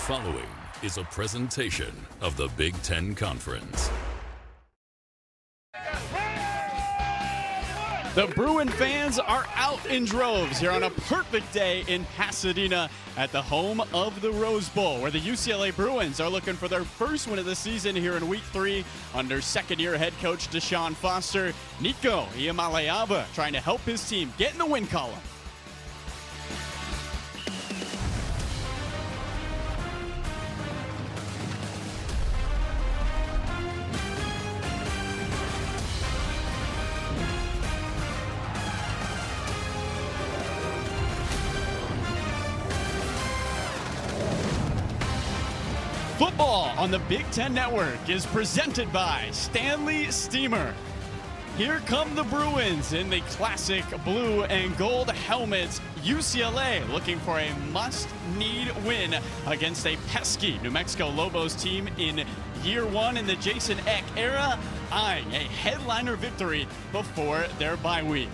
following is a presentation of the Big Ten Conference. The Bruin fans are out in droves here on a perfect day in Pasadena at the home of the Rose Bowl, where the UCLA Bruins are looking for their first win of the season here in Week 3 under second-year head coach Deshaun Foster. Nico Iamaleava trying to help his team get in the win column. Football on the Big Ten Network is presented by Stanley Steamer. Here come the Bruins in the classic blue and gold helmets. UCLA looking for a must-need win against a pesky New Mexico Lobos team in year one in the Jason Eck era, eyeing a headliner victory before their bye week.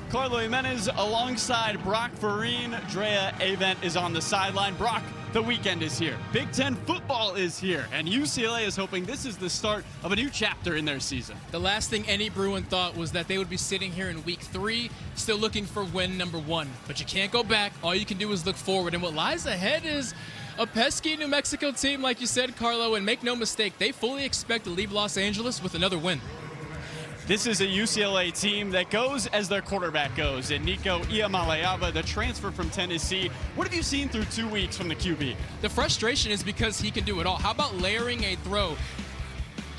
Carlo Jimenez alongside Brock Vereen. Drea Avent is on the sideline. Brock, the weekend is here. Big Ten football is here, and UCLA is hoping this is the start of a new chapter in their season. The last thing any Bruin thought was that they would be sitting here in Week 3, still looking for win number 1. But you can't go back. All you can do is look forward, and what lies ahead is a pesky New Mexico team, like you said, Carlo, and make no mistake, they fully expect to leave Los Angeles with another win. This is a UCLA team that goes as their quarterback goes, and Nico Iamaleava, the transfer from Tennessee. What have you seen through 2 weeks from the QB? The frustration is because he can do it all. How about layering a throw,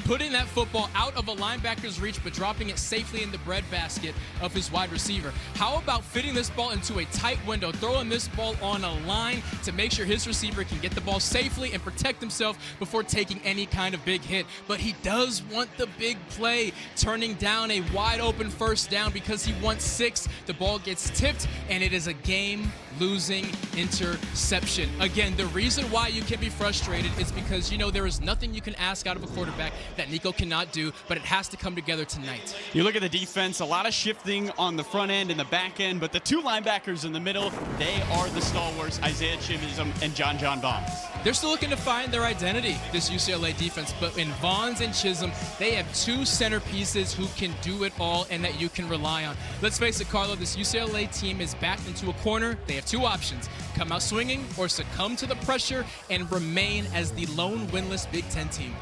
putting that football out of a linebacker's reach but dropping it safely in the breadbasket of his wide receiver? How about fitting this ball into a tight window, throwing this ball on a line to make sure his receiver can get the ball safely and protect himself before taking any kind of big hit? But he does want the big play, turning down a wide open first down because he wants 6. The ball gets tipped, and it is a game-losing interception. Again, the reason why you can be frustrated is because, you know, there is nothing you can ask out of a quarterback that Nico cannot do, but it has to come together tonight. You look at the defense, a lot of shifting on the front end and the back end, but the 2 linebackers in the middle, they are the stalwarts, Isaiah Chisholm and John Vaughns. They're still looking to find their identity, this UCLA defense, but in Vaughns and Chisholm, they have 2 centerpieces who can do it all and that you can rely on. Let's face it, Carlo, this UCLA team is backed into a corner. They have 2 options: come out swinging or succumb to the pressure and remain as the lone winless Big Ten team.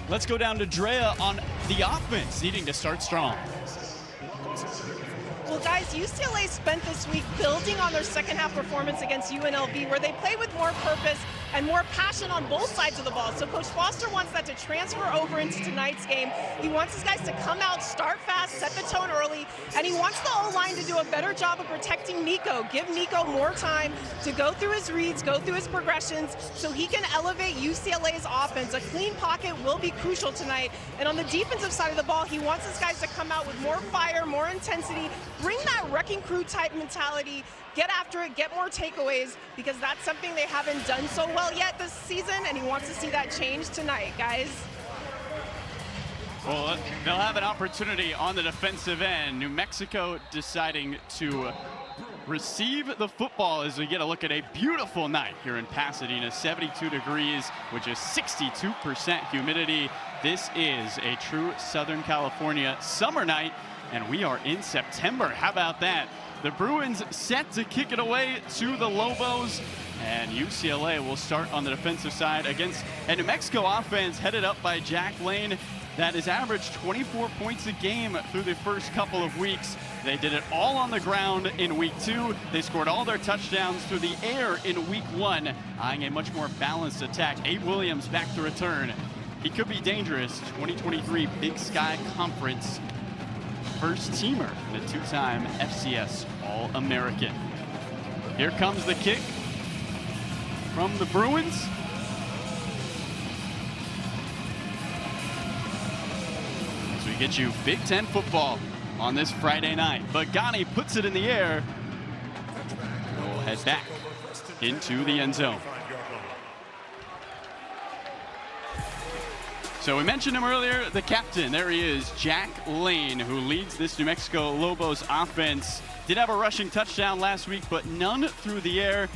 Let's go down to Drea on the offense, needing to start strong. Well, guys, UCLA spent this week building on their second-half performance against UNLV, where they play with more purpose and more passion on both sides of the ball. So Coach Foster wants that to transfer over into tonight's game. He wants his guys to come out, start fast, set the tone early, and he wants the O-line to do a better job of protecting Nico. Give Nico more time to go through his reads, go through his progressions, so he can elevate UCLA's offense. A clean pocket will be crucial tonight. And on the defensive side of the ball, he wants his guys to come out with more fire, more intensity, bring that wrecking crew type mentality, get after it, get more takeaways, because that's something they haven't done so well yet this season, and he wants to see that change tonight, guys. Well, they'll have an opportunity on the defensive end. New Mexico deciding to receive the football as we get a look at a beautiful night here in Pasadena. 72 degrees, which is 62% humidity. This is a true Southern California summer night, and we are in September. How about that? The Bruins set to kick it away to the Lobos, and UCLA will start on the defensive side against a New Mexico offense headed up by Jack Lane that has averaged 24 points a game through the first couple of weeks. They did it all on the ground in Week 2. They scored all their touchdowns through the air in Week 1, eyeing a much more balanced attack. Abe Williams back to return. He could be dangerous. 2023 Big Sky Conference first teamer and a 2-time FCS All-American. Here comes the kick from the Bruins. As we get you Big Ten football on this Friday night. Bagani puts it in the air. We'll head back into the end zone. So we mentioned him earlier, the captain. There he is, Jack Lane, who leads this New Mexico Lobos offense. Did have a rushing touchdown last week, but none through the air.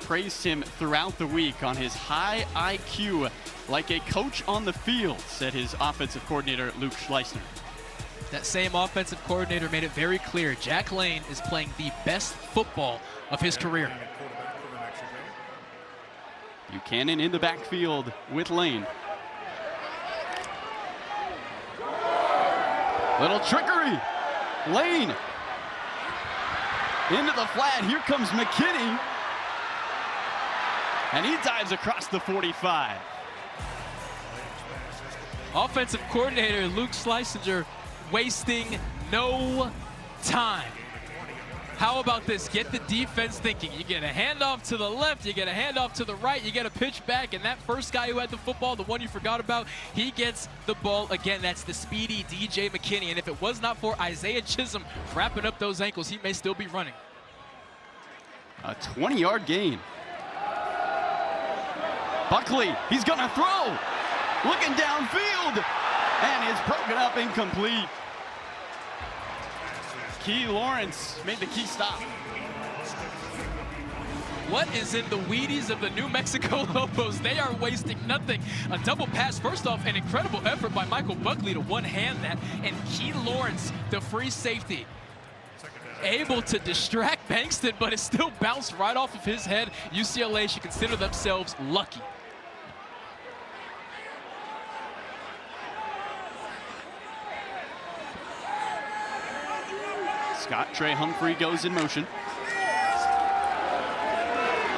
Praised him throughout the week on his high IQ, like a coach on the field, said his offensive coordinator, Luke Schleissner. That same offensive coordinator made it very clear Jack Lane is playing the best football of his career. Buchanan in the backfield with Lane. Little trickery. Lane into the flat. Here comes McKinney. And he dives across the 45. Offensive coordinator Luke Schleissner wasting no time. How about this? Get the defense thinking. You get a handoff to the left, you get a handoff to the right, you get a pitch back, and that first guy who had the football, the one you forgot about, he gets the ball again. That's the speedy DJ McKinney. And if it was not for Isaiah Chisholm wrapping up those ankles, he may still be running. A 20-yard gain. Buckley, he's gonna throw. Looking downfield, and it's broken up, incomplete. Key Lawrence made the key stop. What is in the Wheaties of the New Mexico Lobos? They are wasting nothing. A double pass. First off, an incredible effort by Michael Buckley to one-hand that, and Key Lawrence, the free safety, able to distract Bankston, but it still bounced right off of his head. UCLA should consider themselves lucky. Scott Trey Humphrey goes in motion.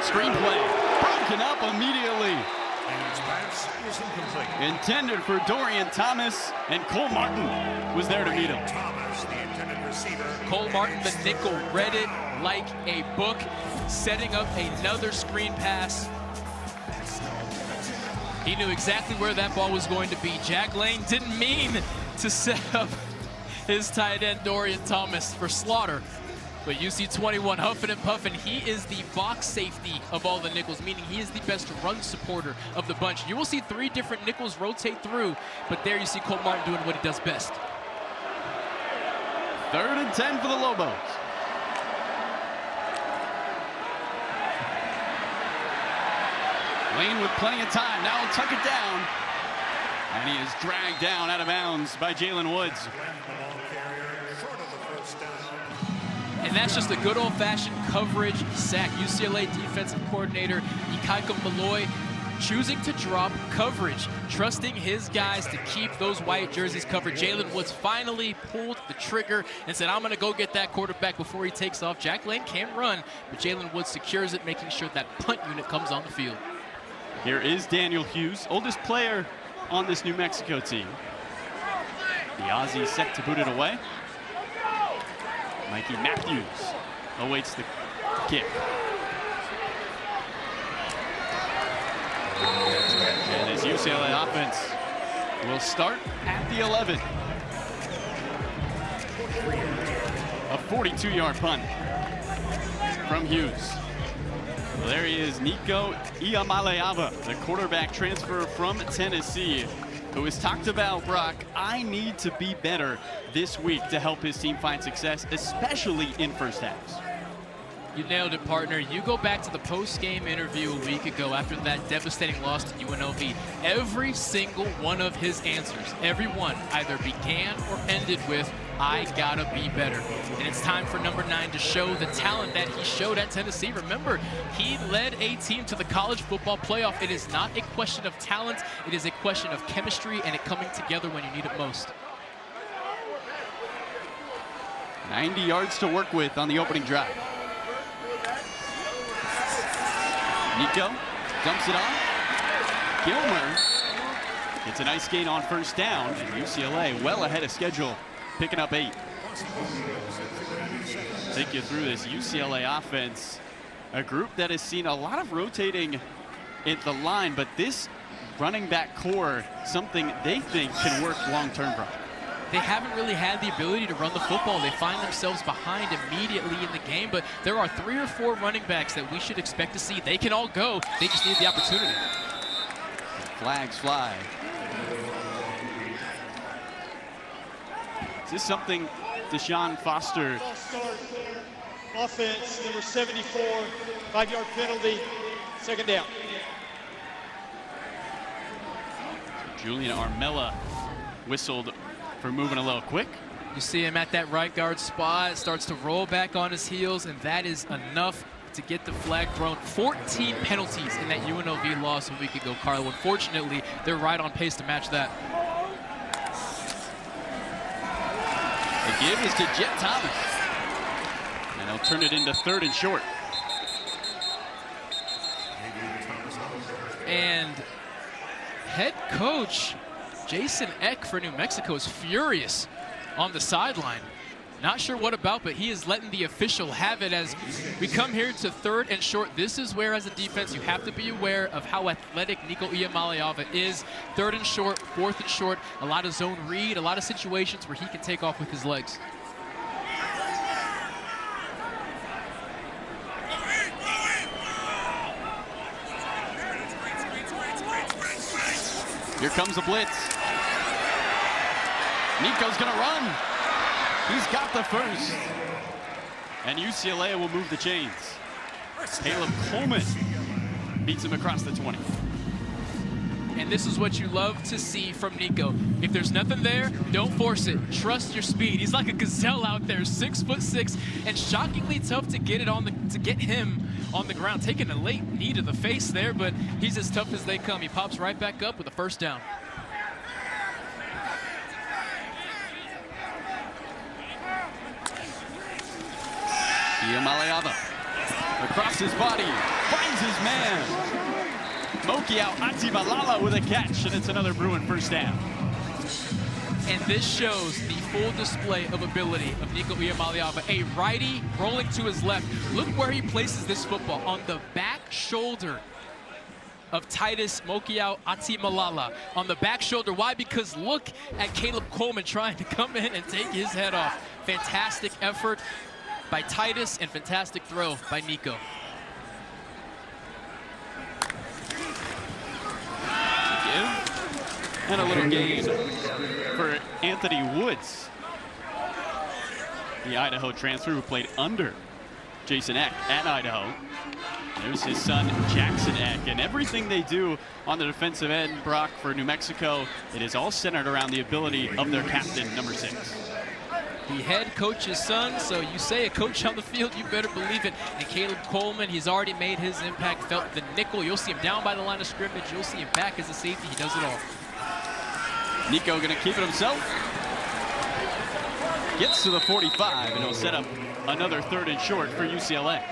Screenplay broken up immediately. Intended for Dorian Thomas, and Cole Martin was there to meet him. Cole Martin, the nickel, read it like a book, setting up another screen pass. He knew exactly where that ball was going to be. Jack Lane didn't mean to set up his tight end Dorian Thomas for slaughter, but UC 21 huffing and puffing. He is the box safety of all the nickels, meaning he is the best run supporter of the bunch. You will see 3 different nickels rotate through, but there you see Cole Martin doing what he does best. 3rd and 10 for the Lobos. Lane with plenty of time. Now he'll tuck it down. And he is dragged down out of bounds by Jalen Woods. And that's just a good old-fashioned coverage sack. UCLA defensive coordinator Ikaika Malloy choosing to drop coverage, trusting his guys to keep those white jerseys covered. Jalen Woods finally pulled the trigger and said, I'm going to go get that quarterback before he takes off. Jack Lane can't run, but Jalen Woods secures it, making sure that punt unit comes on the field. Here is Daniel Hughes, oldest player on this New Mexico team. The Aussie set to boot it away. Mikey Matthews awaits the kick. And his UCLA offense will start at the 11. A 42-yard punt from Hughes. Well, there he is, Nico Iamaleava, the quarterback transfer from Tennessee, who has talked about, Brock, I need to be better this week to help his team find success, especially in first halves. You nailed it, partner. You go back to the post-game interview a week ago after that devastating loss to UNLV. Every single one of his answers, every one, either began or ended with, I gotta be better. And it's time for number 9 to show the talent that he showed at Tennessee. Remember, he led a team to the college football playoff. It is not a question of talent. It is a question of chemistry and it coming together when you need it most. 90 yards to work with on the opening drive. Nico dumps it off. Gilmer gets a nice gain on first down, and UCLA well ahead of schedule, picking up 8. Take you through this UCLA offense, a group that has seen a lot of rotating at the line, but this running back core, something they think can work long-term, Brock. They haven't really had the ability to run the football. They find themselves behind immediately in the game, but there are 3 or 4 running backs that we should expect to see. They can all go. They just need the opportunity. Flags fly. Is this something Deshaun Foster? Offense, number 74, 5-yard penalty, second down. Julian Armella whistled for moving a little quick. You see him at that right guard spot, starts to roll back on his heels, and that is enough to get the flag thrown. 14 penalties in that UNLV loss a week ago, Carlo. Unfortunately, they're right on pace to match that. The give is to Jet Thomas. And they'll turn it into 3rd and short. And head coach Jason Eck for New Mexico is furious on the sideline. Not sure what about, but he is letting the official have it as we come here to 3rd and short. This is where, as a defense, you have to be aware of how athletic Nico Iamaleava is. 3rd and short, 4th and short, a lot of zone read, a lot of situations where he can take off with his legs. Here comes the blitz. Nico's gonna run. He's got the first. And UCLA will move the chains. Caleb Coleman beats him across the 20. And this is what you love to see from Nico. If there's nothing there, don't force it. Trust your speed. He's like a gazelle out there, 6'6", and shockingly tough to get him on the ground. Taking a late knee to the face there, but he's as tough as they come. He pops right back up with a first down. Iamaleava across his body, finds his man. Mokiao Atimalala with a catch, and it's another Bruin first down. And this shows the full display of ability of Nico Iamaleava. A righty rolling to his left. Look where he places this football, on the back shoulder of Titus Mokiao Atimalala. On the back shoulder. Why? Because look at Caleb Coleman trying to come in and take his head off. Fantastic effort by Titus and fantastic throw by Nico. And a little gain for Anthony Woods, the Idaho transfer who played under Jason Eck at Idaho. There's his son, Jackson Eck, and everything they do on the defensive end, Brock, for New Mexico, it is all centered around the ability of their captain, number 6. The head coach's son, so you say a coach on the field, you better believe it. And Caleb Coleman, he's already made his impact felt. The nickel, you'll see him down by the line of scrimmage. You'll see him back as a safety. He does it all. Nico gonna keep it himself. Gets to the 45, and he'll set up another 3rd and short for UCLA.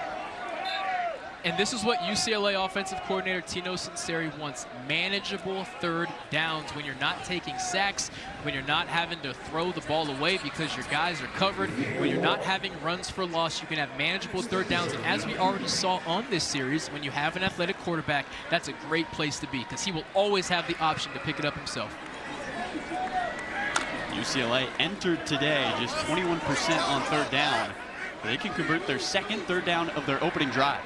And this is what UCLA offensive coordinator Tino Sunseri wants. Manageable 3rd downs when you're not taking sacks, when you're not having to throw the ball away because your guys are covered, when you're not having runs for loss. You can have manageable 3rd downs. And as we already saw on this series, when you have an athletic quarterback, that's a great place to be because he will always have the option to pick it up himself. UCLA entered today just 21% on 3rd down. They can convert their 2nd 3rd down of their opening drive.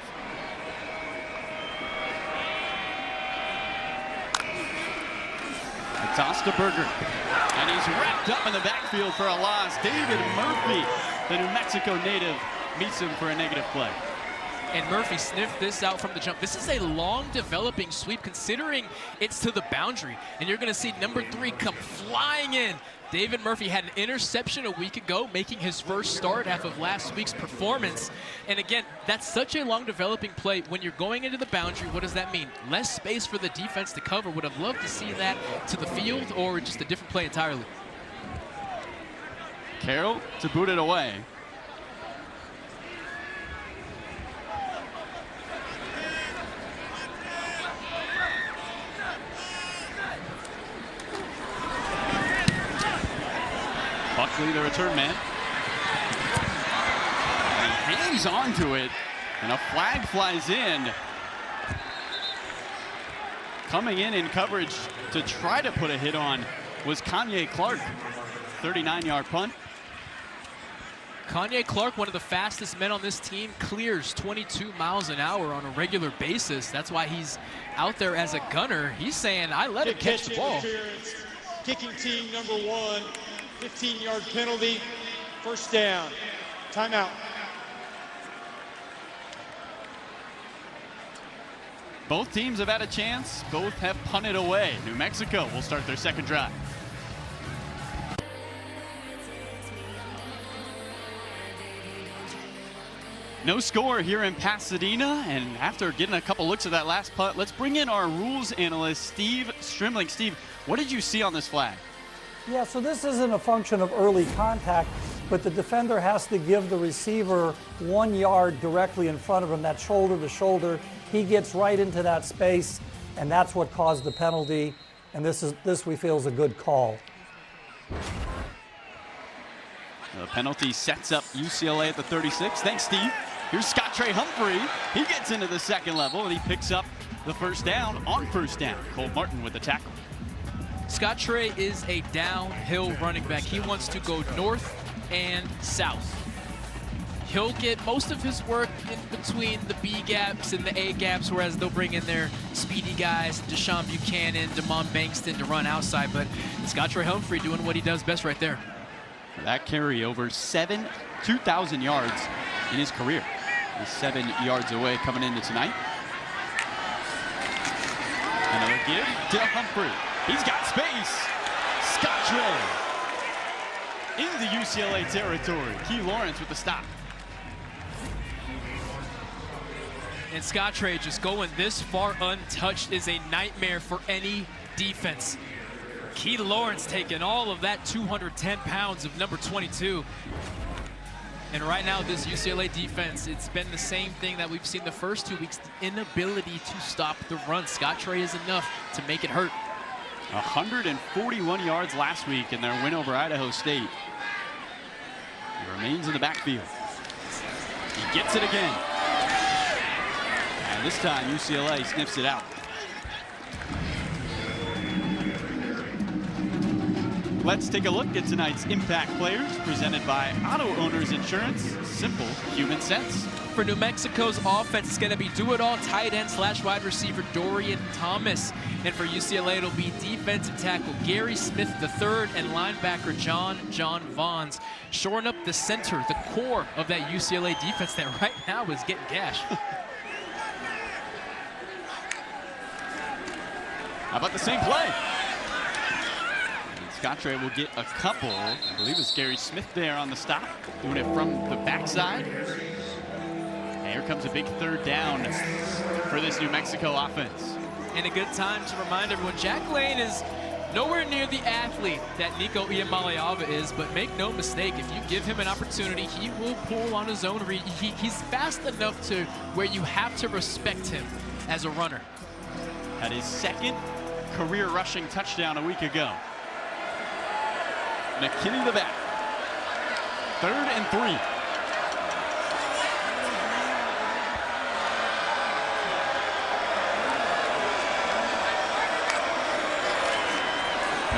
The toss to Berger, and he's wrapped up in the backfield for a loss. David Murphy, the New Mexico native, meets him for a negative play. And Murphy sniffed this out from the jump. This is a long developing sweep considering it's to the boundary. And you're gonna see number 3 come flying in. David Murphy had an interception a week ago, making his first start after last week's performance. And again, that's such a long developing play. When you're going into the boundary, what does that mean? Less space for the defense to cover. Would have loved to see that to the field or just a different play entirely. Carroll to boot it away. Buckley, the return man. And he hangs on to it, and a flag flies in. Coming in coverage to try to put a hit on was Kanye Clark. 39-yard punt. Kanye Clark, one of the fastest men on this team, clears 22 miles an hour on a regular basis. That's why he's out there as a gunner. He's saying, I let him catch the ball. Kicking team number 1. 15-yard penalty, first down. Timeout. Both teams have had a chance. Both have punted away. New Mexico will start their second drive. No score here in Pasadena, and after getting a couple looks at that last putt, let's bring in our rules analyst, Steve Strimling. Steve, what did you see on this flag? Yeah, so this isn't a function of early contact, but the defender has to give the receiver 1 yard directly in front of him, that shoulder to shoulder. He gets right into that space, and that's what caused the penalty, and this we feel is a good call. The penalty sets up UCLA at the 36. Thanks, Steve. Here's Scott Humphrey. He gets into the second level, and he picks up the first down on first down. Cole Martin with the tackle. Scott Trey is a downhill running back. He wants to go north and south. He'll get most of his work in between the B gaps and the A gaps, whereas they'll bring in their speedy guys, Deshaun Buchanan, Damon Bankston, to run outside. But Scott Humphrey doing what he does best right there. That carry over 2,000 yards in his career. He's 7 yards away coming into tonight. Another give to Humphrey. He's got space. Scott Trey into UCLA territory. Key Lawrence with the stop. And Scott Trey just going this far untouched is a nightmare for any defense. Key Lawrence taking all of that 210 pounds of number 22. And right now, this UCLA defense, it's been the same thing that we've seen the first 2 weeks, the inability to stop the run. Scott Trey is enough to make it hurt. 141 yards last week in their win over Idaho State. He remains in the backfield. He gets it again. And this time, UCLA sniffs it out. Let's take a look at tonight's Impact Players, presented by Auto Owners Insurance. Simple human sense. For New Mexico's offense, it's going to be do-it-all tight end / wide receiver Dorian Thomas. And for UCLA, it'll be defensive tackle Gary Smith III and linebacker John Vaughns. Shoring up the center, the core of that UCLA defense that right now is getting gashed. How about the same play? Scott Trey will get a couple. I believe it's Gary Smith there on the stop, doing it from the backside. And here comes a big third down for this New Mexico offense. And a good time to remind everyone, Jack Lane is nowhere near the athlete that Nico Iamaleava is, but make no mistake, if you give him an opportunity, he will pull on his own. He's fast enough to where you have to respect him as a runner. Had his second career rushing touchdown a week ago. McKinney the back. 3rd and 3.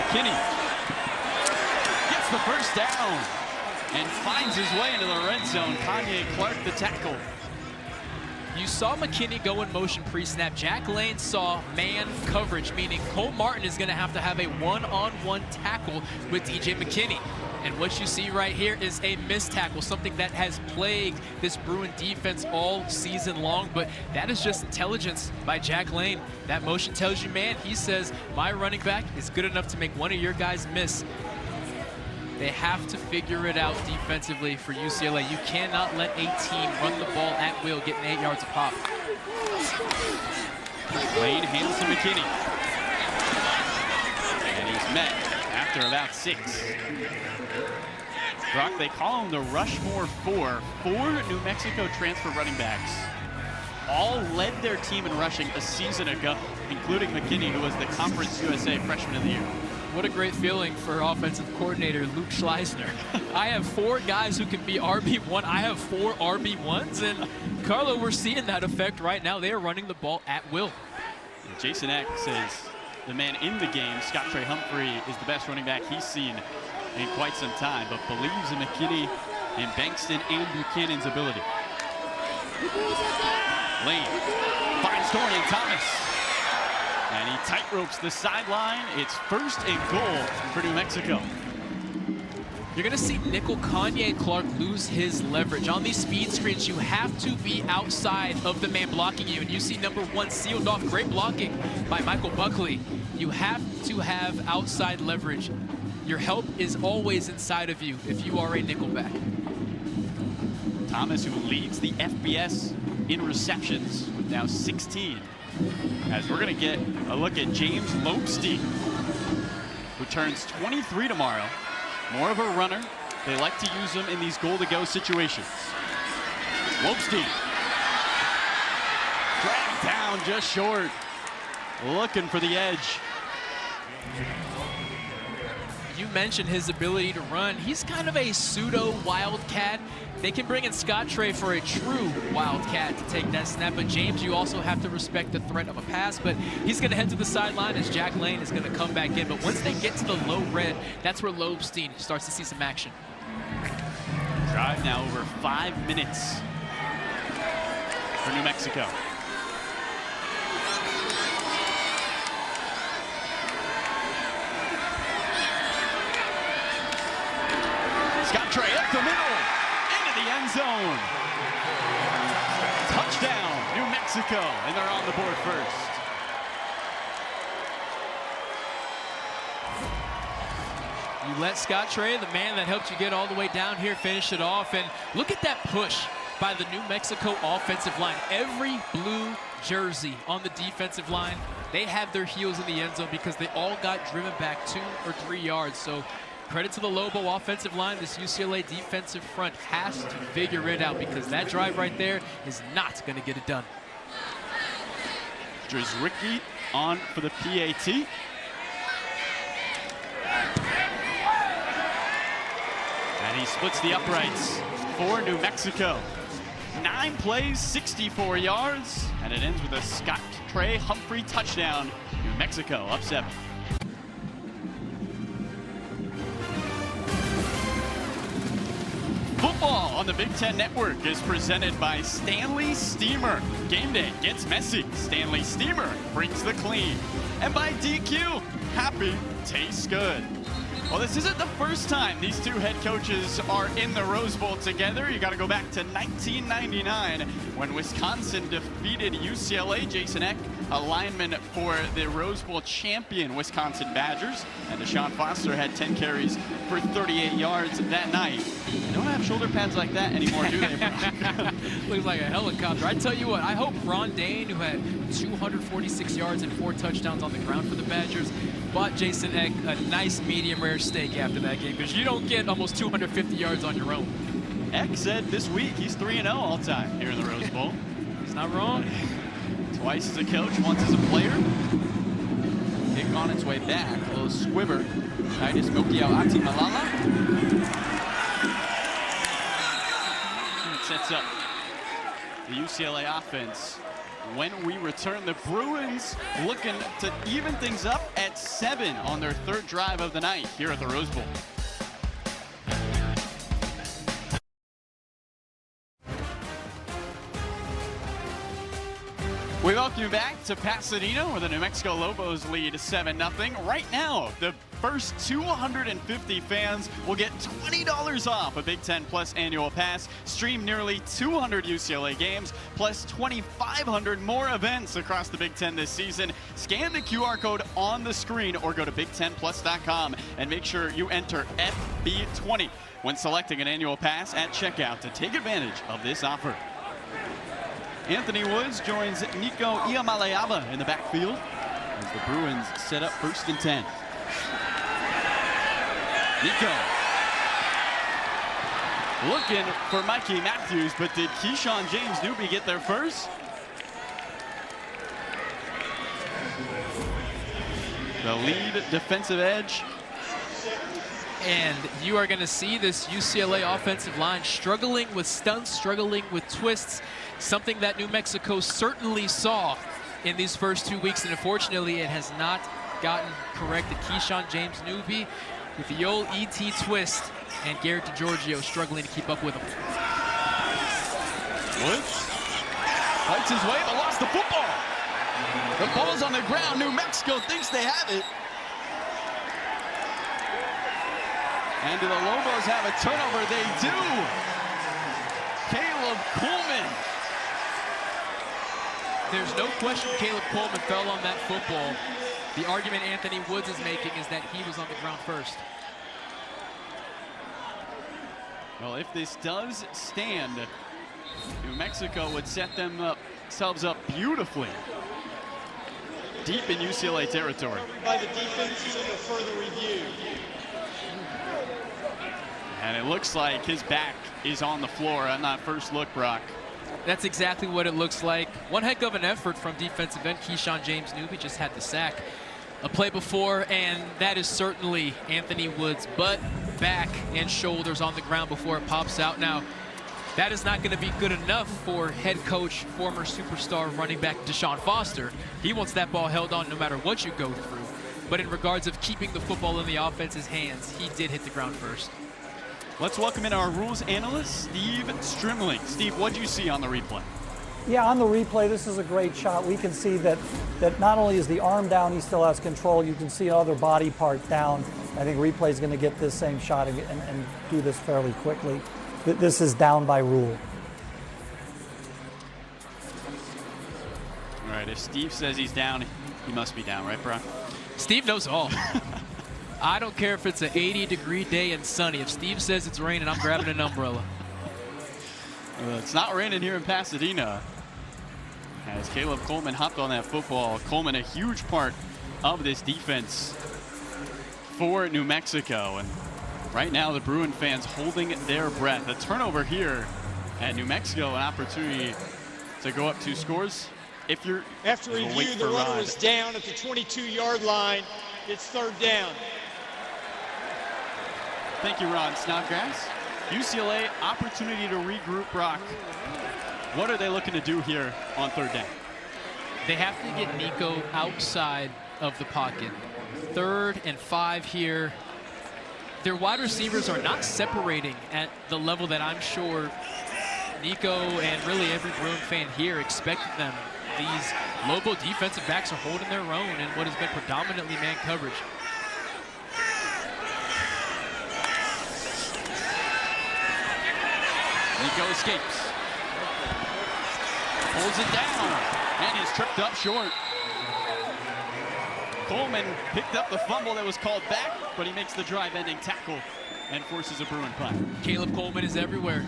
McKinney gets the first down and finds his way into the red zone. Kanye Clark the tackle. You saw McKinney go in motion pre-snap. Jack Lane saw man coverage, meaning Cole Martin is going to have a one-on-one tackle with DJ McKinney. And what you see right here is a missed tackle, something that has plagued this Bruin defense all season long. But that is just intelligence by Jack Lane. That motion tells you, man, he says, my running back is good enough to make one of your guys miss. They have to figure it out defensively for UCLA. You cannot let a team run the ball at will, getting 8 yards a pop. Lane hands to McKinney. And he's met after about 6. Brock, they call him the Rushmore 4. 4 New Mexico transfer running backs all led their team in rushing a season ago, including McKinney, who was the Conference USA Freshman of the Year. What a great feeling for offensive coordinator Luke Schleisner. I have 4 guys who can be RB1. I have 4 RB1s, and Carlo, we're seeing that effect right now. They are running the ball at will. And Jason Eck says the man in the game, Scott Humphrey, is the best running back he's seen in quite some time, but believes in McKinney and Bankston and Buchanan's ability. Lane finds Dorian Thomas. And he tight ropes the sideline. It's 1st and goal for New Mexico. you're going to see nickel Kanye Clark lose his leverage. On these speed screens, you have to be outside of the man blocking you. And you see number 1 sealed off. Great blocking by Michael Buckley. You have to have outside leverage. Your help is always inside of you if you are a nickelback. Thomas, who leads the FBS in receptions with now 16. As we're going to get a look at James Lobstein, who turns 23 tomorrow. More of a runner. They like to use him in these goal-to-go situations. Lobstein. Dragged down just short. Looking for the edge. You mentioned his ability to run. He's kind of a pseudo wildcat. They can bring in Scott Trey for a true wildcat to take that snap. But James, you also have to respect the threat of a pass. But he's going to head to the sideline as Jack Lane is going to come back in. But once they get to the low red, that's where Lobstein starts to see some action. Drive now over 5 minutes for New Mexico. Scott Trey up the middle, into the end zone. Touchdown, New Mexico, and they're on the board first. You let Scott Trey, the man that helped you get all the way down here, finish it off. And look at that push by the New Mexico offensive line. Every blue jersey on the defensive line, they have their heels in the end zone because they all got driven back 2 or 3 yards. So credit to the Lobo offensive line. This UCLA defensive front has to figure it out because that drive right there is not going to get it done. Drzwicki on for the PAT. And he splits the uprights for New Mexico. 9 plays, 64 yards, and it ends with a Scott Trey Humphrey touchdown. New Mexico up 7. Football on the Big Ten Network is presented by Stanley Steamer. Game day gets messy. Stanley Steamer brings the clean. And by DQ, happy tastes good. Well, this isn't the first time these two head coaches are in the Rose Bowl together. You got to go back to 1999 when Wisconsin defeated UCLA. Jason Eck, a lineman for the Rose Bowl champion Wisconsin Badgers. And Deshaun Foster had 10 carries for 38 yards that night. They don't have shoulder pads like that anymore, do they, Brock? Looks like a helicopter. I tell you what, I hope Ron Dane, who had 246 yards and 4 touchdowns on the ground for the Badgers, bought Jason Eck a nice medium rare steak after that game because you don't get almost 250 yards on your own. Eck said this week he's 3-0 all time here in the Rose Bowl. He's not wrong. Twice as a coach, once as a player. Kick on its way back. A little squibber. Titus Mokiao Ati Malala. It sets up the UCLA offense. When we return, the Bruins looking to even things up at 7 on their 3rd drive of the night here at the Rose Bowl. We welcome you back to Pasadena, where the New Mexico Lobos lead 7-0. Right now, the first 250 fans will get $20 off a Big Ten Plus annual pass, stream nearly 200 UCLA games, plus 2,500 more events across the Big Ten this season. Scan the QR code on the screen or go to BigTenPlus.com and make sure you enter FB20 when selecting an annual pass at checkout to take advantage of this offer. Anthony Woods joins Nico Iamaleava in the backfield as the Bruins set up 1st and 10. Nico looking for Mikey Matthews, but did Keyshawn James Newby get there first? The lead defensive edge. And you are going to see this UCLA offensive line struggling with stunts, struggling with twists, something that New Mexico certainly saw in these first 2 weeks, and unfortunately it has not gotten corrected. Keyshawn James Newby with the old ET twist, and Garrett DiGiorgio struggling to keep up with him. Woods fights his way, but lost the football. The ball's on the ground. New Mexico thinks they have it. And do the Lobos have a turnover? They do. Caleb Coleman. There's no question Caleb Coleman fell on that football. The argument Anthony Woods is making is that he was on the ground first. Well, if this does stand, New Mexico would set themselves up beautifully deep in UCLA territory. By the defense under further review. And it looks like his back is on the floor on that first look, Brock. That's exactly what it looks like. One heck of an effort from defensive end Keyshawn James Newby, just had the sack a play before, and that is certainly Anthony Woods' butt, back, and shoulders on the ground before it pops out. Now, that is not going to be good enough for head coach, former superstar running back Deshaun Foster. He wants that ball held on no matter what you go through. But in regards of keeping the football in the offense's hands, he did hit the ground first. Let's welcome in our rules analyst, Steve Strimling. Steve, what do you see on the replay? Yeah, on the replay, this is a great shot. We can see that not only is the arm down, he still has control. You can see other body part down. I think replay is going to get this same shot and do this fairly quickly. This is down by rule. All right, if Steve says he's down, he must be down, right, Brock? Steve knows all. I don't care if it's an 80-degree day and sunny. If Steve says it's raining, I'm grabbing an umbrella. It's not raining here in Pasadena. As Caleb Coleman hopped on that football. Coleman, a huge part of this defense for New Mexico. And right now, the Bruin fans holding their breath. A turnover here at New Mexico, an opportunity to go up 2 scores. If you're after review, the runner is down at the 22-yard line. It's 3rd down. Thank you, Ron Snodgrass. UCLA, opportunity to regroup. Brock, what are they looking to do here on 3rd down? They have to get Nico outside of the pocket. 3rd and 5 here. Their wide receivers are not separating at the level that I'm sure Nico and really every Bruin fan here expected them. These Lobo defensive backs are holding their own in what has been predominantly man coverage. Nico escapes. Pulls it down and is tripped up short. Coleman picked up the fumble that was called back, but he makes the drive-ending tackle and forces a Bruin punt. Caleb Coleman is everywhere.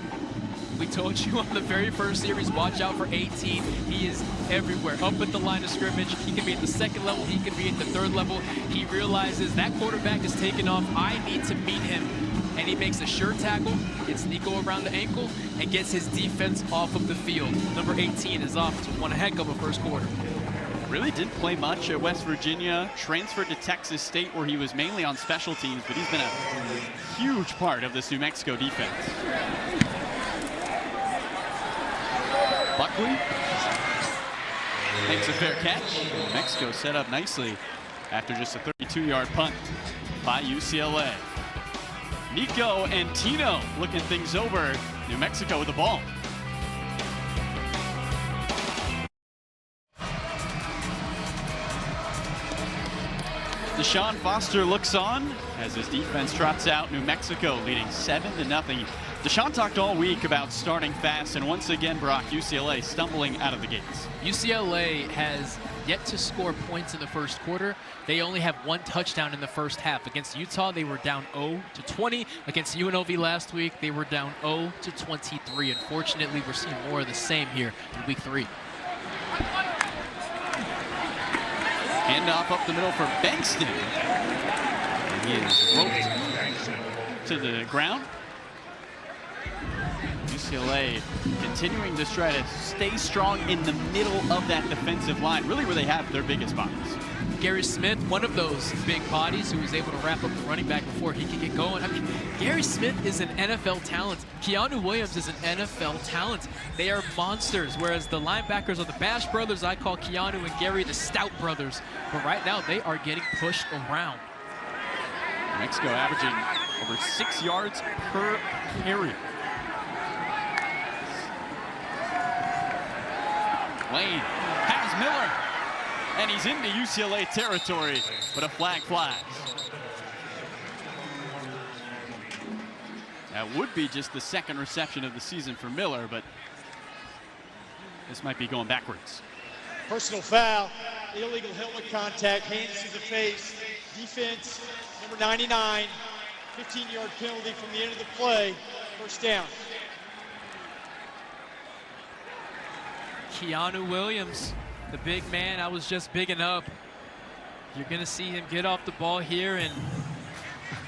We told you on the very first series, watch out for 18. He is everywhere. Up at the line of scrimmage. He can be at the 2nd level. He can be at the 3rd level. He realizes that quarterback is taking off. I need to meet him. And he makes a sure tackle, gets Nico around the ankle, and gets his defense off of the field. Number 18 is off to one heck of a first quarter. Really didn't play much at West Virginia, transferred to Texas State where he was mainly on special teams, but he's been a huge part of this New Mexico defense. Buckley makes a fair catch. New Mexico set up nicely after just a 32-yard punt by UCLA. Nico and Tino looking things over. New Mexico with the ball. Deshaun Foster looks on as his defense trots out. New Mexico leading 7-0. Deshaun talked all week about starting fast, and once again, Brock, UCLA stumbling out of the gates. UCLA has yet to score points in the first quarter. They only have 1 touchdown in the first half. Against Utah, they were down 0-20. Against UNLV last week, they were down 0-23. Unfortunately, we're seeing more of the same here in week 3. Handoff up the middle for Bankston. He is roped to the ground. UCLA continuing to try to stay strong in the middle of that defensive line, really where they have their biggest bodies. Gary Smith, one of those big bodies who was able to wrap up the running back before he could get going. I mean, Gary Smith is an NFL talent. Keanu Williams is an NFL talent. They are monsters, whereas the linebackers are the Bash brothers. I call Keanu and Gary the Stout brothers. But right now, they are getting pushed around. Mexico averaging over 6 yards per carry. Lane has Miller, and he's into UCLA territory, but a flag flies. That would be just the second reception of the season for Miller, but this might be going backwards. Personal foul, illegal helmet contact, hands to the face, defense, number 99, 15-yard penalty from the end of the play, first down. Keanu Williams, the big man I was just bigging up. You're going to see him get off the ball here and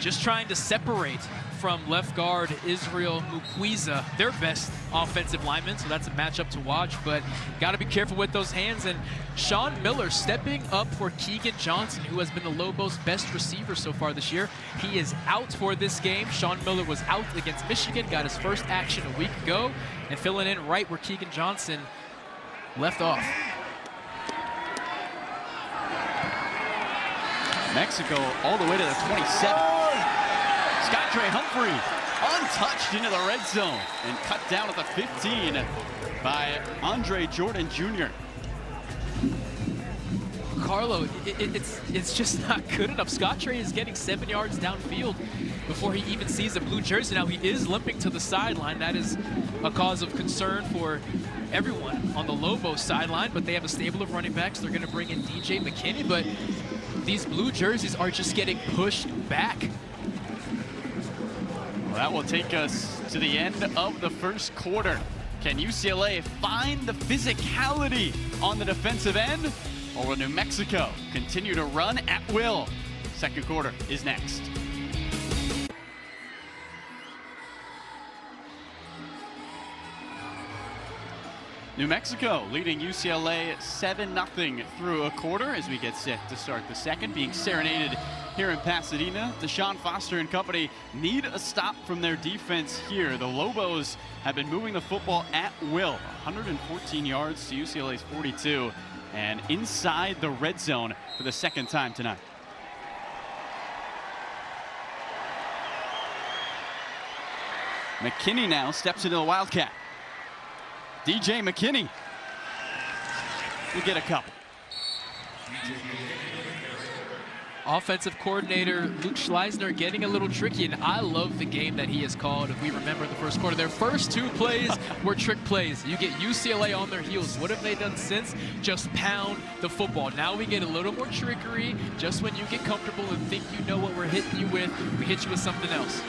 just trying to separate from left guard Israel Mukwiza, their best offensive lineman, so that's a matchup to watch, but got to be careful with those hands. And Sean Miller stepping up for Keegan Johnson, who has been the Lobos' best receiver so far this year. He is out for this game. Sean Miller was out against Michigan, got his first action a week ago, and filling in right where Keegan Johnson left off. Mexico all the way to the 27. Skytre Humphrey untouched into the red zone and cut down at the 15 by Andre Jordan Jr. Carlo, it's just not good enough. Skytre is getting 7 yards downfield before he even sees a blue jersey. Now, he is limping to the sideline. That is a cause of concern for everyone on the Lobos sideline, but they have a stable of running backs. They're going to bring in DJ McKinney, but these blue jerseys are just getting pushed back. Well, that will take us to the end of the first quarter. Can UCLA find the physicality on the defensive end, or will New Mexico continue to run at will? Second quarter is next. New Mexico leading UCLA 7-0 through a quarter as we get set to start the second, being serenaded here in Pasadena. Deshaun Foster and company need a stop from their defense here. The Lobos have been moving the football at will, 114 yards to UCLA's 42, and inside the red zone for the second time tonight. McKinney now steps into the Wildcat. DJ McKinney will get a couple. Offensive coordinator Luke Schleisner getting a little tricky, and I love the game that he has called. If we remember the first quarter, their first two plays were trick plays. You get UCLA on their heels. What have they done since? Just pound the football. Now we get a little more trickery. Just when you get comfortable and think you know what we're hitting you with, we hit you with something else.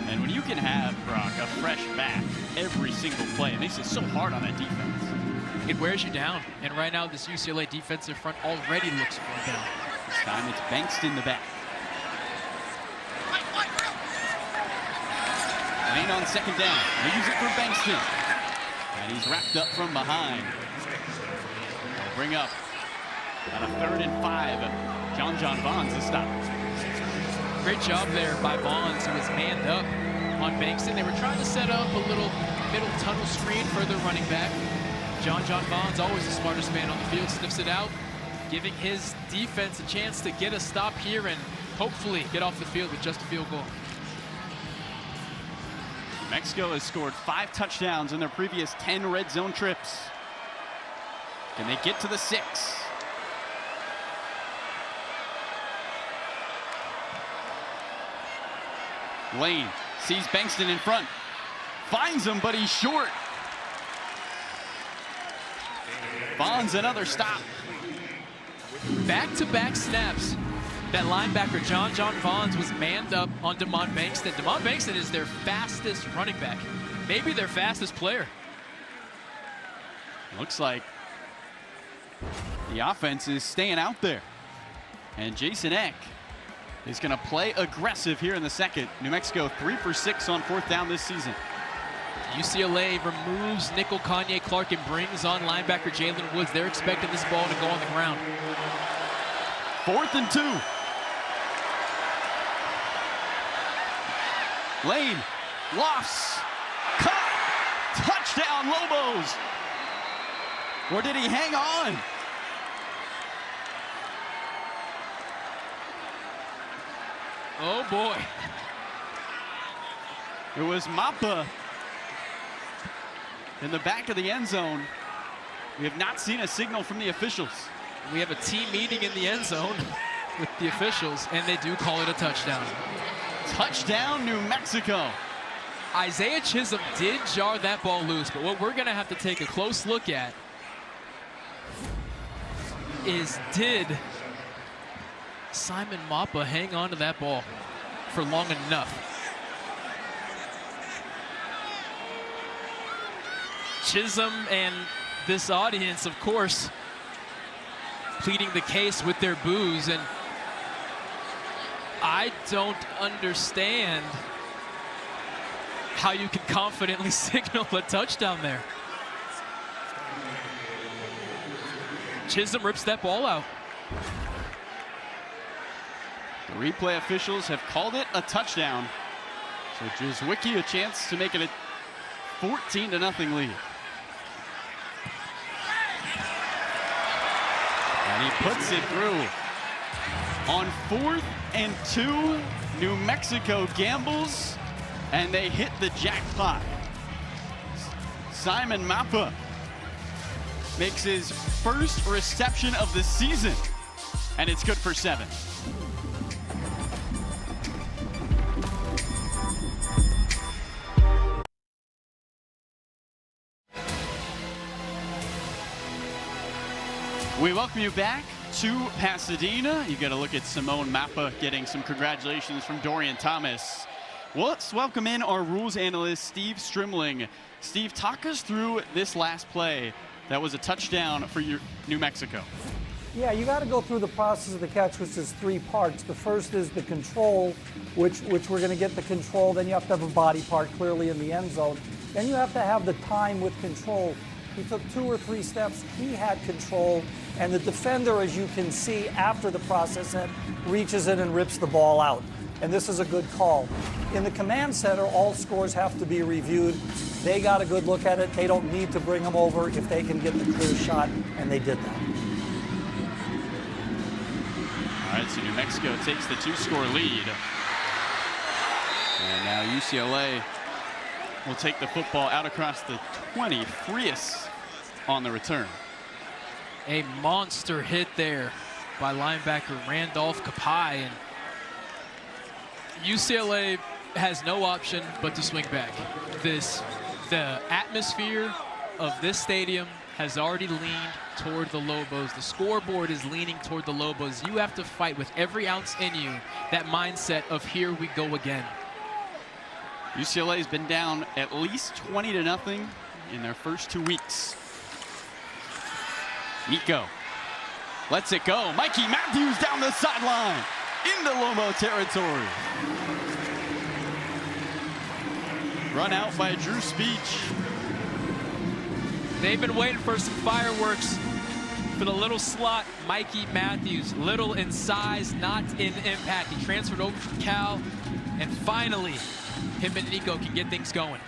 And when you can have, Brock, a fresh back every single play, it makes it so hard on that defense. It wears you down. And right now, this UCLA defensive front already looks worn down. This time it's Bankston in the back. Lane on second down. Leaves it for Bankston. And he's wrapped up from behind. They'll bring up on a 3rd and 5. John Vaughns to stop. Great job there by Vaughns, who was manned up on Bankston. They were trying to set up a little middle tunnel screen for their running back. John Vaughns, always the smartest man on the field, sniffs it out, giving his defense a chance to get a stop here and hopefully get off the field with just a field goal. Mexico has scored 5 touchdowns in their previous 10 red zone trips. Can they get to the 6? Lane sees Bankston in front, finds him, but he's short. Vaughns another stop. Back-to-back snaps. That linebacker, John Vaughns, was manned up on Demond Bankston. Demond Bankston is their fastest running back, maybe their fastest player. Looks like the offense is staying out there. And Jason Eck is going to play aggressive here in the second. New Mexico 3 for 6 on 4th down this season. UCLA removes nickel Kanye Clark and brings on linebacker Jalen Woods. They're expecting this ball to go on the ground. 4th and 2. Lane lofts, caught, touchdown Lobos. Or did he hang on? Oh boy. It was Mappa in the back of the end zone. We have not seen a signal from the officials. We have a team meeting in the end zone with the officials, and they do call it a touchdown. Touchdown, New Mexico. Isaiah Chisholm did jar that ball loose, but what we're going to have to take a close look at is, did Simon Mappa hang on to that ball for long enough? Chisholm and this audience, of course, pleading the case with their boos, and I don't understand how you can confidently signal a touchdown there. Chisholm rips that ball out. The replay officials have called it a touchdown. So Jizwicki a chance to make it a 14-0 lead. And he puts it through. On 4th and 2, New Mexico gambles, and they hit the jackpot. Simon Mappa makes his first reception of the season, and it's good for 7. We welcome you back to Pasadena. You got to look at Simone Mappa getting some congratulations from Dorian Thomas. Well, let's welcome in our rules analyst, Steve Strimling. Steve, talk us through this last play that was a touchdown for New Mexico. Yeah, you got to go through the process of the catch, which is 3 parts. The first is the control, which we're going to get the control. Then you have to have a body part clearly in the end zone. Then you have to have the time with control. He took 2 or 3 steps. He had control. And the defender, as you can see after the process, reaches in and rips the ball out. And this is a good call. In the command center, all scores have to be reviewed. They got a good look at it. They don't need to bring them over if they can get the clear shot, and they did that. All right, so New Mexico takes the 2-score lead. And now UCLA will take the football out across the 20. Frias on the return. A monster hit there by linebacker Randolph Kapai, and UCLA has no option but to swing back. The atmosphere of this stadium has already leaned toward the Lobos. The scoreboard is leaning toward the Lobos. You have to fight with every ounce in you that mindset of here we go again. UCLA has been down at least 20-0 in their first 2 weeks. Nico lets it go. Mikey Matthews down the sideline into Lobo territory. Run out by Drew Speech. They've been waiting for some fireworks for the little slot. Mikey Matthews, little in size, not in impact. He transferred over from Cal, and finally, him and Nico can get things going.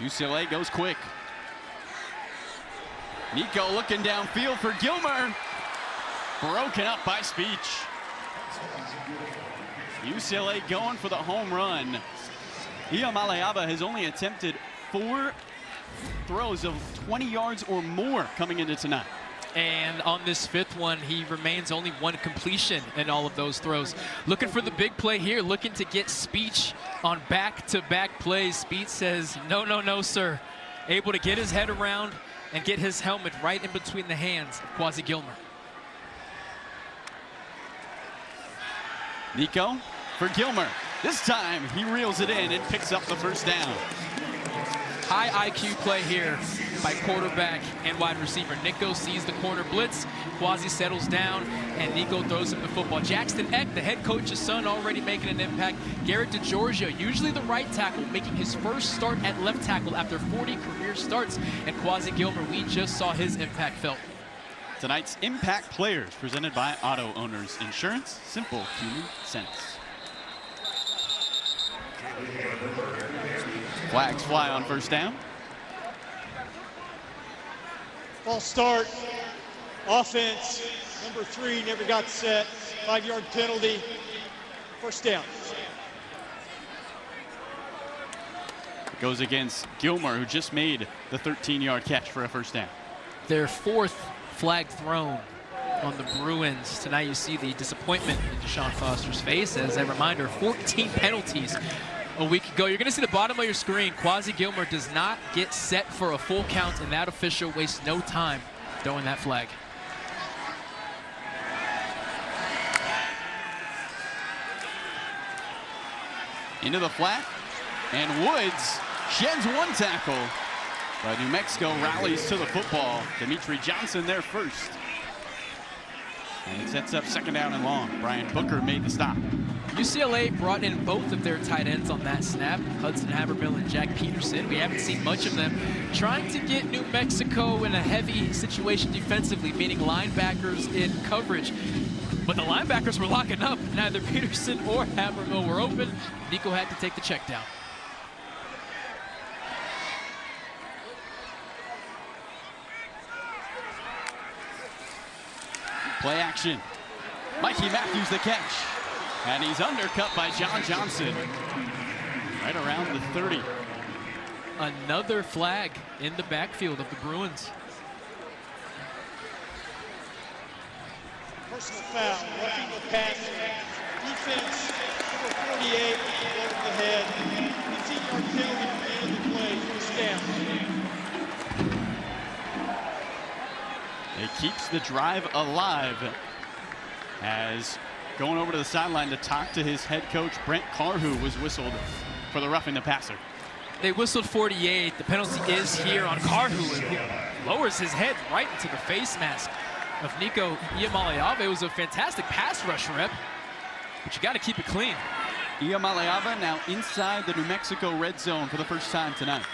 UCLA goes quick. Nico looking downfield for Gilmer. Broken up by Speech. UCLA going for the home run. Iamaleava has only attempted 4 throws of 20 yards or more coming into tonight. And on this 5th one, he remains only 1 completion in all of those throws. Looking for the big play here, looking to get Speech on back-to-back plays. Speech says, no, no, no, sir. Able to get his head around and get his helmet right in between the hands of Quasi Gilmer. Nico for Gilmer. This time he reels it in and picks up the first down. High IQ play here by quarterback and wide receiver. Nico sees the corner blitz. Quasi settles down, and Nico throws him the football. Jackson Eck, the head coach's son, already making an impact. Garrett DeGiorgio, usually the right tackle, making his first start at left tackle after 40 career starts. And Quasi Gilmer, we just saw his impact felt. Tonight's Impact Players, presented by Auto Owners Insurance. Simple human sense. Flags fly on first down. False start. Offense. Number 3 never got set. 5-yard penalty. First down. It goes against Gilmer, who just made the 13-yard catch for a first down. Their 4th flag thrown on the Bruins. Tonight you see the disappointment in Deshaun Foster's face. As a reminder, 14 penalties a week ago. You're going to see the bottom of your screen. Quasi Gilmer does not get set for a full count, and that official wastes no time throwing that flag. Into the flat, and Woods sheds one tackle, but New Mexico rallies to the football. Dimitri Johnson there first. And it sets up second down and long. Brian Booker made the stop. UCLA brought in both of their tight ends on that snap, Hudson Habermill and Jack Peterson. We haven't seen much of them trying to get New Mexico in a heavy situation defensively, meaning linebackers in coverage. But the linebackers were locking up. Neither Peterson or Habermill were open. Nico had to take the check down. Play action. Mikey Matthews the catch. And he's undercut by John Johnson. Right around the 30. Another flag in the backfield of the Bruins. Personal foul, roughing the passer. Defense, number 48, over the head. 15-yard penalty from the end of the play, first down. It keeps the drive alive as going over to the sideline to talk to his head coach, Brent Carhu, was whistled for the roughing the passer. They whistled 48. The penalty is here on Carhu, who lowers his head right into the face mask of Nico Iamaleava. It was a fantastic pass rush rep, but you got to keep it clean. Iamaleava now inside the New Mexico red zone for the first time tonight.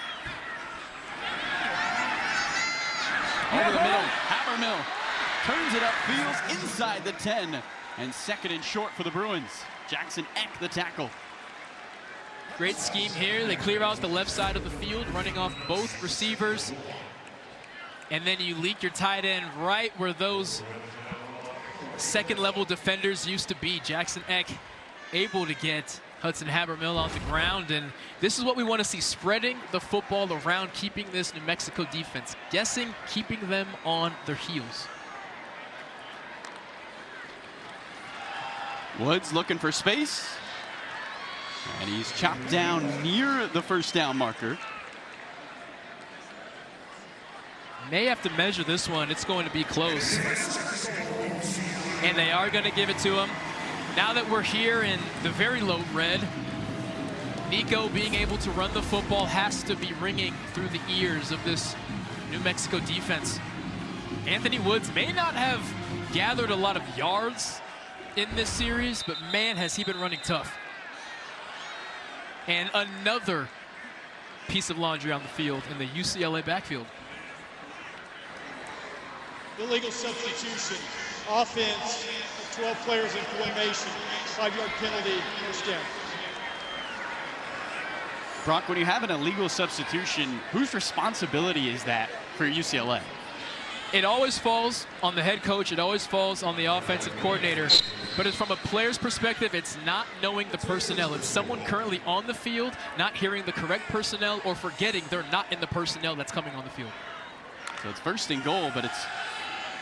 Over the middle, Habermill turns it upfield inside the 10, and second and short for the Bruins. Jackson Eck the tackle. Great scheme here. They clear out the left side of the field, running off both receivers. And then you leak your tight end right where those second-level defenders used to be. Jackson Eck able to get Hudson Habermill on the ground. And this is what we want to see, spreading the football around, keeping this New Mexico defense guessing, keeping them on their heels. Woods looking for space. And he's chopped down near the first down marker. May have to measure this one. It's going to be close. And they are going to give it to him. Now that we're here in the very low red, Nico being able to run the football has to be ringing through the ears of this New Mexico defense. Anthony Woods may not have gathered a lot of yards in this series, but man, has he been running tough. And another piece of laundry on the field in the UCLA backfield. Illegal substitution. Offense, 12 players in formation. 5-yard penalty, first down. Brock, when you have an illegal substitution, whose responsibility is that for UCLA? It always falls on the head coach. It always falls on the offensive coordinator. But it's from a player's perspective, it's not knowing the personnel. It's someone currently on the field, not hearing the correct personnel, or forgetting they're not in the personnel that's coming on the field. So it's first and goal, but it's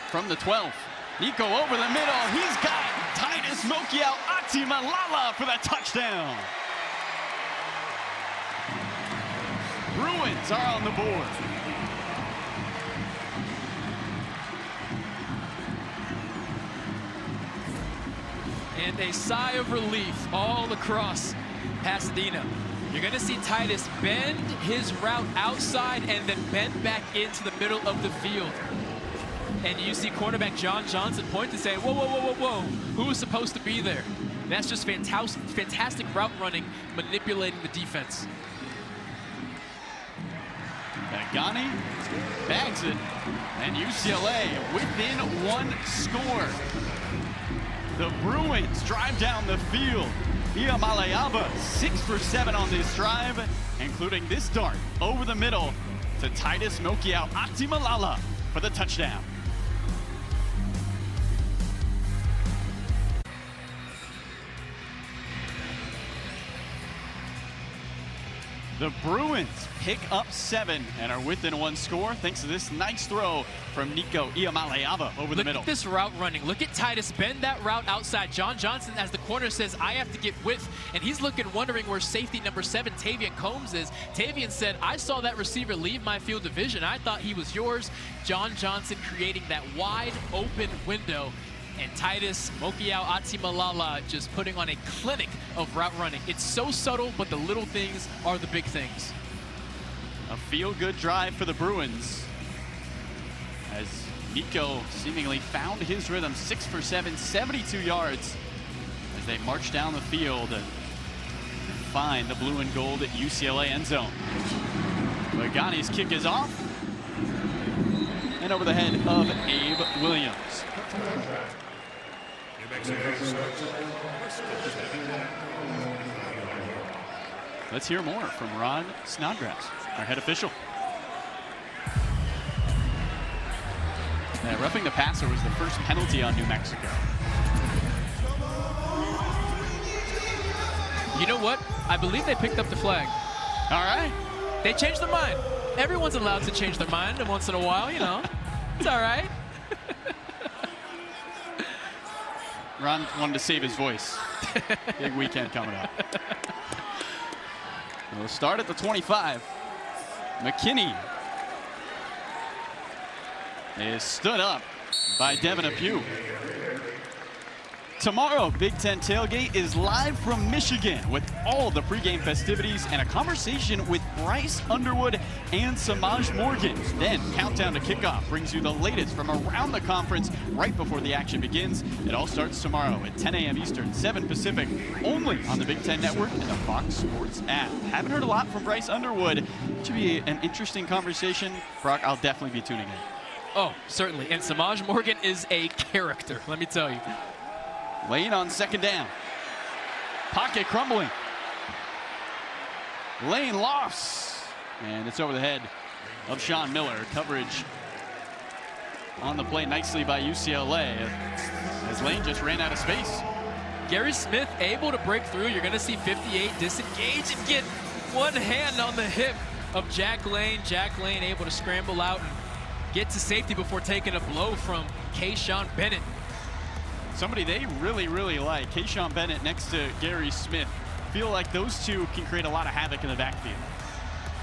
from the 12. Nico over the middle. He's got Titus Mokiao Atimalala for the touchdown. Bruins are on the board. And a sigh of relief all across Pasadena. You're going to see Titus bend his route outside and then bend back into the middle of the field. And you see cornerback John Johnson point to say, whoa, whoa, whoa, whoa, whoa. Who was supposed to be there? That's just fantastic route running, manipulating the defense. Bagani bags it, and UCLA within one score. The Bruins drive down the field. Iamaleava 6 for 7 on this drive, including this dart over the middle to Titus Mokiao Atimalala for the touchdown. The Bruins pick up 7 and are within 1 score thanks to this nice throw from Nico Iamaleava over the middle. Look at this route running. Look at Titus bend that route outside. John Johnson, as the corner, says, I have to get width. And he's looking, wondering where safety number 7, Tavian Combs, is. Tavian said, I saw that receiver leave my field of vision. I thought he was yours. John Johnson creating that wide open window. And Titus Mokiao Atimalala just putting on a clinic of route running. It's so subtle, but the little things are the big things. A feel-good drive for the Bruins as Nico seemingly found his rhythm. 6 for 7, 72 yards as they march down the field and find the blue and gold at UCLA end zone. Pagani's kick is off and over the head of Abe Williams. Let's hear more from Ron Snodgrass, our head official. Roughing the passer was the first penalty on New Mexico. You know what? I believe they picked up the flag. All right. They changed their mind. Everyone's allowed to change their mind once in a while, you know. It's all right. Ron wanted to save his voice. Big weekend coming up. We'll start at the 25. McKinney is stood up by Devin Apue. Tomorrow, Big Ten Tailgate is live from Michigan with all the pregame festivities and a conversation with Bryce Underwood and Samaj Morgan. Then, Countdown to Kickoff brings you the latest from around the conference right before the action begins. It all starts tomorrow at 10 a.m. Eastern, 7 Pacific, only on the Big Ten Network and the Fox Sports app. Haven't heard a lot from Bryce Underwood. It should be an interesting conversation. Brock, I'll definitely be tuning in. Oh, certainly. And Samaj Morgan is a character, let me tell you. Lane on second down. Pocket crumbling. Lane lofts. And it's over the head of Sean Miller. Coverage on the play nicely by UCLA as Lane just ran out of space. Gary Smith able to break through. You're going to see 58 disengage and get one hand on the hip of Jack Lane. Jack Lane able to scramble out and get to safety before taking a blow from Kayshawn Bennett. Somebody they really, really like. Kayshawn Bennett next to Gary Smith. Feel like those two can create a lot of havoc in the backfield.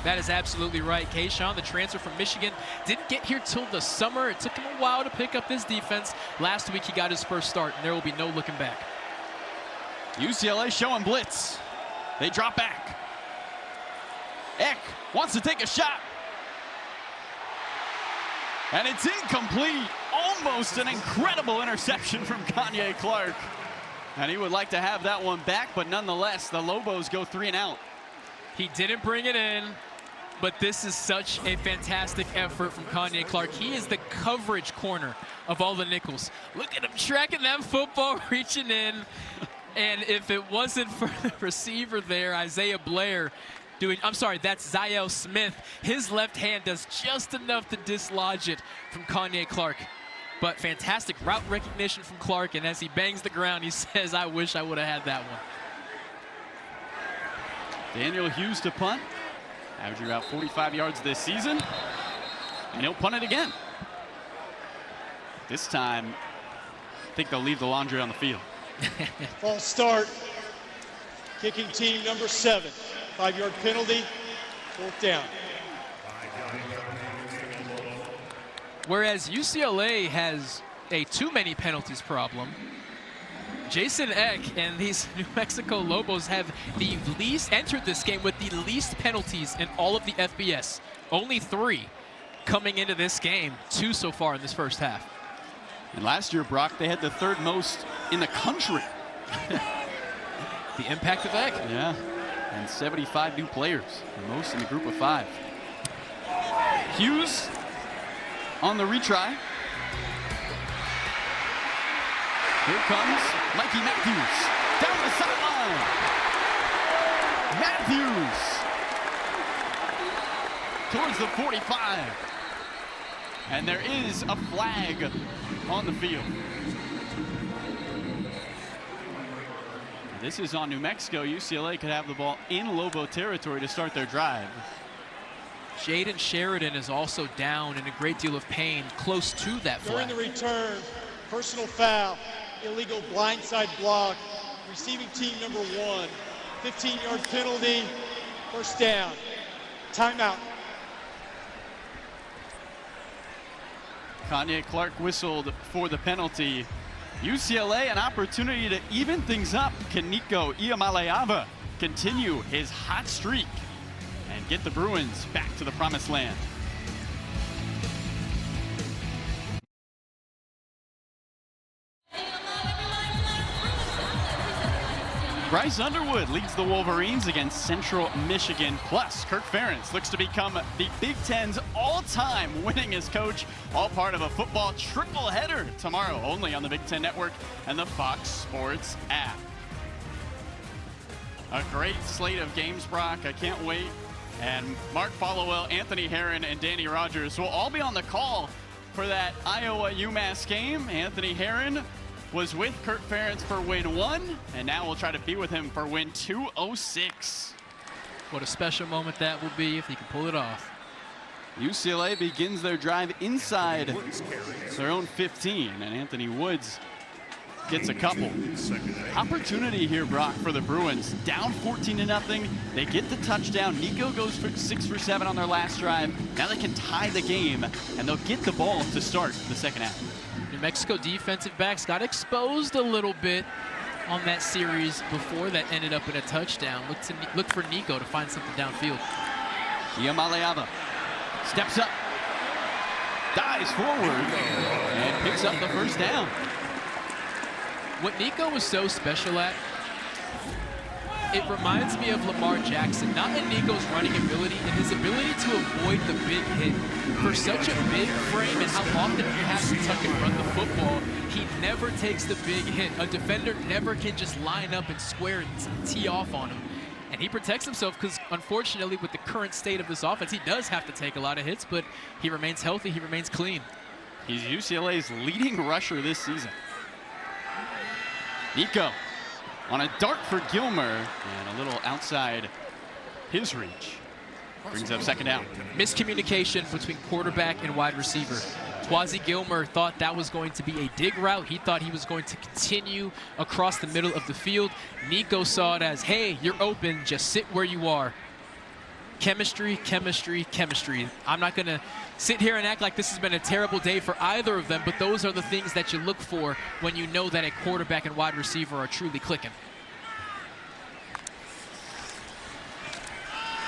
That is absolutely right. Kayshawn, the transfer from Michigan, didn't get here till the summer. It took him a while to pick up this defense. Last week he got his first start, and there will be no looking back. UCLA showing blitz. They drop back. Eck wants to take a shot. And it's incomplete. Almost an incredible interception from Kanye Clark. And he would like to have that one back, but nonetheless, the Lobos go 3 and out. He didn't bring it in, but this is such a fantastic effort from Kanye Clark. He is the coverage corner of all the nickels. Look at him tracking that football, reaching in. And if it wasn't for the receiver there, Isaiah Blair, that's Ziel Smith. His left hand does just enough to dislodge it from Kanye Clark. But fantastic route recognition from Clark, and as he bangs the ground, he says, I wish I would have had that one. Daniel Hughes to punt, averaging about 45 yards this season, and he'll punt it again. This time, I think they'll leave the laundry on the field. False start. Kicking team number 7. 5-yard penalty, 4th down. Whereas UCLA has a too many penalties problem, Jason Eck and these New Mexico Lobos have entered this game with the least penalties in all of the FBS. Only 3 coming into this game, 2 so far in this first half. And last year, Brock, they had the 3rd most in the country. The impact of Eck. Yeah, and 75 new players, the most in the group of 5. Hughes on the retry. Here comes Mikey Matthews down the sideline. Matthews towards the 45. And there is a flag on the field. This is on New Mexico. UCLA could have the ball in Lobo territory to start their drive. Jaden Sheridan is also down in a great deal of pain close to that flag. During the return, personal foul, illegal blindside block, receiving team number 1, 15-yard penalty, first down. Timeout. Kanye Clark whistled for the penalty. UCLA an opportunity to even things up. Can Nico Iamaleava continue his hot streak and get the Bruins back to the promised land? Bryce Underwood leads the Wolverines against Central Michigan. Plus, Kirk Ferentz looks to become the Big Ten's all-time winningest coach, all part of a football triple header tomorrow, only on the Big Ten Network and the Fox Sports app. A great slate of games, Brock. I can't wait. And Mark Followell, Anthony Herron, and Danny Rogers will all be on the call for that Iowa-UMass game. Anthony Herron was with Kirk Ferentz for win 1, and now we'll try to be with him for win 206. What a special moment that will be if he can pull it off. UCLA begins their drive inside their own 15, and Anthony Woods gets a couple. Opportunity here, Brock, for the Bruins. Down 14-0. They get the touchdown. Nico goes for 6 for 7 on their last drive. Now they can tie the game, and they'll get the ball to start the second half. New Mexico defensive backs got exposed a little bit on that series before that ended up in a touchdown. Look for Nico to find something downfield. Iamaleava steps up, dives forward, and picks up the first down. What Nico was so special at, it reminds me of Lamar Jackson, not in Nico's running ability, in his ability to avoid the big hit. For such a big frame and how often he has to tuck and run the football, he never takes the big hit. A defender never can just line up and square and tee off on him. And he protects himself because, unfortunately, with the current state of this offense, he does have to take a lot of hits, but he remains healthy, he remains clean. He's UCLA's leading rusher this season. Nico on a dart for Gilmer, and a little outside his reach. Brings up second down. Miscommunication between quarterback and wide receiver. Twazi Gilmer thought that was going to be a dig route. He thought he was going to continue across the middle of the field. Nico saw it as, hey, you're open, just sit where you are. Chemistry, chemistry, chemistry. I'm not going to sit here and act like this has been a terrible day for either of them, but those are the things that you look for when you know that a quarterback and wide receiver are truly clicking.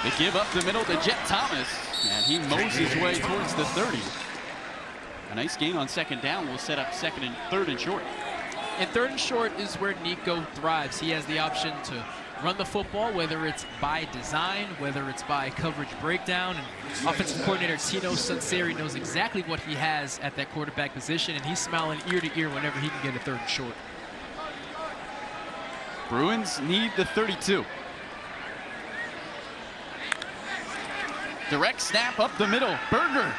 They give up the middle to Jet Thomas, and he mows his way towards the 30. A nice gain on second down will set up second and third and short. And third and short is where Nico thrives. He has the option to run the football, whether it's by design, whether it's by coverage breakdown. And offensive coordinator Tino Sunseri knows exactly what he has at that quarterback position, and he's smiling ear to ear whenever he can get a third and short. Bruins need the 32. Direct snap up the middle. Berger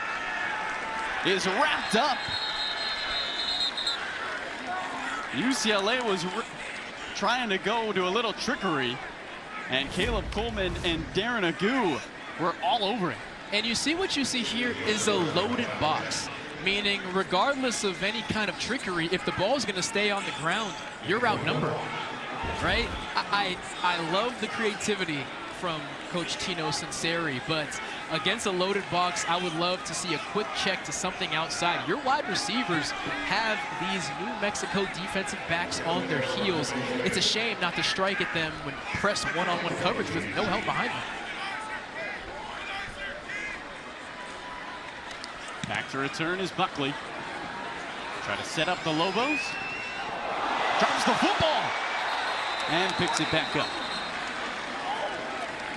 is wrapped up. UCLA was trying to go to a little trickery, and Caleb Coleman and Darren Agu were all over it. And you see what you see here is a loaded box, meaning regardless of any kind of trickery, if the ball is going to stay on the ground, you're outnumbered, right? I love the creativity from Coach Tino Sunseri, but against a loaded box, I would love to see a quick check to something outside. Your wide receivers have these New Mexico defensive backs on their heels. It's a shame not to strike at them when press one-on-one coverage with no help behind them. Back to return is Buckley. Try to set up the Lobos. Drops the football and picks it back up.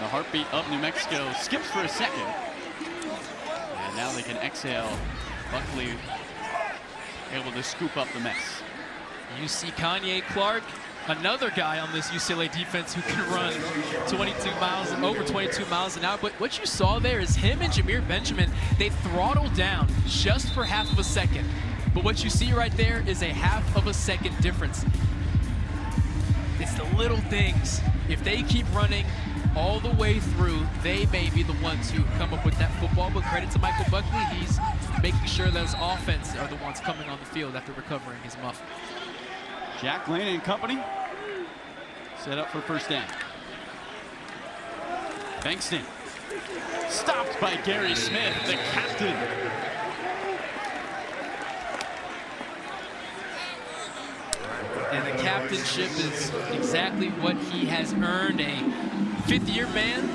The heartbeat of New Mexico skips for a second. And now they can exhale. Buckley able to scoop up the mess. You see Kanye Clark, another guy on this UCLA defense who can run 22 miles, over 22 miles an hour. But what you saw there is him and Jameer Benjamin, they throttled down just for half of a second. But what you see right there is a half of a second difference. It's the little things. If they keep running all the way through, they may be the ones who come up with that football. But credit to Michael Buckley, he's making sure that his offense are the ones coming on the field after recovering his muff. Jack Lane and company set up for first down. Bankston stopped by Gary Smith, the captain. And the captainship is exactly what he has earned. A fifth-year man,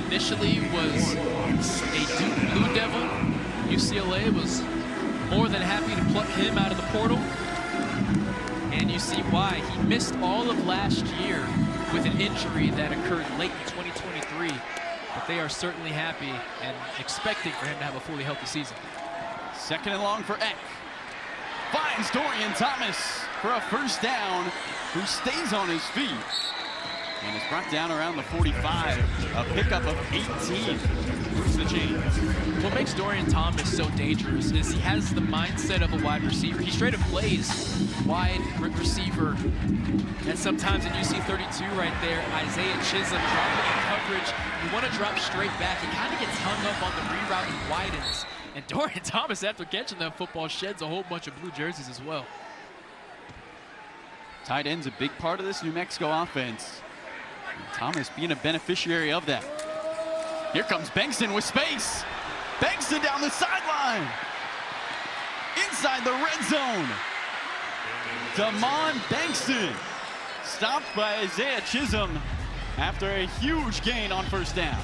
initially was a Duke Blue Devil. UCLA was more than happy to pluck him out of the portal. And you see why. He missed all of last year with an injury that occurred late in 2023. But they are certainly happy and expecting for him to have a fully healthy season. Second and long for Eck. Finds Dorian Thomas for a first down, who stays on his feet and is brought down around the 45. A pickup of 18. Moves the chains. What makes Dorian Thomas so dangerous is he has the mindset of a wide receiver. He straight up plays wide receiver. And sometimes, and you see 32 right there, Isaiah Chisholm dropping in coverage. You want to drop straight back. He kind of gets hung up on the reroute and widens. And Dorian Thomas, after catching that football, sheds a whole bunch of blue jerseys as well. Tight end's a big part of this New Mexico offense. And Thomas being a beneficiary of that. Here comes Bankston with space. Bankston down the sideline. Inside the red zone. Damon Bankston stopped by Isaiah Chisholm after a huge gain on first down.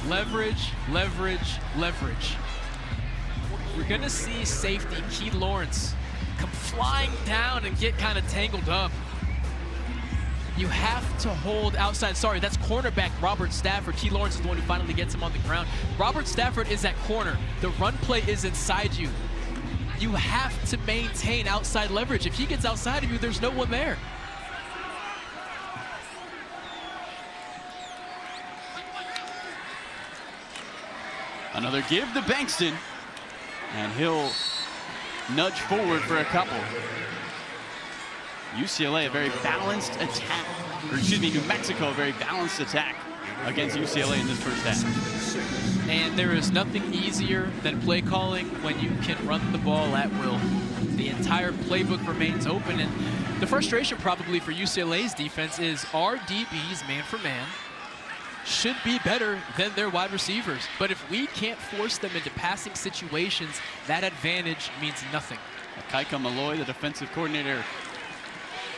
Leverage, leverage, leverage. We're going to see safety Key Lawrence come flying down and get kind of tangled up. You have to hold outside. Sorry, that's cornerback Robert Stafford. Key Lawrence is the one who finally gets him on the ground. Robert Stafford is at corner. The run play is inside you. You have to maintain outside leverage. If he gets outside of you, there's no one there. Another give to Bankston, and he'll nudge forward for a couple. UCLA, a very balanced attack, or excuse me, New Mexico, a very balanced attack against UCLA in this first half. And there is nothing easier than play calling when you can run the ball at will. The entire playbook remains open, and the frustration probably for UCLA's defense is our DBs, man for man, should be better than their wide receivers. But if we can't force them into passing situations, that advantage means nothing. Kaika Malloy, the defensive coordinator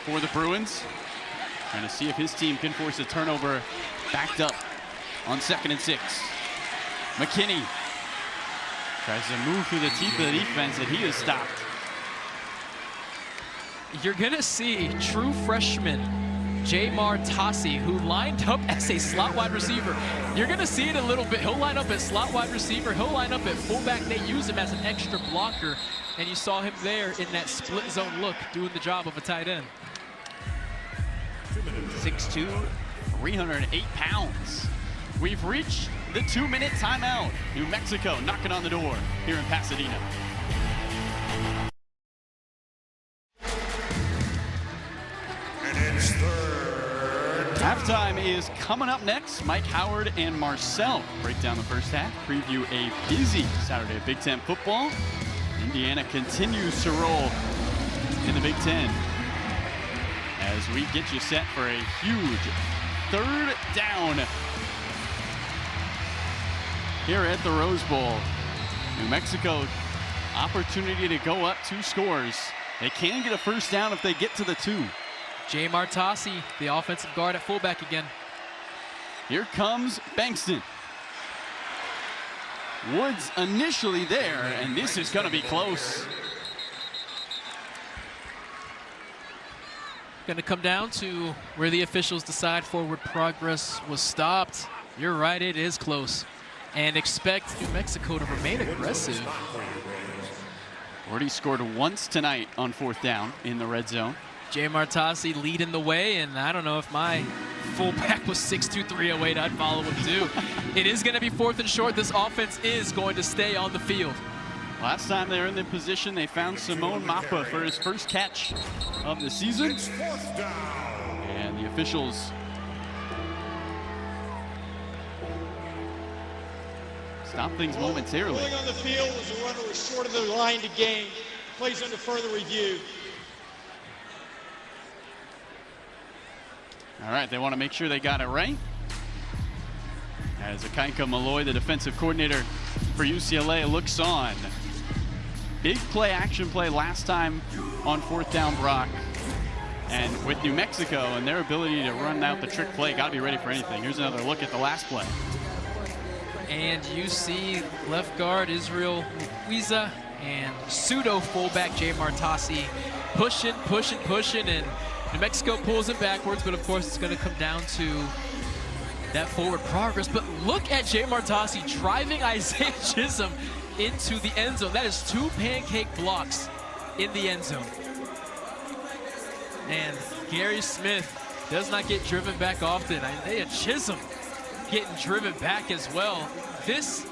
for the Bruins, trying to see if his team can force a turnover backed up on 2nd and 6. McKinney tries to move through the teeth of the defense, and he is stopped. You're gonna see true freshman Jamar Tassi, who lined up as a slot wide receiver. You're gonna see it a little bit. He'll line up as slot wide receiver. He'll line up at fullback. They use him as an extra blocker. And you saw him there in that split zone look, doing the job of a tight end. 6'2", 308 pounds. We've reached the 2-minute timeout. New Mexico knocking on the door here in Pasadena. Halftime is coming up next. Mike Howard and Marcel break down the first half, preview a busy Saturday of Big Ten football. Indiana continues to roll in the Big Ten as we get you set for a huge 3rd down here at the Rose Bowl. New Mexico, opportunity to go up 2 scores. They can get a first down if they get to the 2. Jamar Tassi, the offensive guard at fullback again. Here comes Bankston. Woods initially there, and this is going to be close. Going to come down to where the officials decide forward progress was stopped. You're right, it is close. And expect New Mexico to remain aggressive. Already scored once tonight on 4th down in the red zone. Jamar Tassi leading the way, and I don't know if my fullback was 6'2", 308, I'd follow him too. It is going to be 4th and short. This offense is going to stay on the field. Last time they were in the position, they found Simone Mappa for his first catch of the season. And the officials stop things momentarily. Ruling on the field was a runner was short of the line to gain. Plays under further review. All right, they want to make sure they got it right. As Akaika Malloy, the defensive coordinator for UCLA, looks on. Big play, action play last time on 4th down, Brock. And with New Mexico and their ability to run out the trick play, got to be ready for anything. Here's another look at the last play. And you see left guard Israel Muiza and pseudo fullback Jay Martassi pushing, and New Mexico pulls it backwards, but of course it's going to come down to that forward progress. But look at Jay Martassi driving Isaiah Chisholm into the end zone. That is 2 pancake blocks in the end zone. And Gary Smith does not get driven back often. Isaiah Chisholm getting driven back as well. This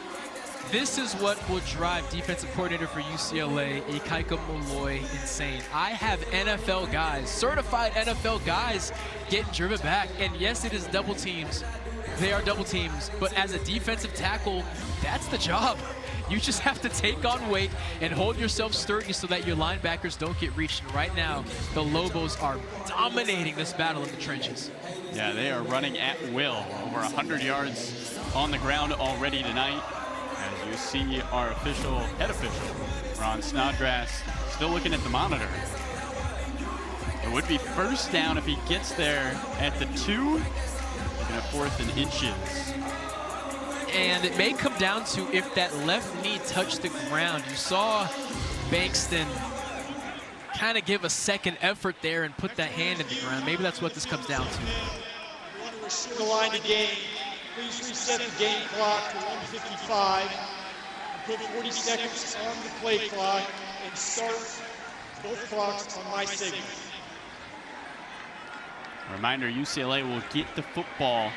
is what will drive defensive coordinator for UCLA, Akaika Malloy, insane. I have NFL guys, certified NFL guys, getting driven back. And yes, it is double teams. They are double teams. But as a defensive tackle, that's the job. You just have to take on weight and hold yourself sturdy so that your linebackers don't get reached. And right now, the Lobos are dominating this battle in the trenches. Yeah, they are running at will. Over 100 yards on the ground already tonight. As you see our head official, Ron Snodgrass, still looking at the monitor. It would be first down if he gets there at the 2. Looking at 4th and inches. And it may come down to if that left knee touched the ground. You saw Bankston kind of give a second effort there and put that hand in the ground. Maybe that's what this comes down to. You want to restore the line to game. Please reset the game clock to 1:55. Put 40 seconds on the play clock and start both clocks on my signal. Reminder, UCLA will get the football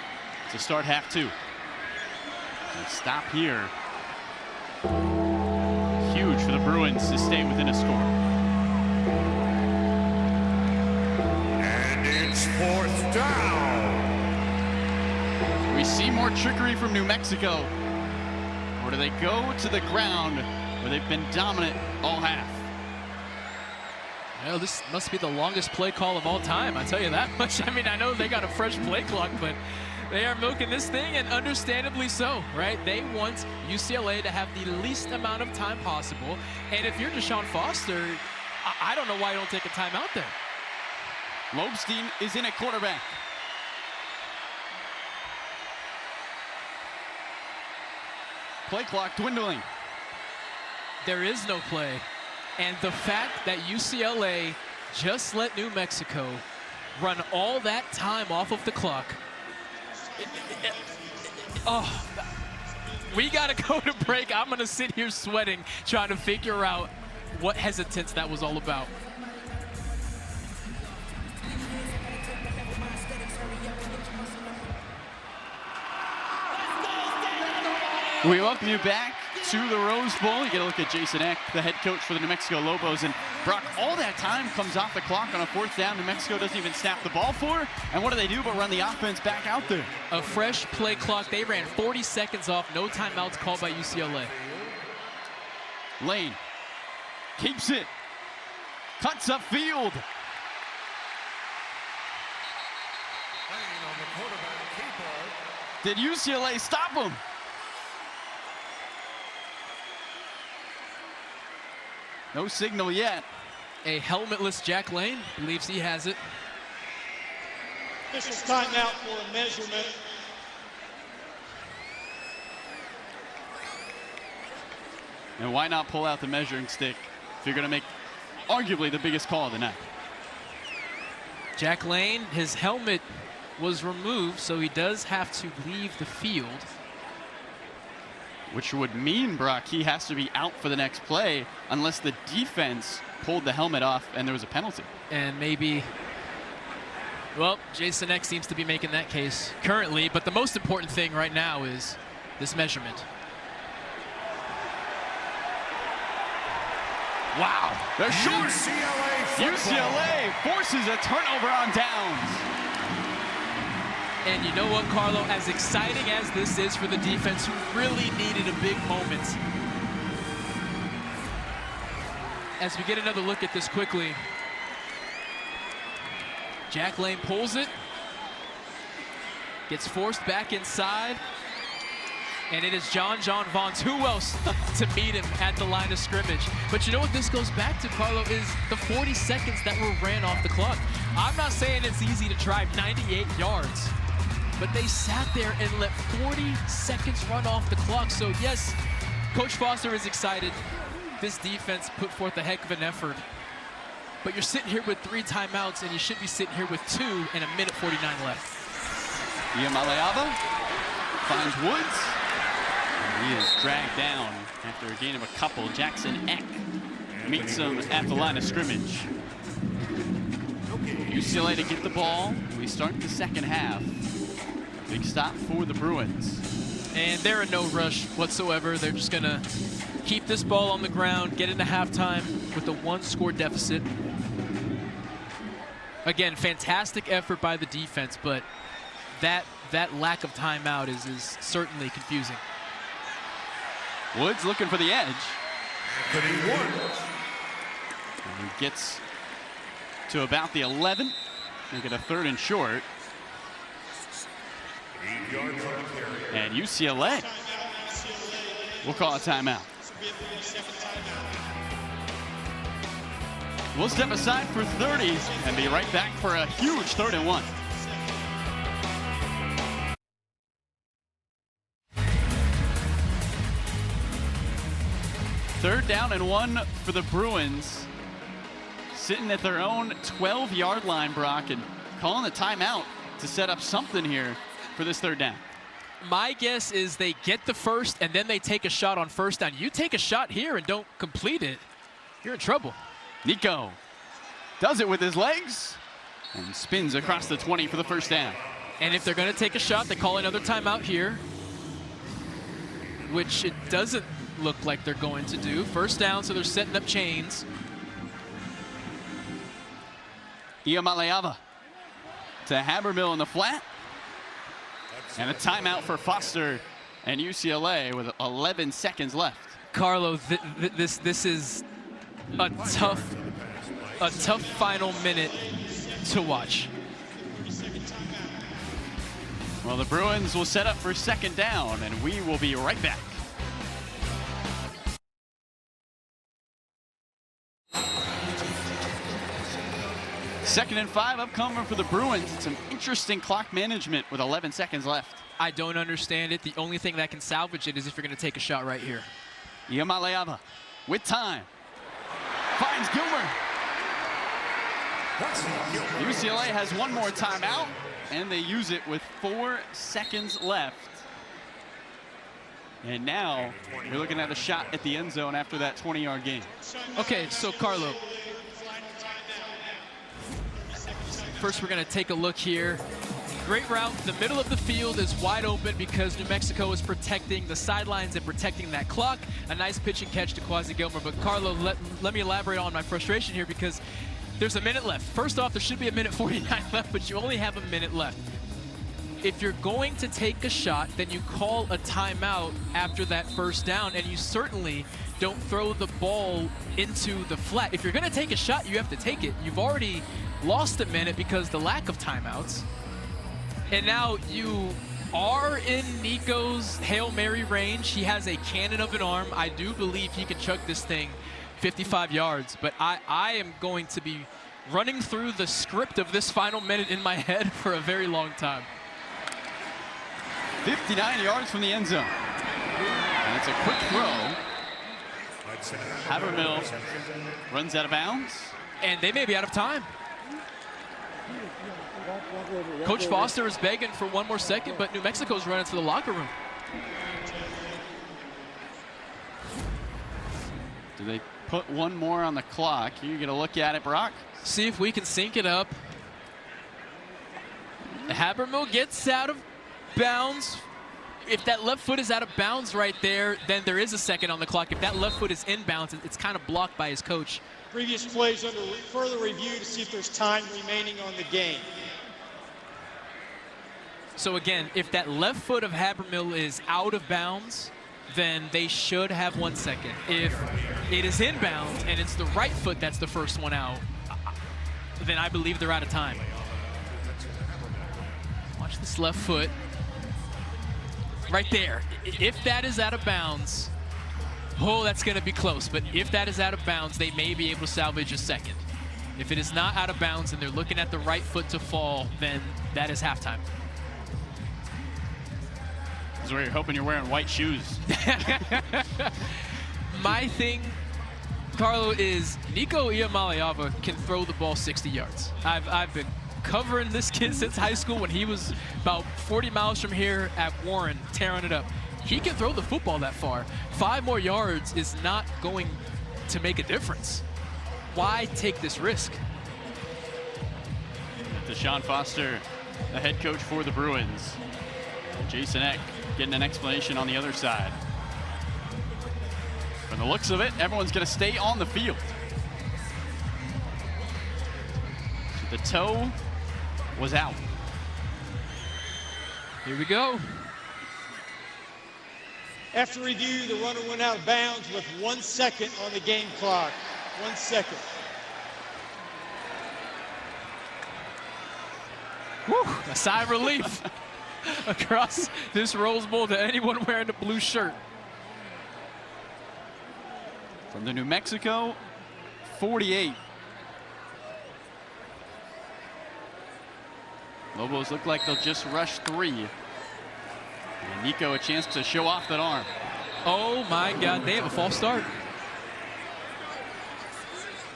to start half 2. And stop here. Huge for the Bruins to stay within a score. And it's 4th down. We see more trickery from New Mexico. Or do they go to the ground where they've been dominant all half? Well, this must be the longest play call of all time, I'll tell you that much. I mean, I know they got a fresh play clock, but they are milking this thing, and understandably so, right? They want UCLA to have the least amount of time possible. And if you're Deshaun Foster, I don't know why you don't take a timeout there. Lobstein is in at quarterback. Play clock dwindling. There is no play. And the fact that UCLA just let New Mexico run all that time off of the clock. Oh, we got to go to break. I'm going to sit here sweating, trying to figure out what hesitance that was all about. We welcome you back to the Rose Bowl. You get a look at Jason Eck, the head coach for the New Mexico Lobos. And Brock, all that time comes off the clock on a 4th down. New Mexico doesn't even snap the ball for. And what do but run the offense back out there? A fresh play clock. They ran 40 seconds off. No timeouts called by UCLA. Lane keeps it. Cuts up field. Did UCLA stop him? No signal yet. A helmetless Jack Lane believes he has it. Officials timeout for a measurement. And why not pull out the measuring stick if you're going to make arguably the biggest call of the night? Jack Lane, his helmet was removed, so he does have to leave the field. Which would mean, Brock, he has to be out for the next play unless the defense pulled the helmet off and there was a penalty. And maybe, well, Jason Eck seems to be making that case currently, but the most important thing right now is this measurement. Wow, they're short. UCLA forces a turnover on downs. And you know what, Carlo, as exciting as this is for the defense, who really needed a big moment. As we get another look at this quickly, Jack Lane pulls it, gets forced back inside, and it is John Vaughns. Who else to meet him at the line of scrimmage? But you know what this goes back to, Carlo, is the 40 seconds that were ran off the clock. I'm not saying it's easy to drive 98 yards, but they sat there and let 40 seconds run off the clock. So yes, Coach Foster is excited. This defense put forth a heck of an effort. But you're sitting here with 3 timeouts, and you should be sitting here with 2 and a minute 49 left. Iamaleava finds Woods. And he is dragged down after a gain of a couple. Jackson Eck meets him at the line of scrimmage. UCLA to get the ball. We start the second half. Big stop for the Bruins. And they're in no rush whatsoever. They're just going to keep this ball on the ground, get into halftime with a 1-score deficit. Again, fantastic effort by the defense, but that lack of timeout is certainly confusing. Woods looking for the edge. And he gets to about the 11. They get a 3rd and short. And UCLA will call a timeout. We'll step aside for 30 and be right back for a huge 3rd and 1. Third down and 1 for the Bruins. Sitting at their own 12-yard line, Brock, and calling a timeout to set up something here for this 3rd down. My guess is they get the first and then they take a shot on 1st down. You take a shot here and don't complete it, you're in trouble. Nico does it with his legs and spins across the 20 for the 1st down. And if they're going to take a shot, they call another timeout here, which it doesn't look like they're going to do. 1st down, so they're setting up chains. Iamaleava to Habermill in the flat. And a timeout for Foster and UCLA with 11 seconds left. Carlo, this is a tough final minute to watch. Well, the Bruins will set up for 2nd down, and we will be right back. Second and 5 upcoming for the Bruins. It's some interesting clock management with 11 seconds left. I don't understand it. The only thing that can salvage it is if you're going to take a shot right here. Iamaleava with time. Finds Gilmer. UCLA has one more timeout, and they use it with 4 seconds left. And now you're looking at a shot at the end zone after that 20-yard gain. Okay, so Carlo, first we're going to take a look here. Great route. The middle of the field is wide open because New Mexico is protecting the sidelines and protecting that clock. A nice pitch and catch to Quasi Gilmer. But Carlo, let me elaborate on my frustration here because there's a minute left. First off, there should be a minute 49 left, but you only have a minute left. If you're going to take a shot, then you call a timeout after that 1st down, and you certainly don't throw the ball into the flat. If you're going to take a shot, you have to take it. You've already lost a minute because the lack of timeouts. And now you are in Nico's Hail Mary range. He has a cannon of an arm. I do believe he can chuck this thing 55 yards, but I am going to be running through the script of this final minute in my head for a very long time. 59 yards from the end zone. And it's a quick throw. Habermill runs out of bounds. And they may be out of time. Coach Foster is begging for one more second, but New Mexico's running to the locker room. Do they put one more on the clock? You're going to look at it, Brock? See if we can sync it up. Habermill gets out of bounds. if that left foot is out of bounds right there, then there is a second on the clock. If that left foot is inbounds, it's kind of blocked by his coach. Previous plays under further review to see if there's time remaining on the game. So again, if that left foot of Habermill is out of bounds, then they should have 1 second. If it is inbounds and it's the right foot that's the first one out, then I believe they're out of time. Watch this left foot. Right there. If that is out of bounds, oh, that's going to be close. But if that is out of bounds, they may be able to salvage a second. If it is not out of bounds and they're looking at the right foot to fall, then that is halftime. This is where you're hoping you're wearing white shoes. My thing, Carlo, is Nico Iamaleava can throw the ball 60 yards. I've been covering this kid since high school when he was about 40 miles from here at Warren, tearing it up. He can throw the football that far. 5 more yards is not going to make a difference. Why take this risk? Deshaun Foster, the head coach for the Bruins. Jason Eck getting an explanation on the other side. From the looks of it, everyone's going to stay on the field. The toe was out. Here we go. After review, the runner went out of bounds with 1 second on the game clock. 1 second. Whew, a sigh of relief across this Rose Bowl to anyone wearing a blue shirt. From the New Mexico 48. Lobos look like they'll just rush 3. And Nico a chance to show off that arm. Oh my God, they have a false start.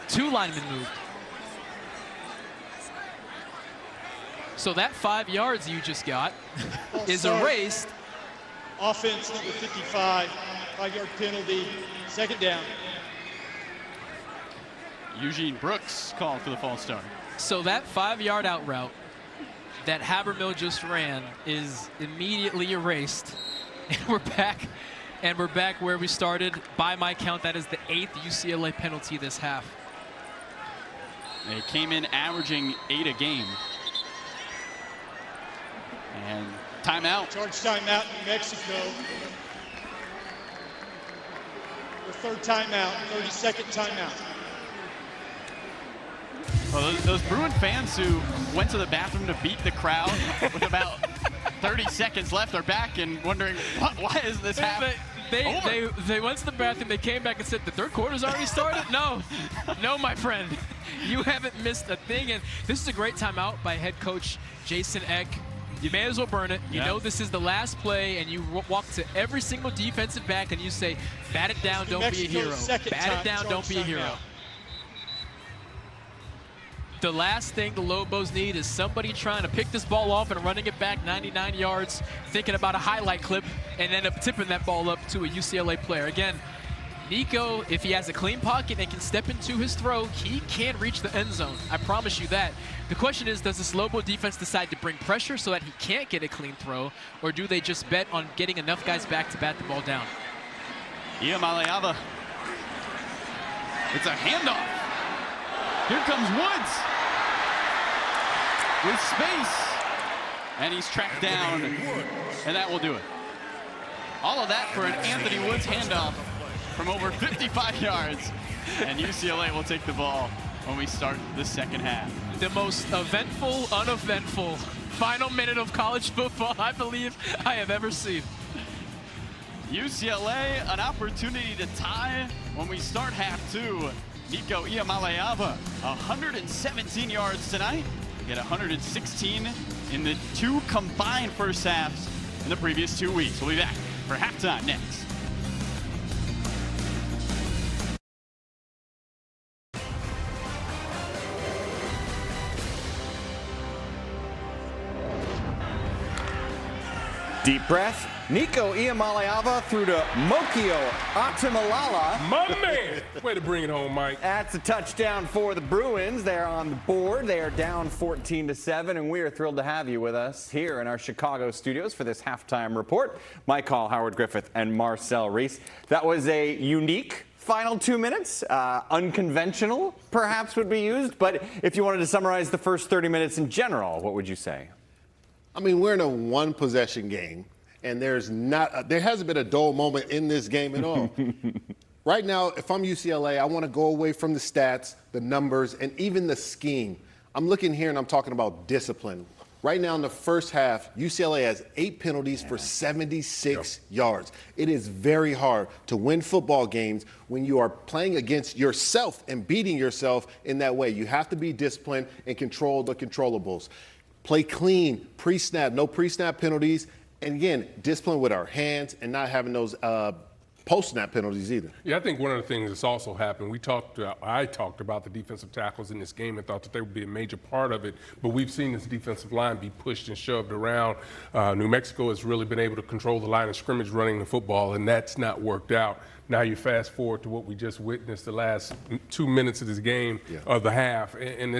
2 linemen moved. So that 5 yards you just got is erased. Offense number 55, 5-yard penalty, second down. Eugene Brooks called for the false start. So that 5-yard out route that Habermill just ran is immediately erased. And we're back where we started. By my count, that is the 8th UCLA penalty this half. They came in averaging 8 a game. And timeout. Charge timeout, New Mexico. The third timeout, 32nd timeout. Well, those Bruin fans who went to the bathroom to beat the crowd with about 30 seconds left are back and wondering, why is this happening? They went to the bathroom, they came back and said, the third quarter's already started? No, my friend. You haven't missed a thing. And this is a great timeout by head coach Jason Eck. You may as well burn it. You know this is the last play, and you walk to every single defensive back and you say, bat it down, don't be a hero. Bat it down, don't be a hero. The last thing the Lobos need is somebody trying to pick this ball off and running it back 99 yards, thinking about a highlight clip, and end up tipping that ball up to a UCLA player. Again, Nico, if he has a clean pocket and can step into his throw, he can reach the end zone. I promise you that. The question is, does this Lobo defense decide to bring pressure so that he can't get a clean throw, or do they just bet on getting enough guys back to bat the ball down? Iamaleava. It's a handoff. Here comes Woods with space, and he's tracked down, and that will do it. All of that for an Anthony Woods handoff from over 55 yards, and UCLA will take the ball when we start the second half. The most eventful, uneventful final minute of college football I believe I have ever seen. UCLA, an opportunity to tie when we start half 2. Nico Iamaleava, 117 yards tonight. He had 116 in the 2 combined first halves in the previous 2 weeks. We'll be back for halftime next. Deep breath. Nico Iamaleava through to Mokio Atamalala. My man! Way to bring it home, Mike. That's a touchdown for the Bruins. They're on the board. They are down 14-7, and we are thrilled to have you with us here in our Chicago studios for this halftime report. Mike Hall, Howard Griffith, and Marcel Reese. That was a unique final 2 minutes. Unconventional, perhaps, would be used. But if you wanted to summarize the first 30 minutes in general, what would you say? I mean, we're in a one-possession game, and there hasn't been a dull moment in this game at all. Right now, if I'm UCLA, I want to go away from the stats, the numbers, and even the scheme. I'm looking here and I'm talking about discipline. Right now in the first half, UCLA has 8 penalties for 76 yards. It is very hard to win football games when you are playing against yourself and beating yourself in that way. You have to be disciplined and control the controllables. Play clean, pre-snap, no pre-snap penalties. And again, discipline with our hands and not having those post-snap penalties either. Yeah, I think one of the things that's also happened, I talked about the defensive tackles in this game and thought that they would be a major part of it, but we've seen this defensive line be pushed and shoved around. New Mexico has really been able to control the line of scrimmage running the football, and that's not worked out. Now you fast forward to what we just witnessed the last 2 minutes of this game, of the half, and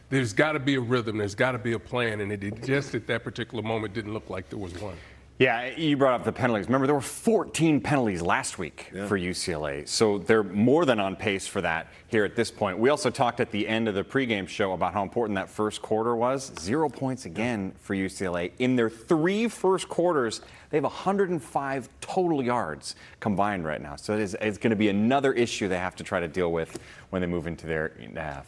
there's got to be a rhythm, there's got to be a plan, and it just at that particular moment didn't look like there was one. Yeah, you brought up the penalties. Remember, there were 14 penalties last week for UCLA, so they're more than on pace for that here at this point. We also talked at the end of the pregame show about how important that first quarter was. 0 points again for UCLA. In their 3 first quarters, they have 105 total yards combined right now. So it's going to be another issue they have to try to deal with when they move into their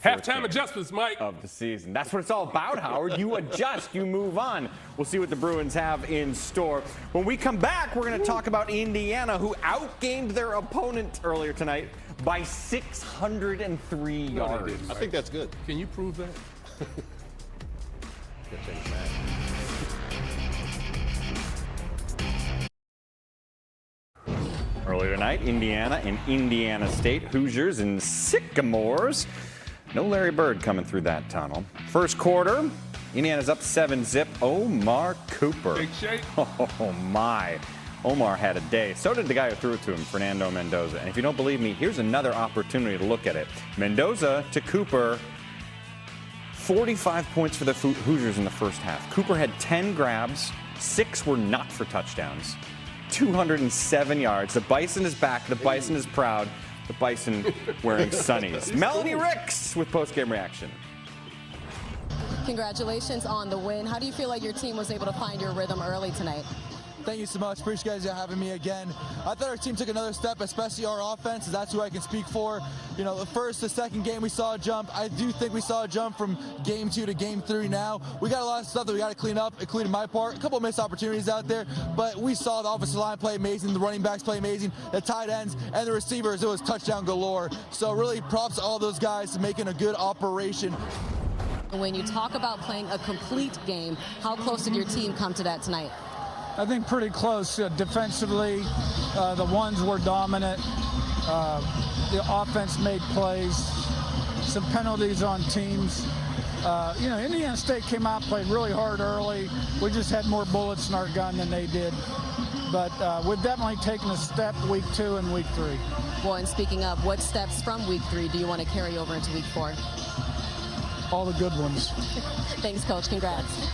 halftime adjustments, Mike, of the season. That's what it's all about, Howard. You adjust, you move on. We'll see what the Bruins have in store. When we come back, we're going to talk about Indiana, who outgained their opponent earlier tonight by 603 yards. I think that's good. Can you prove that? Earlier tonight, Indiana and Indiana State, Hoosiers and Sycamores. No Larry Bird coming through that tunnel. First quarter, Indiana's up 7-zip. Omar Cooper. Big shake. Oh, my. Omar had a day. So did the guy who threw it to him, Fernando Mendoza. And if you don't believe me, here's another opportunity to look at it. Mendoza to Cooper. 45 points for the Hoosiers in the first half. Cooper had 10 grabs. 6 were not for touchdowns. 207 yards. The Bison is back. The Bison is proud. The Bison wearing sunnies. Melanie Ricks with post-game reaction. Congratulations on the win. How do you feel like your team was able to find your rhythm early tonight? Thank you so much. Appreciate you guys having me again. I thought our team took another step, especially our offense. That's who I can speak for. You know, the second game we saw a jump. I do think we saw a jump from game 2 to game 3 now. We got a lot of stuff that we got to clean up, including my part. A couple of missed opportunities out there, but we saw the offensive line play amazing, the running backs play amazing, the tight ends, and the receivers. It was touchdown galore. So really props to all those guys for making a good operation. When you talk about playing a complete game, how close did your team come to that tonight? I think pretty close. Defensively, the ones were dominant. The offense made plays. Some penalties on teams. Indiana State came out, played really hard early. We just had more bullets in our gun than they did. But we've definitely taken a step week 2 and week 3. Well, and speaking of, what steps from week 3 do you want to carry over into week 4? All the good ones. Thanks, Coach. Congrats.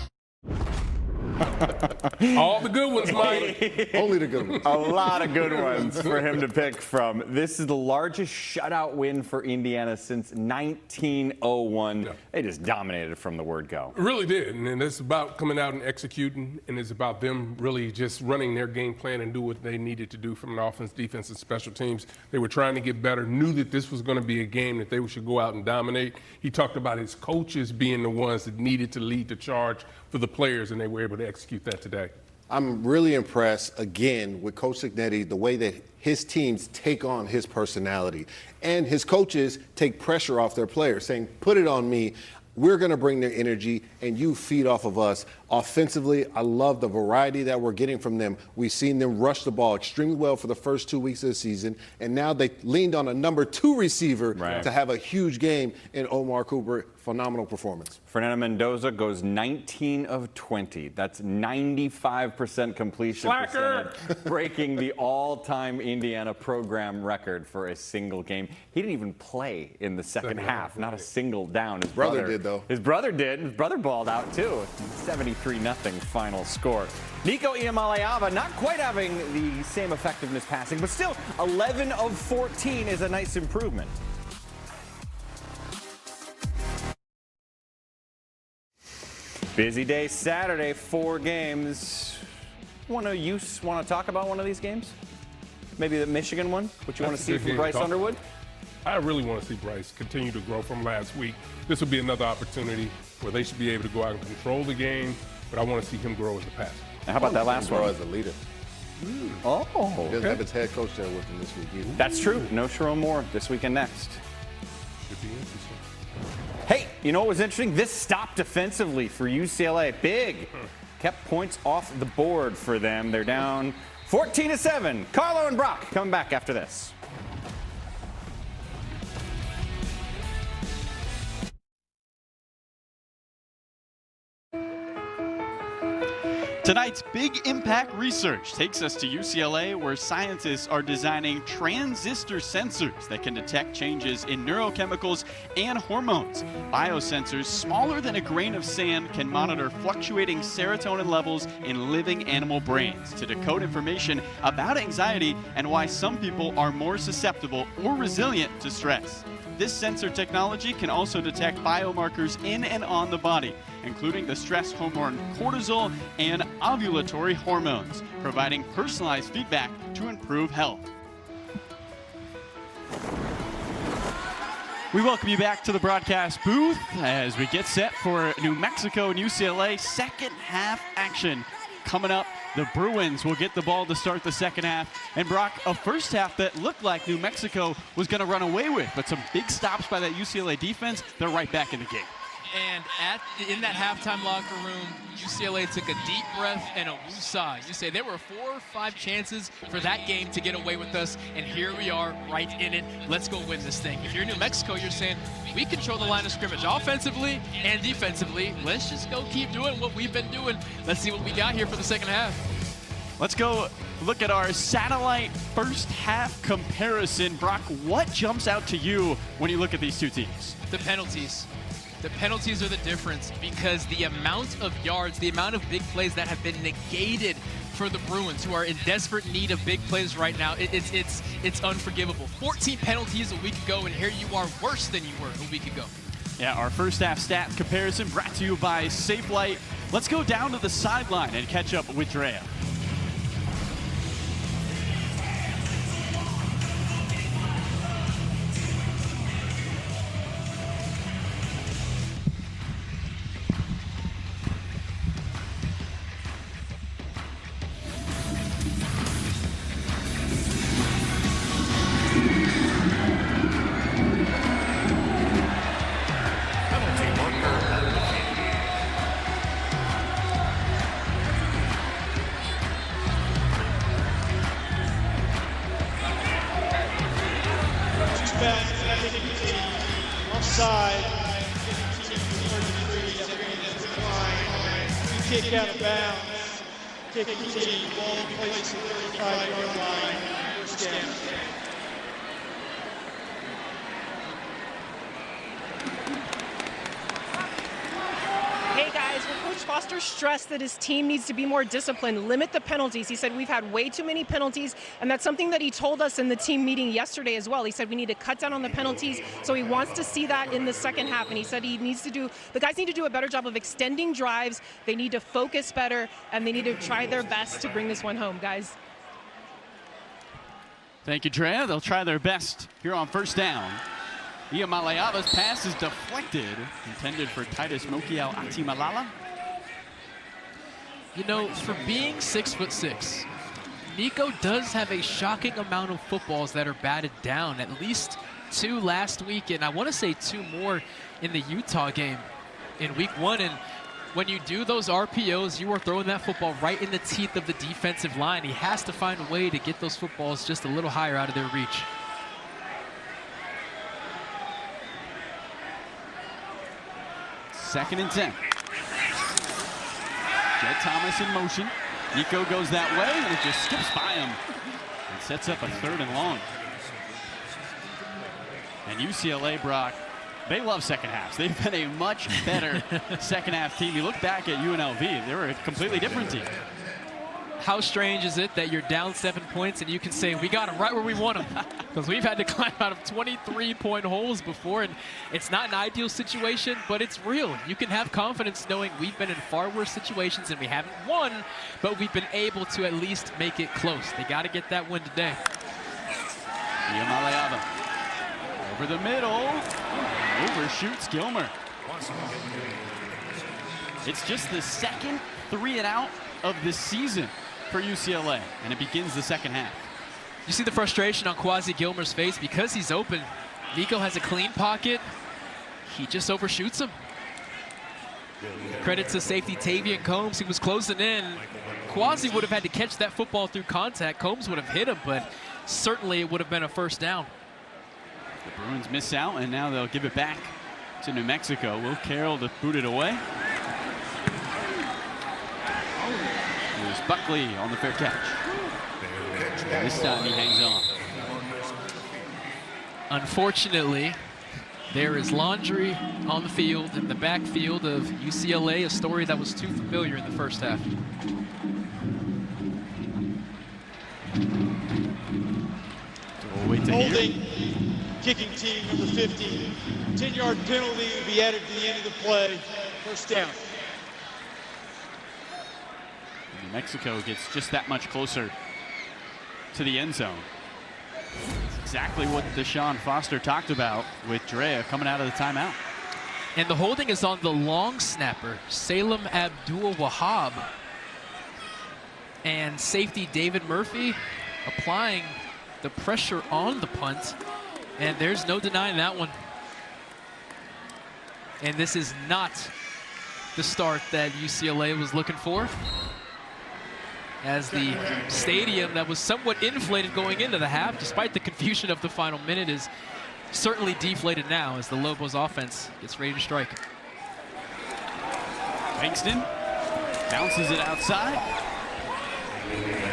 All the good ones, Mike. Only the good ones. A lot of good ones for him to pick from. This is the largest shutout win for Indiana since 1901. Yeah. They just dominated from the word go. It really did, and it's about coming out and executing, and it's about them really just running their game plan and do what they needed to do from an offense, defense, and special teams. They were trying to get better, knew that this was going to be a game that they should go out and dominate. He talked about his coaches being the ones that needed to lead the charge for the players, and they were able to execute that today. I'm really impressed, again, with Coach Cignetti, the way that his teams take on his personality. And his coaches take pressure off their players, saying, put it on me. We're going to bring their energy, and you feed off of us. Offensively, I love the variety that we're getting from them. We've seen them rush the ball extremely well for the first 2 weeks of the season, and now they leaned on a number 2 receiver to have a huge game in Omar Cooper. phenomenal performance. Fernando Mendoza goes 19 of 20. That's 95% completion percentage, breaking the all-time Indiana program record for a single game. He didn't even play in the second half, not a single down. His brother did, though. His brother did. His brother balled out, too. 73-0 final score. Nico Iamaleava not quite having the same effectiveness passing, but still 11 of 14 is a nice improvement. Busy day Saturday, 4 games. Want to talk about one of these games? Maybe the Michigan one? What you want to see from Bryce Underwood? I really want to see Bryce continue to grow from last week. This will be another opportunity where they should be able to go out and control the game, but I want to see him grow as a passer. Now, how about that last one? Grow as a leader. Oh, He doesn't have his head coach there with him this week either. That's true. No Sharon Moore this week and next. Should be interesting. Hey, you know what was interesting? This stop defensively for UCLA. Big. Kept points off the board for them. They're down 14-7. Carlo and Brock coming back after this. Tonight's Big Impact Research takes us to UCLA, where scientists are designing transistor sensors that can detect changes in neurochemicals and hormones. Biosensors smaller than a grain of sand can monitor fluctuating serotonin levels in living animal brains to decode information about anxiety and why some people are more susceptible or resilient to stress. This sensor technology can also detect biomarkers in and on the body, including the stress hormone cortisol and ovulatory hormones, providing personalized feedback to improve health. We welcome you back to the broadcast booth as we get set for New Mexico and UCLA second half action. Coming up, the Bruins will get the ball to start the second half. And Brock, a first half that looked like New Mexico was going to run away with, but some big stops by that UCLA defense, they're right back in the game. And in that halftime locker room, UCLA took a deep breath and a woosah. You say there were 4 or 5 chances for that game to get away with us, and here we are right in it. Let's go win this thing. If you're New Mexico, you're saying, we control the line of scrimmage offensively and defensively. Let's just go keep doing what we've been doing. Let's see what we got here for the second half. Let's go look at our satellite first half comparison. Brock, what jumps out to you when you look at these two teams? The penalties. The penalties are the difference, because the amount of yards, the amount of big plays that have been negated for the Bruins, who are in desperate need of big plays right now, it's unforgivable. 14 penalties a week ago, and here you are worse than you were a week ago. Yeah, our first half stat comparison brought to you by SafeLight. Let's go down to the sideline and catch up with Drea. Offside. Kick out of bounds. Kick continued. Ball placed at the 35-yard line. First down. Hey guys, well, Coach Foster stressed that his team needs to be more disciplined, limit the penalties. He said we've had way too many penalties, and that's something that he told us in the team meeting yesterday as well. He said we need to cut down on the penalties, so he wants to see that in the second half, and he said the guys need to do a better job of extending drives. They need to focus better, and they need to try their best to bring this one home, guys. Thank you, Drea. They'll try their best here on first down. Iamaleava's pass is deflected, intended for Titus Mokiao Atimalala. You know, for being 6'6", Nico does have a shocking amount of footballs that are batted down, at least 2 last week, and I want to say 2 more in the Utah game in week 1. And when you do those RPOs, you are throwing that football right in the teeth of the defensive line. He has to find a way to get those footballs just a little higher out of their reach. 2nd and 10. Jed Thomas in motion. Nico goes that way, and it just skips by him and sets up a 3rd and long. And UCLA, Brock, they love second halves. They've been a much better second half team. You look back at UNLV, they were a completely different team. How strange is it that you're down 7 points and you can say, we got them right where we want them? Because we've had to climb out of 23-point holes before, and it's not an ideal situation, but it's real. You can have confidence knowing we've been in far worse situations and we haven't won, but we've been able to at least make it close. They got to get that win today. Iamaleava over the middle, overshoots Gilmer. It's just the 2nd 3-and-out of the season for UCLA, and it begins the second half. You see the frustration on Quasi Gilmer's face because he's open. Nico has a clean pocket. He just overshoots him. Credit to safety Tavian Combs. He was closing in. Quasi would have had to catch that football through contact. Combs would have hit him, but certainly it would have been a 1st down. The Bruins miss out, and now they'll give it back to New Mexico. Will Carroll to boot it away. Here's Buckley on the fair catch. This time he hangs on. Unfortunately, there is laundry on the field in the backfield of UCLA, a story that was too familiar in the first half. We'll wait to Holding, hear. kicking team number 50. 10-yard penalty will be added to the end of the play. 1st down. New Mexico gets just that much closer to the end zone. It's exactly what Deshaun Foster talked about with Drea coming out of the timeout. And the holding is on the long snapper, Salem Abdul-Wahab. And safety David Murphy applying the pressure on the punt. And there's no denying that one. And this is not the start that UCLA was looking for, as the stadium that was somewhat inflated going into the half, despite the confusion of the final minute, is certainly deflated now as the Lobos offense gets ready to strike. Bankston bounces it outside.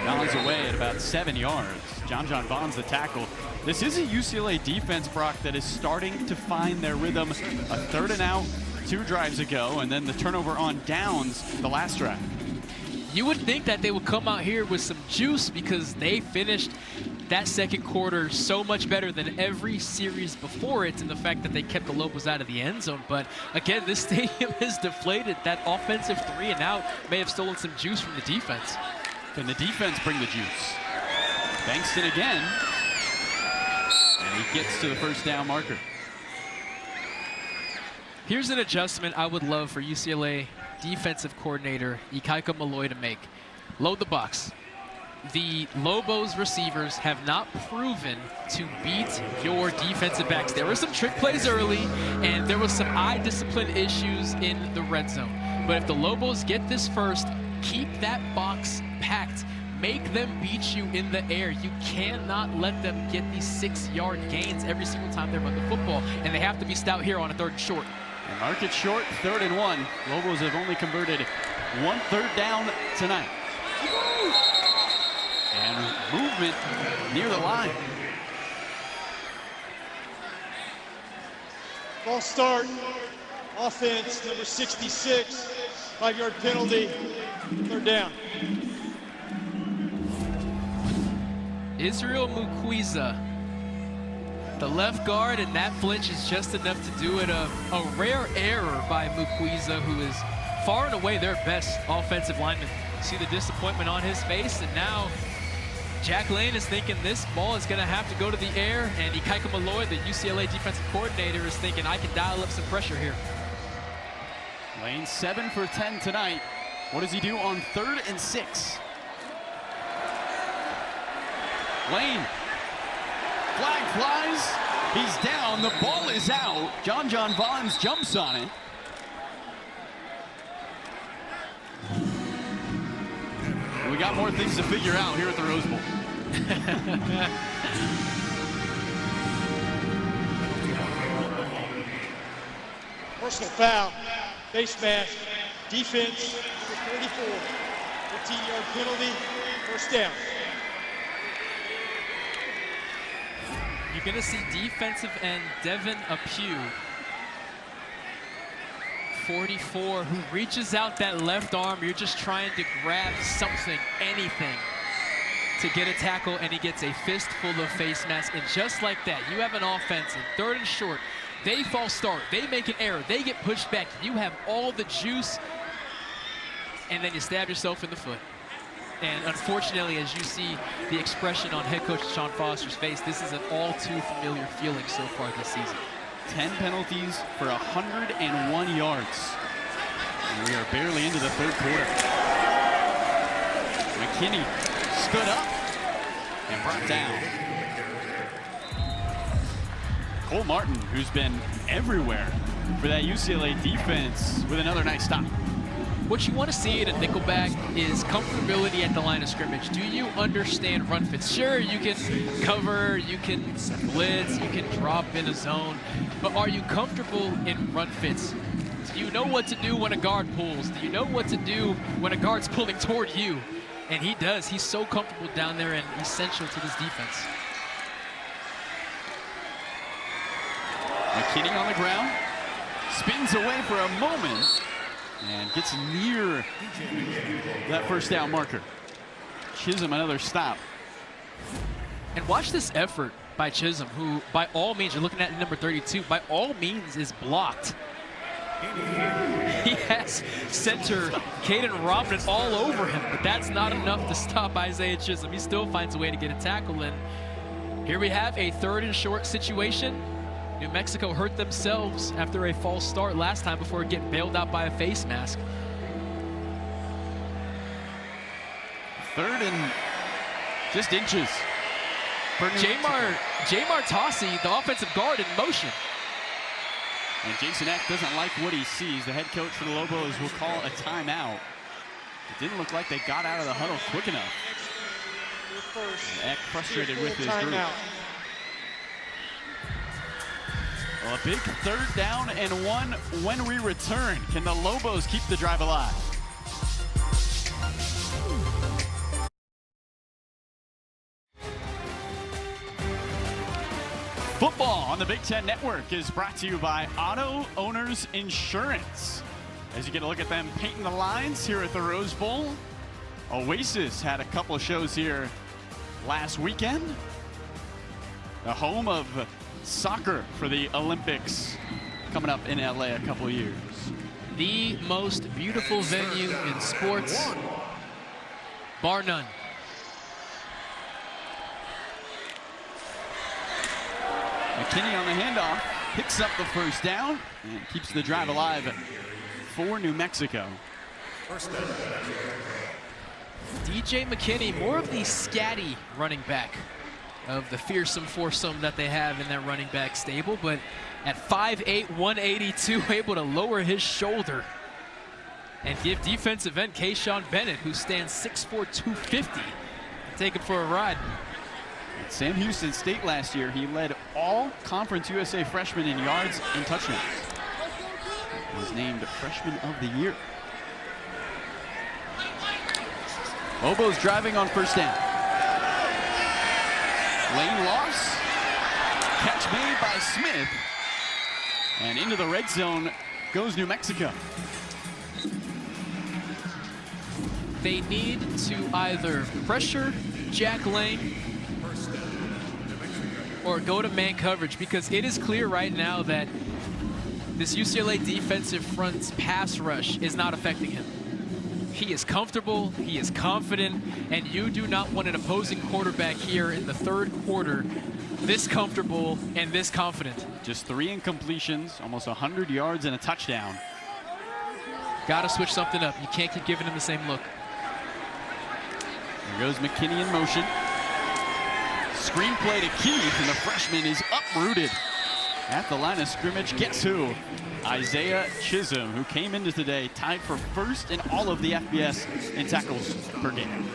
Nods away at about 7 yards. John Vaughn's the tackle. This is a UCLA defense, Brock, that is starting to find their rhythm. A 3rd and out 2 drives ago, and then the turnover on downs the last drive. You would think that they would come out here with some juice because they finished that second quarter so much better than every series before it, and the fact that they kept the Lobos out of the end zone. But again, this stadium is deflated. That offensive 3-and-out may have stolen some juice from the defense. Can the defense bring the juice? Bankston again, and he gets to the 1st down marker. Here's an adjustment I would love for UCLA defensive coordinator Ikaika Malloy to make. Load the box. The Lobos receivers have not proven to beat your defensive backs. There were some trick plays early, and there was some eye discipline issues in the red zone. But if the Lobos get this first, keep that box packed. Make them beat you in the air. You cannot let them get these 6-yard gains every single time they run the football, and they have to be stout here on a 3rd and short. And mark it short, 3rd and 1. Lobos have only converted 1 3rd down tonight. And movement near the line. False start. Offense, number 66. 5-yard penalty. 3rd down. Israel Mukwiza, the left guard, and that flinch is just enough to do it. A rare error by Mukwiza, who is far and away their best offensive lineman. See the disappointment on his face, and now Jack Lane is thinking this ball is going to have to go to the air, and Ikaika Malloy, the UCLA defensive coordinator, is thinking, I can dial up some pressure here. Lane 7 for 10 tonight. What does he do on 3rd and 6? Lane, flag flies, he's down, the ball is out. John Vaughns jumps on it. We got more things to figure out here at the Rose Bowl. Personal foul. face mask, defense, number 34. 15-yard penalty, first down. You're going to see defensive end Devin Apue, 44, who reaches out that left arm. You're just trying to grab something, anything, to get a tackle, and he gets a fistful of face mask. And just like that, you have an offense in 3rd and short. They false start. They make an error. They get pushed back. You have all the juice, and then you stab yourself in the foot. And unfortunately, as you see the expression on head coach Sean Foster's face, this is an all too familiar feeling so far this season. 10 penalties for 101 yards. And we are barely into the 3rd quarter. McKinney stood up and brought down. Cole Martin, who's been everywhere for that UCLA defense, with another nice stop. What you want to see in a nickelback is comfortability at the line of scrimmage. Do you understand run fits? Sure, you can cover, you can blitz, you can drop in a zone, but are you comfortable in run fits? Do you know what to do when a guard pulls? Do you know what to do when a guard's pulling toward you? And he does. He's so comfortable down there and essential to this defense. McKinney on the ground, spins away for a moment, and gets near that first down marker. Chisholm, another stop. And watch this effort by Chisholm, who by all means, you're looking at number 32, by all means is blocked. He has center Caden Robin all over him, but that's not enough to stop Isaiah Chisholm. He still finds a way to get a tackle in. Here we have a 3rd and short situation. New Mexico hurt themselves after a false start last time before getting bailed out by a face mask. 3rd and just inches. Jamar Tossi, the offensive guard, in motion. And Jason Eck doesn't like what he sees. The head coach for the Lobos will call a timeout. It didn't look like they got out of the huddle quick enough. And Eck frustrated with his group. Well, a big 3rd down and 1 when we return. Can the Lobos keep the drive alive? Football on the Big Ten Network is brought to you by Auto Owners Insurance. As you get a look at them painting the lines here at the Rose Bowl. Oasis had a couple of shows here last weekend. The home of soccer for the Olympics coming up in LA a couple of years. The most beautiful venue in sports, bar none. McKinney on the handoff, picks up the first down and keeps the drive alive for New Mexico. DJ McKinney, more of the scatty running back of the fearsome foursome that they have in that running back stable, but at 5'8", 182, able to lower his shoulder and give defensive end Kayshawn Bennett, who stands 6'4", 250, take him for a ride. At Sam Houston State last year, he led all Conference USA freshmen in yards and touchdowns. He was named Freshman of the Year. Lobos driving on first down. Lane loss. Catch made by Smith. And into the red zone goes New Mexico. They need to either pressure Jack Lane or go to man coverage, because it is clear right now that this UCLA defensive front's pass rush is not affecting him. He is comfortable, he is confident, and you do not want an opposing quarterback here in the 3rd quarter this comfortable and this confident. Just 3 incompletions, almost 100 yards and a touchdown. Got to switch something up. You can't keep giving him the same look. There goes McKinney in motion. Screenplay to Keith, and the freshman is uprooted at the line of scrimmage. Guess who? Isaiah Chisholm, who came into today tied for 1st in all of the FBS in tackles per game.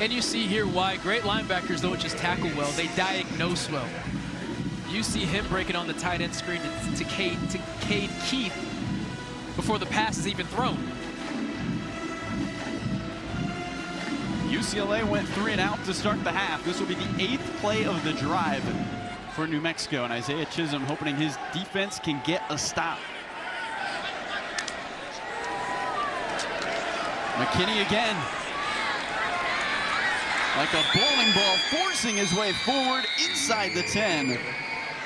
And you see here why great linebackers don't just tackle well, they diagnose well. You see him breaking on the tight end screen to Cade Keith before the pass is even thrown. UCLA went 3 and out to start the half. This will be the 8th play of the drive for New Mexico, and Isaiah Chisholm hoping his defense can get a stop. McKinney again. Like a bowling ball, forcing his way forward inside the 10.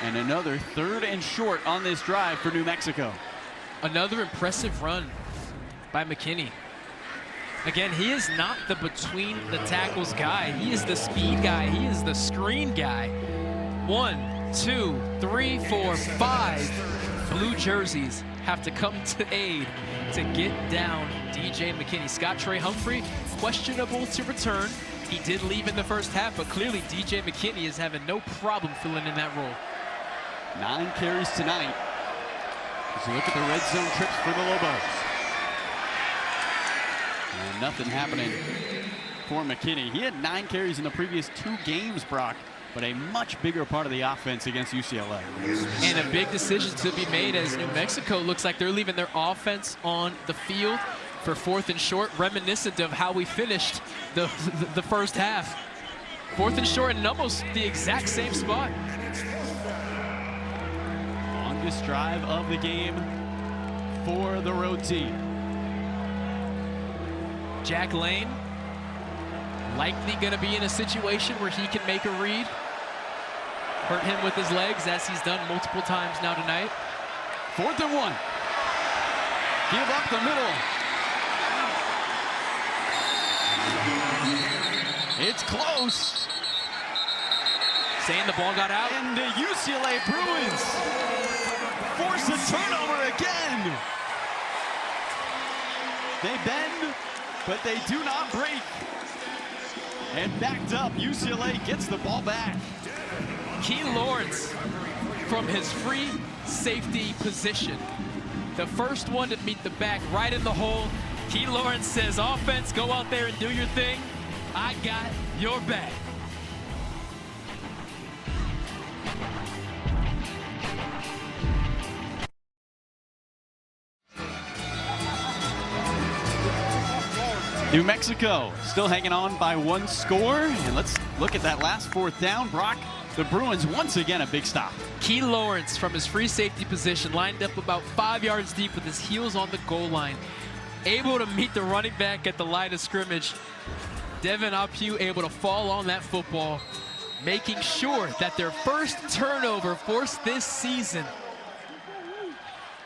And another 3rd and short on this drive for New Mexico. Another impressive run by McKinney. Again, he is not the between the tackles guy. He is the speed guy. He is the screen guy. 1, 2, 3, 4, 5 blue jerseys have to come to aid to get down DJ McKinney. Scott Trey Humphrey, questionable to return. He did leave in the first half, but clearly DJ McKinney is having no problem filling in that role. 9 carries tonight. As we look at the red zone trips for the Lobos. And nothing happening for McKinney. He had 9 carries in the previous 2 games, Brock, but a much bigger part of the offense against UCLA. And a big decision to be made as New Mexico looks like they're leaving their offense on the field for 4th and short, reminiscent of how we finished the first half. 4th and short in almost the exact same spot. Longest drive of the game for the road team. Jack Lane likely going to be in a situation where he can make a read. Hurt him with his legs, as he's done multiple times now tonight. 4th and 1. Give up the middle. It's close. Saying the ball got out. And the UCLA Bruins force a turnover again. They bend, but they do not break. And backed up, UCLA gets the ball back. Key Lawrence from his free safety position. The first one to meet the back right in the hole. Key Lawrence says, offense, go out there and do your thing. I got your back. New Mexico still hanging on by 1 score. And let's look at that last 4th down. Brock, the Bruins once again a big stop. Key Lawrence from his free safety position lined up about 5 yards deep with his heels on the goal line. Able to meet the running back at the line of scrimmage. Devin Apu able to fall on that football, making sure that their first turnover forced this season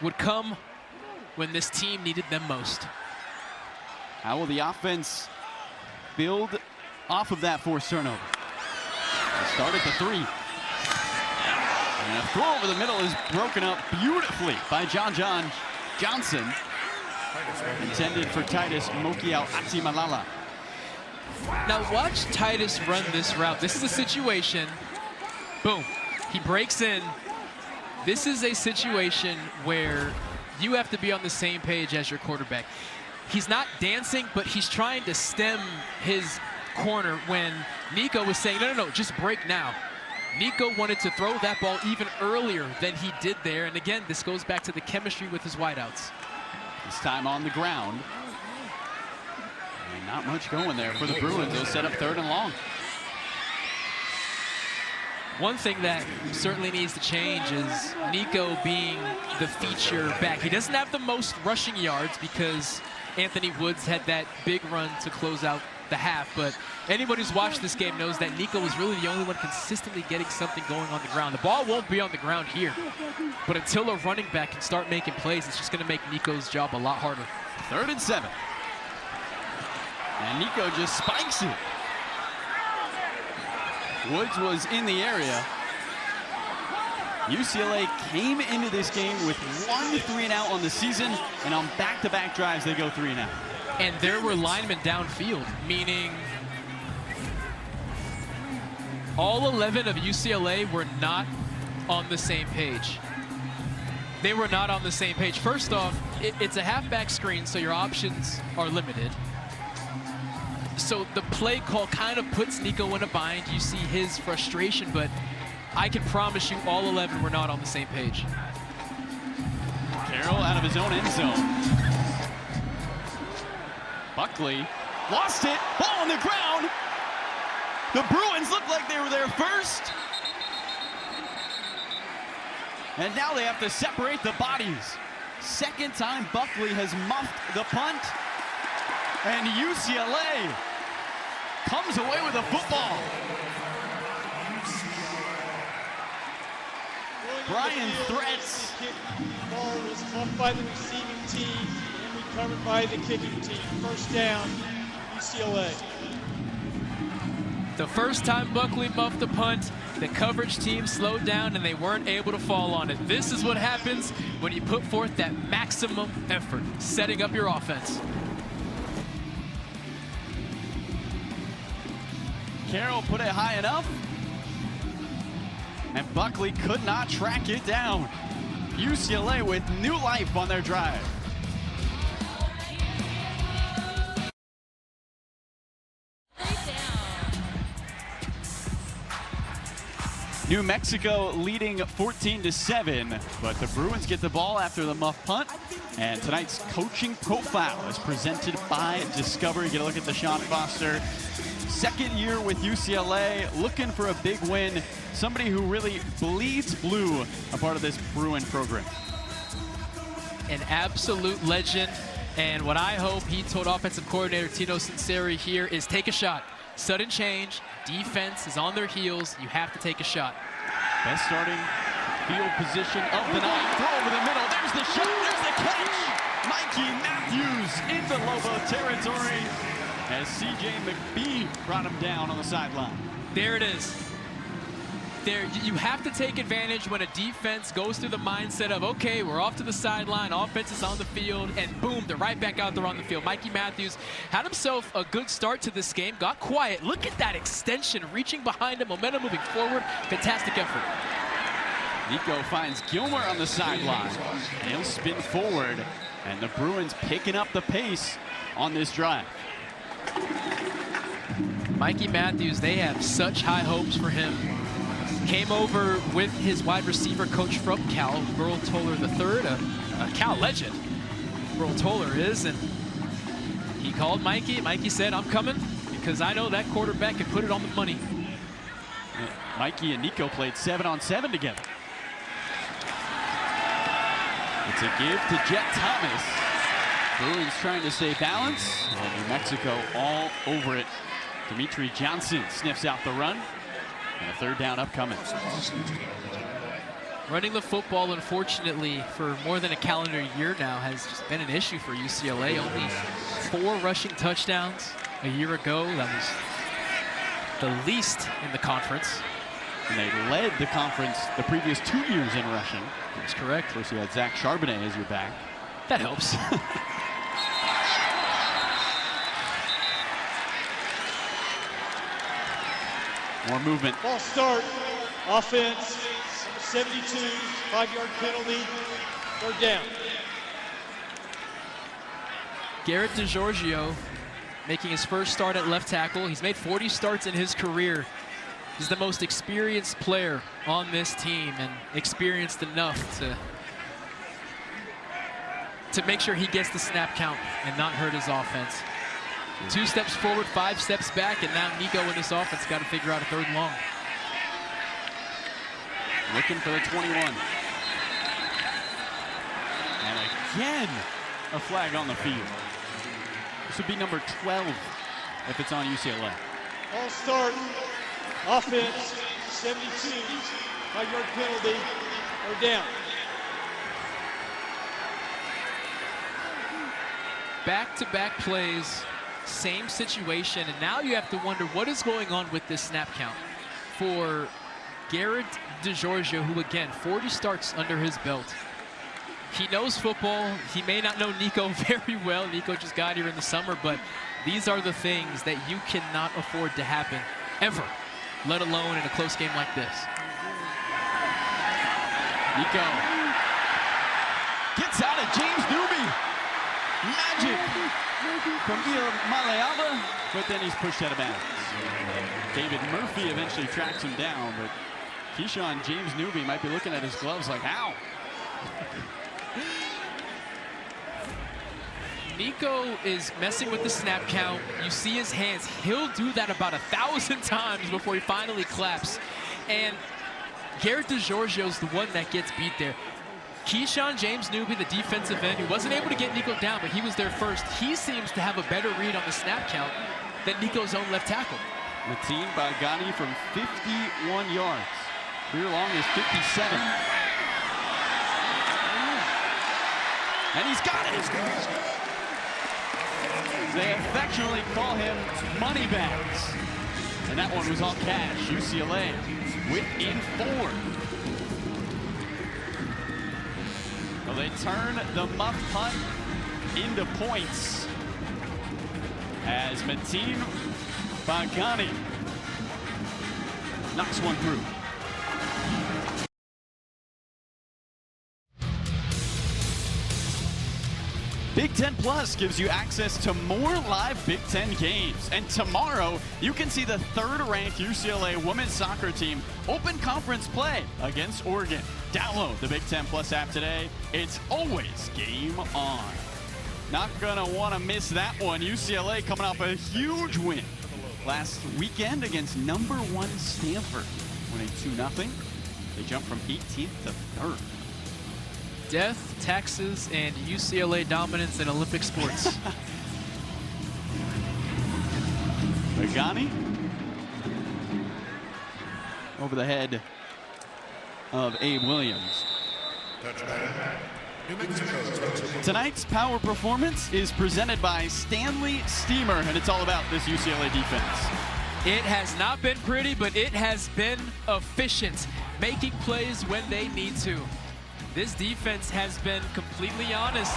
would come when this team needed them most. How will the offense build off of that forced turnover? They start at the 3. And a throw over the middle is broken up beautifully by John Johnson. Intended for Titus Mokiao Atimalala. Now watch Titus run this route. This is a situation, boom, he breaks in. This is a situation where you have to be on the same page as your quarterback. He's not dancing, but he's trying to stem his corner when Nico was saying, no, just break now. Nico wanted to throw that ball even earlier than he did there. And again, this goes back to the chemistry with his wideouts. This time on the ground. And not much going there for the Bruins. They'll set up 3rd and long. One thing that certainly needs to change is Nico being the feature back. He doesn't have the most rushing yards because Anthony Woods had that big run to close out the half, but anybody who's watched this game knows that Nico is really the only one consistently getting something going on the ground. The ball won't be on the ground here, but until a running back can start making plays, it's just going to make Nico's job a lot harder. 3rd and 7. And Nico just spikes it. Woods was in the area. UCLA came into this game with 1 3-and-out on the season, and on back-to-back drives they go 3-and-out. And there were linemen downfield, meaning all 11 of UCLA were not on the same page. They were not on the same page. First off, it's a halfback screen, so your options are limited. So the play call kind of puts Nico in a bind. You see his frustration, but I can promise you all 11 were not on the same page. Carroll out of his own end zone. Buckley lost it. Ball on the ground. The Bruins looked like they were there first. And now they have to separate the bodies. Second time Buckley has muffed the punt. And UCLA comes away with the football. Brian threats. The ball was muffed by the receiving team and recovered by the kicking team. First down, UCLA. The first time Buckley muffed the punt, the coverage team slowed down and they weren't able to fall on it. This is what happens when you put forth that maximum effort, setting up your offense. Carroll put it high enough, and Buckley could not track it down. UCLA with new life on their drive. New Mexico leading 14-7, but the Bruins get the ball after the muff punt. And tonight's coaching profile is presented by Discovery. Get a look at Deshaun Foster. Second year with UCLA, looking for a big win. Somebody who really bleeds blue, a part of this Bruin program. An absolute legend. And what I hope he told offensive coordinator Tino Sinceri here is take a shot. Sudden change, defense is on their heels. You have to take a shot. Best starting field position of the night. Throw over the middle. There's the shot. There's the catch. Mikey Matthews into Lobo territory as C.J. McBee brought him down on the sideline. There it is. There, you have to take advantage when a defense goes through the mindset of, okay, we're off to the sideline, offense is on the field, and boom, they're right back out there on the field. Mikey Matthews had himself a good start to this game, got quiet. Look at that extension, reaching behind him, momentum moving forward. Fantastic effort. Nico finds Gilmer on the sideline. He'll spin forward, and the Bruins picking up the pace on this drive. Mikey Matthews, they have such high hopes for him. Came over with his wide receiver coach from Cal, Burl Toller III, a Cal legend. Burl Toller is, and he called Mikey. Mikey said, I'm coming because I know that quarterback can put it on the money. Mikey and Nico played 7-on-7 together. It's a give to Jet Thomas. Bruins trying to stay balanced. And New Mexico all over it. Dimitri Johnson sniffs out the run. And a third down upcoming. Running the football, unfortunately, for more than a calendar year now has just been an issue for UCLA. Only 4 rushing touchdowns a year ago. That was the least in the conference. And they led the conference the previous 2 years in rushing. That's correct. Of course, you had Zach Charbonnet as your back. That helps. More movement. Ball start. Offense. 72. 5-yard penalty. Third down. Garrett DeGiorgio making his first start at left tackle. He's made 40 starts in his career. He's the most experienced player on this team and experienced enough to make sure he gets the snap count and not hurt his offense. 2 steps forward, 5 steps back, and now Nico and his offense got to figure out a 3rd and long. Looking for the 21. And again, a flag on the field. This would be number 12 if it's on UCLA. Ball start. Offense, 72. 5-yard penalty. Third down. Back-to-back plays. Same situation, and now you have to wonder what is going on with this snap count for Garrett DeGiorgio, who again 40 starts under his belt. He knows football. He may not know Nico very well. Nico just got here in the summer, but these are the things that you cannot afford to happen ever, let alone in a close game like this. Nico gets out of James Newby. Magic from Maleava, but then he's pushed out of bounds. David Murphy eventually tracks him down, but Keyshawn James Newby might be looking at his gloves like, ow. Nico is messing with the snap count. You see his hands. He'll do that about 1,000 times before he finally claps. And Garrett DeGiorgio's the one that gets beat there. Keyshawn James Newby, the defensive end, who wasn't able to get Nico down, but he was there first. He seems to have a better read on the snap count than Nico's own left tackle. Mateen Bagani from 51 yards. Career long is 57. And he's got it. They affectionately call him Moneybags. And that one was all cash. UCLA within 4. Well, they turn the muff punt into points as Mateen Bagani knocks one through. Big Ten Plus gives you access to more live Big Ten games. And tomorrow, you can see the 3rd-ranked UCLA women's soccer team open conference play against Oregon. Download the Big Ten Plus app today. It's always game on. Not gonna wanna miss that one. UCLA coming off a huge win last weekend against #1 Stanford, winning 2-0. They jumped from 18th to 3rd. Death, taxes, and UCLA dominance in Olympic sports. Bagani over the head of Abe Williams. Tonight's power performance is presented by Stanley Steamer, and it's all about this UCLA defense. It has not been pretty, but it has been efficient, making plays when they need to. This defense has been completely honest.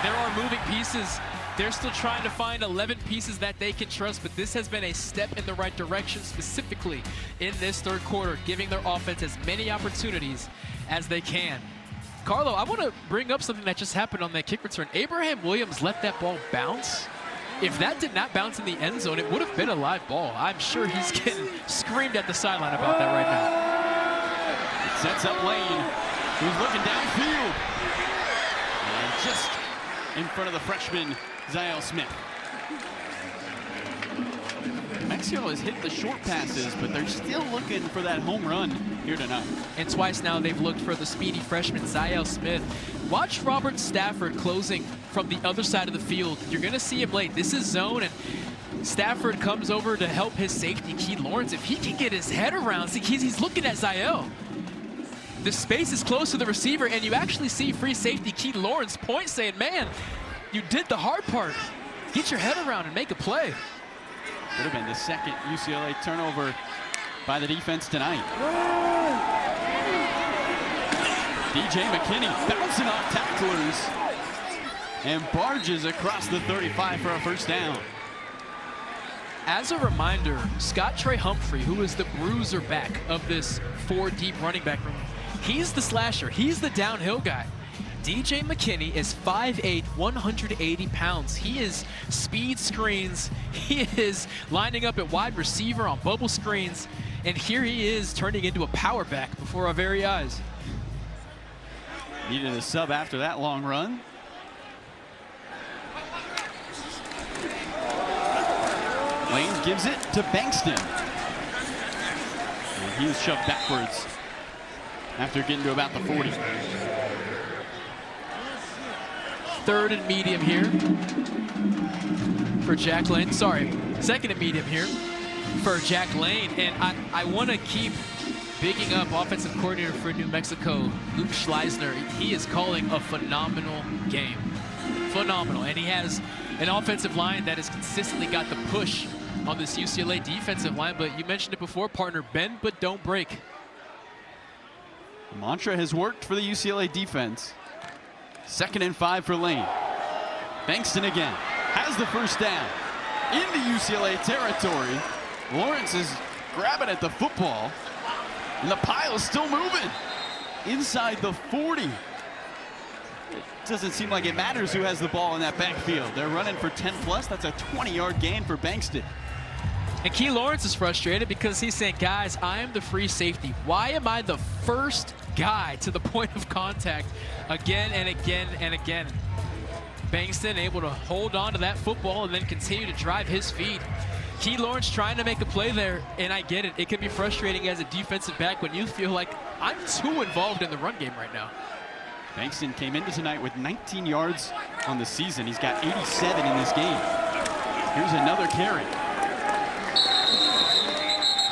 There are moving pieces. They're still trying to find 11 pieces that they can trust, but this has been a step in the right direction, specifically in this 3rd quarter, giving their offense as many opportunities as they can. Carlo, I want to bring up something that just happened on that kick return. Abraham Williams let that ball bounce. If that did not bounce in the end zone, it would have been a live ball. I'm sure he's getting screamed at the sideline about that right now. It sets up Lane, who's looking downfield. And just in front of the freshman, Ziel Smith. Mexico has hit the short passes, but they're still looking for that home run here tonight. And twice now they've looked for the speedy freshman, Ziel Smith. Watch Robert Stafford closing from the other side of the field. You're going to see him late. This is zone, and Stafford comes over to help his safety, Keith Lawrence. If he can get his head around, see, he's looking at Ziel. The space is close to the receiver, and you actually see free safety Keith Lawrence point saying, man, you did the hard part. Get your head around and make a play. Would have been the 2nd UCLA turnover by the defense tonight. DJ McKinney bouncing off tacklers and barges across the 35 for a first down. As a reminder, Scott Trey Humphrey, who is the bruiser back of this 4-deep running back room, he's the slasher. He's the downhill guy. DJ McKinney is 5'8", 180 pounds. He is speed screens. He is lining up at wide receiver on bubble screens. And here he is turning into a power back before our very eyes. Needed a sub after that long run. Lane gives it to Bankston. And he was shoved backwards after getting to about the 40. 3rd and medium here for Jack Lane. Sorry, 2nd and medium here for Jack Lane. And I want to keep bigging up offensive coordinator for New Mexico, Luke Schleisner. He is calling a phenomenal game. Phenomenal. And he has an offensive line that has consistently got the push on this UCLA defensive line. But you mentioned it before, partner, bend but don't break. The mantra has worked for the UCLA defense. 2nd and 5 for Lane. Bankston again has the first down into UCLA territory. Lawrence is grabbing at the football, and the pile is still moving inside the 40. It doesn't seem like it matters who has the ball in that backfield. They're running for 10 plus. That's a 20-yard gain for Bankston. And Key Lawrence is frustrated because he's saying, guys, I am the free safety. Why am I the first guy to the point of contact again and again and again? Bankston able to hold on to that football and then continue to drive his feet. Key Lawrence trying to make a play there, and I get it. It can be frustrating as a defensive back when you feel like I'm too involved in the run game right now. Bankston came into tonight with 19 yards on the season. He's got 87 in this game. Here's another carry.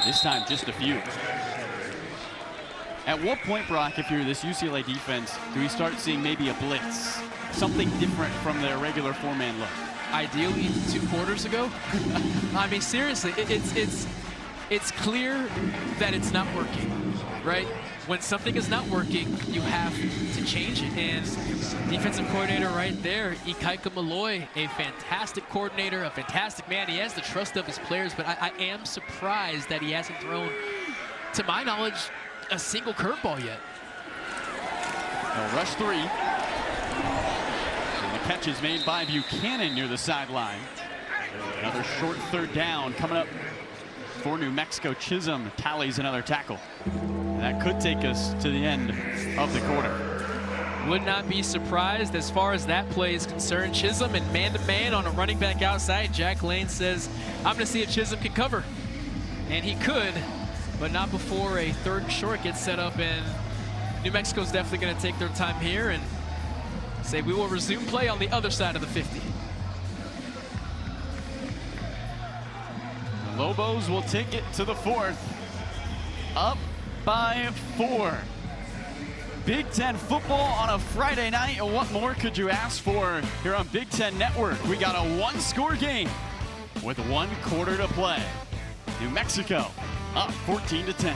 This time, just a few. At what point, Brock, if you're this UCLA defense, do we start seeing maybe a blitz? Something different from their regular four-man look? Ideally 2 quarters ago. I mean, seriously, it's clear that it's not working, right? When something is not working, you have to change it. And defensive coordinator right there, Ikaika Malloy, a fantastic coordinator, a fantastic man. He has the trust of his players, but I am surprised that he hasn't thrown, to my knowledge, a single curveball yet. They'll rush 3. And the catch is made by Buchanan near the sideline. Another short 3rd down coming up for New Mexico. Chisholm tallies another tackle. And that could take us to the end of the quarter. Would not be surprised as far as that play is concerned. Chisholm and man-to-man on a running back outside. Jack Lane says, I'm going to see if Chisholm can cover. And he could, but not before a 3rd and short gets set up. And New Mexico's definitely going to take their time here and say we will resume play on the other side of the 50. The Lobos will take it to the 4th. Up by 4. Big Ten football on a Friday night, and what more could you ask for here on Big Ten Network? We got a 1-score game with 1 quarter to play. New Mexico up 14-10.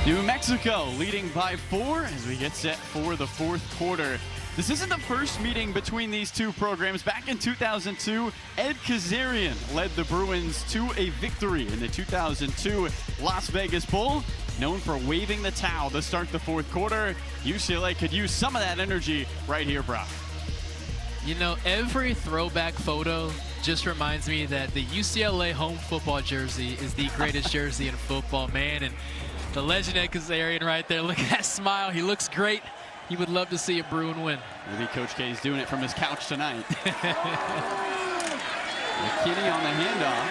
New Mexico leading by 4 as we get set for the 4th quarter. This isn't the first meeting between these two programs. Back in 2002, Ed Kazarian led the Bruins to a victory in the 2002 Las Vegas Bowl. Known for waving the towel to start the 4th quarter, UCLA could use some of that energy right here, Brock. You know, every throwback photo just reminds me that the UCLA home football jersey is the greatest jersey in football, man. And the legend Ed Kazarian right there, look at that smile. He looks great. He would love to see a Bruin win. Maybe Coach K is doing it from his couch tonight. McKinney on the handoff.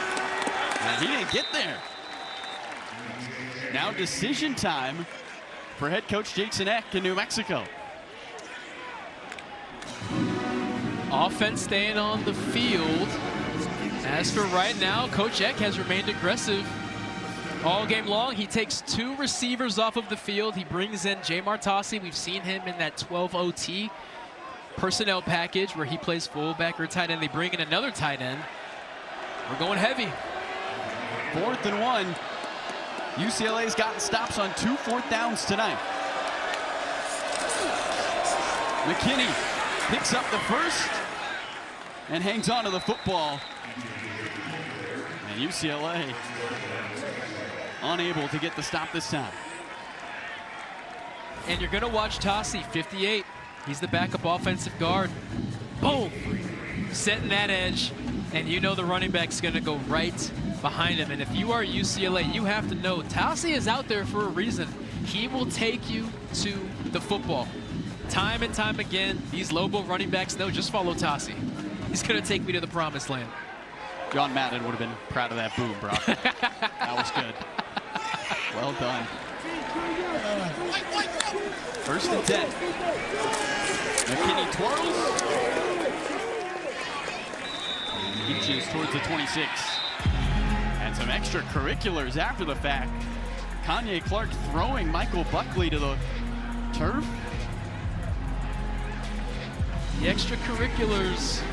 And he didn't get there. Now decision time for head coach Jason Eck in New Mexico. Offense staying on the field. As for right now, Coach Eck has remained aggressive all game long. He takes 2 receivers off of the field. He brings in Jay Martasi. We've seen him in that 12 OT personnel package where he plays fullback or tight end. They bring in another tight end. We're going heavy. 4th and 1. UCLA's gotten stops on 2 4th downs tonight. McKinney picks up the first and hangs on to the football. And UCLA unable to get the stop this time. And you're going to watch Tassi, 58. He's the backup offensive guard. Boom! Setting that edge. And you know the running back's going to go right behind him. And if you are UCLA, you have to know Tassi is out there for a reason. He will take you to the football. Time and time again, these Lobo running backs know just follow Tassi. He's going to take me to the promised land. John Madden would have been proud of that boom, bro. That was good. Well done. 1st and 10. McKinney twirls. Inches towards the 26. And some extracurriculars after the fact. Kanye Clark throwing Michael Buckley to the turf. The extracurriculars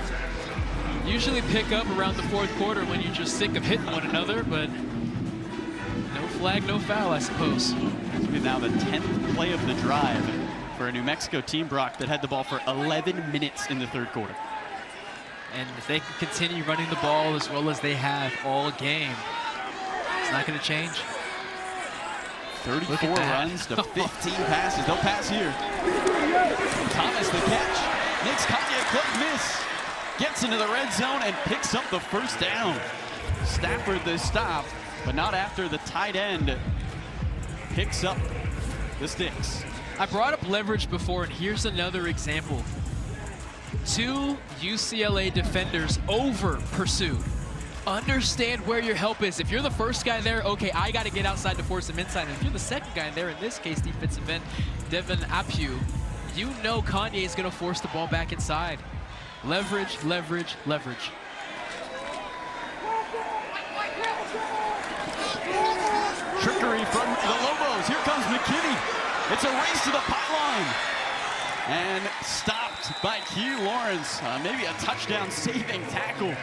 usually pick up around the 4th quarter when you're just sick of hitting one another, but no flag, no foul, I suppose. This will be now the 10th play of the drive for a New Mexico team, Brock, that had the ball for 11 minutes in the 3rd quarter. And if they can continue running the ball as well as they have all game, it's not going to change. 34 runs to 15 passes. They'll pass here. Thomas the catch. Makes Kanye Clark miss. Gets into the red zone and picks up the 1st down. Stafford the stop, but not after the tight end picks up the sticks. I brought up leverage before, and here's another example. 2 UCLA defenders over pursuit. Understand where your help is. If you're the first guy there, okay, I got to get outside to force him inside. And if you're the second guy there, in this case, defensive end Devin Apu, you know Kanye is going to force the ball back inside. Leverage, leverage, leverage. Trickery from the Lobos. Here comes McKinney. It's a race to the pylon. And stopped by Key Lawrence. Maybe a touchdown saving tackle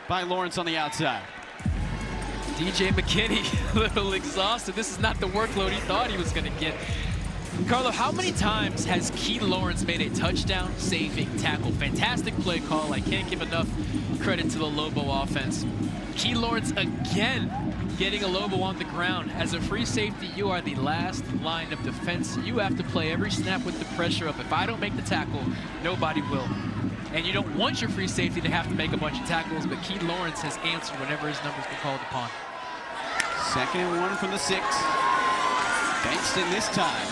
by Lawrence on the outside. DJ McKinney, a little exhausted. This is not the workload he thought he was going to get. Carlo, how many times has Key Lawrence made a touchdown saving tackle? Fantastic play call. I can't give enough credit to the Lobo offense. Key Lawrence again getting a Lobo on the ground. As a free safety, you are the last line of defense. You have to play every snap with the pressure of, if I don't make the tackle, nobody will. And you don't want your free safety to have to make a bunch of tackles, but Key Lawrence has answered whenever his number's been called upon. 2nd and 1 from the 6. Bankston this time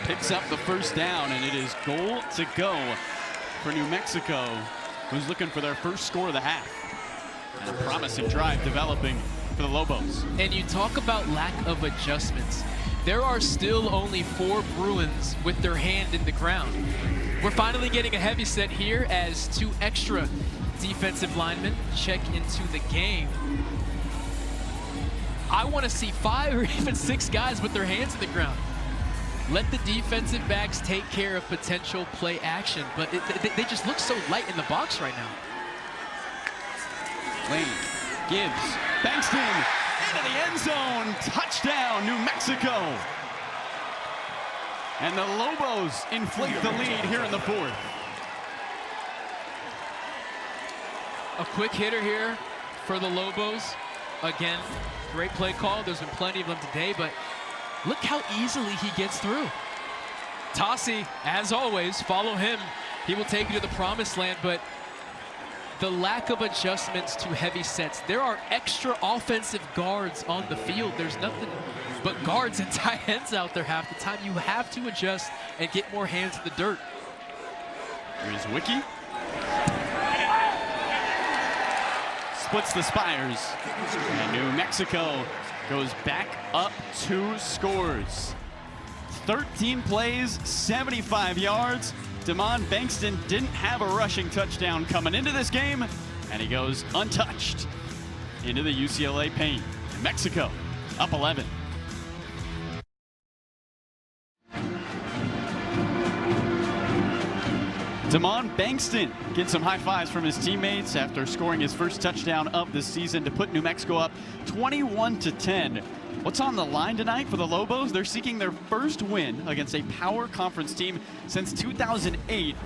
picks up the first down, and it is goal to go for New Mexico, who's looking for their first score of the half. And a promising drive developing for the Lobos. And you talk about lack of adjustments. There are still only 4 Bruins with their hand in the ground. We're finally getting a heavy set here as 2 extra defensive linemen check into the game. I want to see 5 or even 6 guys with their hands in the ground. Let the defensive backs take care of potential play action, but they just look so light in the box right now. Lane, Gibbs, Bankston, into the end zone. Touchdown, New Mexico. And the Lobos inflate the lead here in the 4th. A quick hitter here for the Lobos. Again, great play call. There's been plenty of them today, but look how easily he gets through. Tossi, as always, follow him. He will take you to the promised land, but the lack of adjustments to heavy sets. There are extra offensive guards on the field. There's nothing but guards and tight ends out there half the time. You have to adjust and get more hands in the dirt. Here's Wiki. Splits the Spires. And New Mexico goes back up 2 scores. 13 plays, 75 yards. Damon Bankston didn't have a rushing touchdown coming into this game, and he goes untouched into the UCLA paint. New Mexico up 11. Damon Bankston gets some high fives from his teammates after scoring his first touchdown of the season to put New Mexico up 21-10. What's on the line tonight for the Lobos? They're seeking their first win against a power conference team since 2008.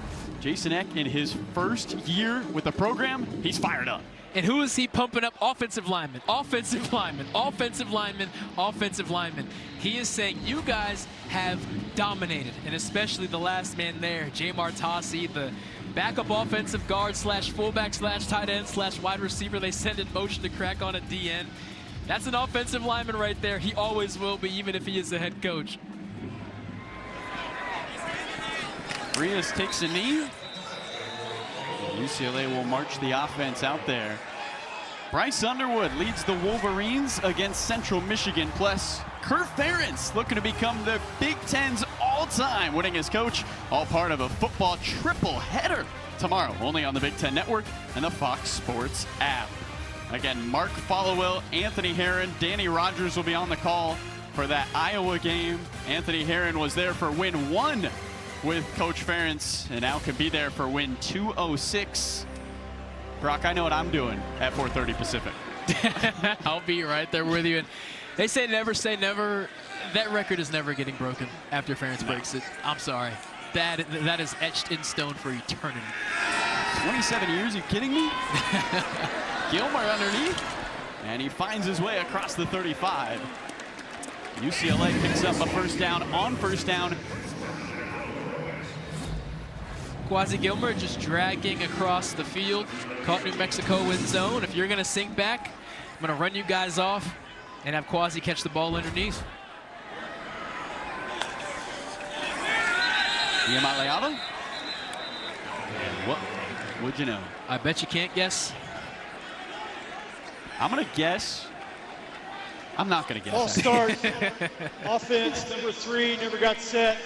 Jason Eck, in his first year with the program, he's fired up. And who is he pumping up? Offensive lineman, offensive lineman, offensive lineman, offensive lineman. He is saying you guys have dominated, and especially the last man there, Jamar Tossi, the backup offensive guard slash fullback slash tight end slash wide receiver. They send in motion to crack on a DN. That's an offensive lineman right there. He always will be, even if he is the head coach. Frias takes a knee. UCLA will march the offense out there. Bryce Underwood leads the Wolverines against Central Michigan. Plus, Kurt Ferentz looking to become the Big Ten's all-time winningest coach. All part of a football triple header tomorrow, only on the Big Ten Network and the Fox Sports app. Again, Mark Followell, Anthony Herron, Danny Rogers will be on the call for that Iowa game. Anthony Herron was there for win 1 with Coach Ferentz, and now could be there for win 206. Brock, I know what I'm doing at 4:30 Pacific. I'll be right there with you. And they say never. That record is never getting broken after Ferentz breaks it. I'm sorry. That is etched in stone for eternity. 27 years, you kidding me? Gilmer underneath, and he finds his way across the 35. UCLA picks up a first down on first down. Quasi Gilmer just dragging across the field. Caught New Mexico in zone. If you're going to sink back, I'm going to run you guys off. and have Quasi catch the ball underneath. Iamaleava? And what would you know? I bet you can't guess. I'm going to guess. I'm not going to guess. Ball start. Offense, number 3, never got set.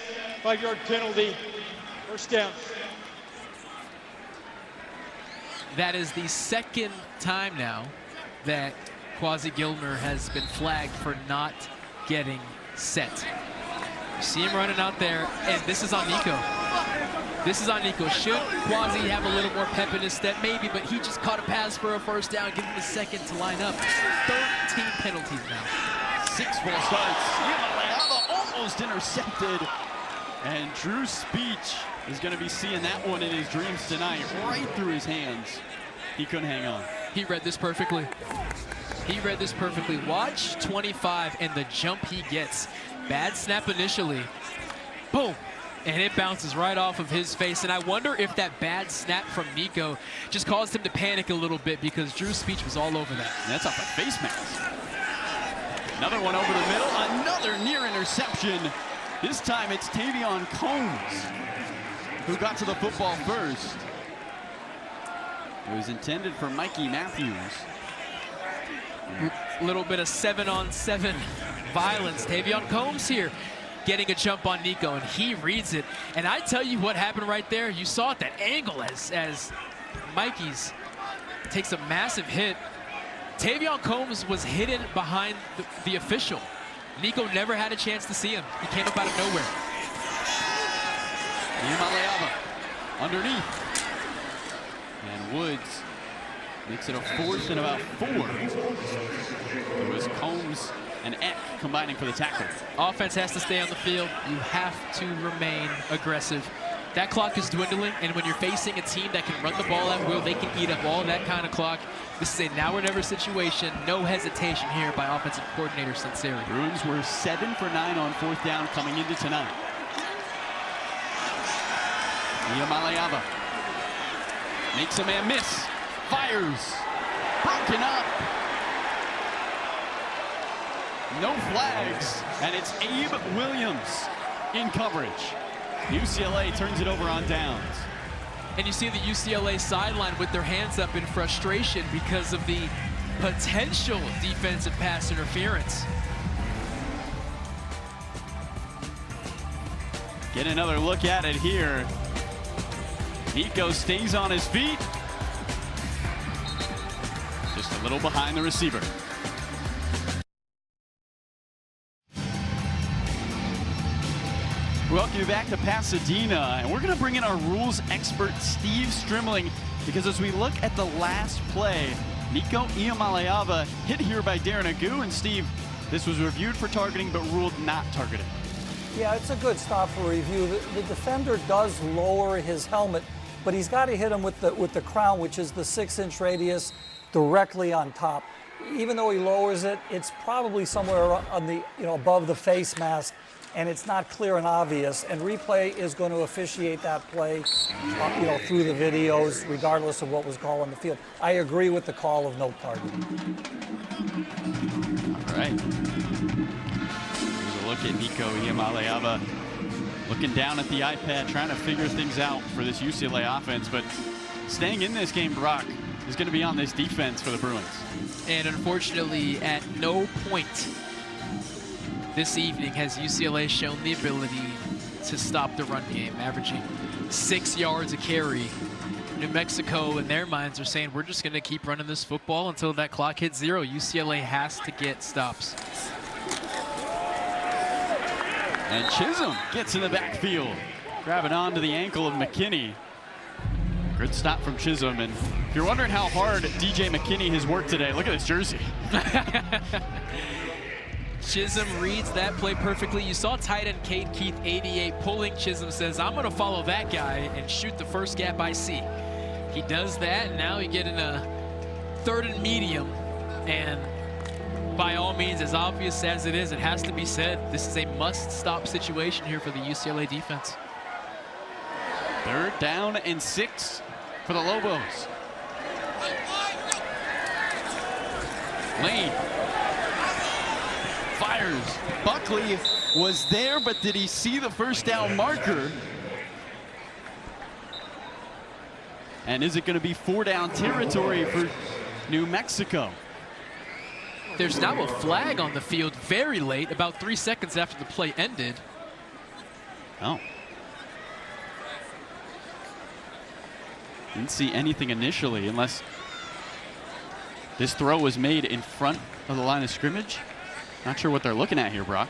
5-yard penalty. First down. That is the second time now that Quasi Gilmer has been flagged for not getting set. You see him running out there, and this is on Nico. This is on Nico. Should Quasi have a little more pep in his step? Maybe, but he just caught a pass for a first down. Give him a second to line up. 13 penalties now. 6 false starts. Iamaleava almost intercepted. And Drew Speech is going to be seeing that one in his dreams tonight, right through his hands. He couldn't hang on. He read this perfectly. He read this perfectly. Watch 25 and the jump he gets. Bad snap initially. Boom. And it bounces right off of his face. And I wonder if that bad snap from Nico just caused him to panic a little bit, because Drew Speech was all over that. And that's off a face mask. Another one over the middle. Another near interception. This time it's Tavion Combs who got to the football first. It was intended for Mikey Matthews. A little bit of 7-on-7 violence. Tavion Combs here getting a jump on Nico, and he reads it. And I tell you what happened right there. You saw it, that angle as Mikey's takes a massive hit. Tavion Combs was hidden behind the official. Nico never had a chance to see him. He came up out of nowhere. Iamaleava underneath. And Woods makes it a 4th and about 4. It was Combs and Eck combining for the tackle. Offense has to stay on the field. You have to remain aggressive. That clock is dwindling, and when you're facing a team that can run the ball at will, they can eat up all that kind of clock. This is a now or never situation. No hesitation here by offensive coordinator Sinceri. Bruins were 7 for 9 on 4th down coming into tonight. Iamaleava makes a man miss. Fires. Broken up. No flags, and it's Abe Williams in coverage. UCLA turns it over on downs. And you see the UCLA sideline with their hands up in frustration because of the potential defensive pass interference. Get another look at it here. Nico stays on his feet. Just a little behind the receiver. Welcome you back to Pasadena, and we're going to bring in our rules expert, Steve Strimling, because as we look at the last play, Nico Iamaleava hit here by Darren Agu, and Steve, this was reviewed for targeting but ruled not targeting. Yeah, it's a good stop for review. The defender does lower his helmet, but he's got to hit him with the crown, which is the 6-inch radius, directly on top. Even though he lowers it, it's probably somewhere on the above the face mask, and it's not clear and obvious. And replay is going to officiate that play, through the videos, regardless of what was called on the field. I agree with the call of no targeting. All right. Here's a look at Nico Iamaleava looking down at the iPad, trying to figure things out for this UCLA offense. But staying in this game, Brock, is going to be on this defense for the Bruins. And unfortunately, at no point this evening has UCLA shown the ability to stop the run game, averaging 6 yards a carry. New Mexico, in their minds, are saying, we're just going to keep running this football until that clock hits 0. UCLA has to get stops. And Chisholm gets in the backfield, grabbing onto the ankle of McKinney. Good stop from Chisholm. And if you're wondering how hard DJ McKinney has worked today, look at his jersey. Chisholm reads that play perfectly. You saw tight end Cade Keith, 88, pulling. Chisholm says, I'm going to follow that guy and shoot the first gap I see. He does that, and now you get in a 3rd and medium. And by all means, as obvious as it is, it has to be said, this is a must-stop situation here for the UCLA defense. 3rd down and 6 for the Lobos. fires. Buckley was there, but did he see the first down marker? And is it going to be 4-down territory for New Mexico? There's now a flag on the field very late, about 3 seconds after the play ended. Oh. Didn't see anything initially, unless this throw was made in front of the line of scrimmage. Not sure what they're looking at here, Brock.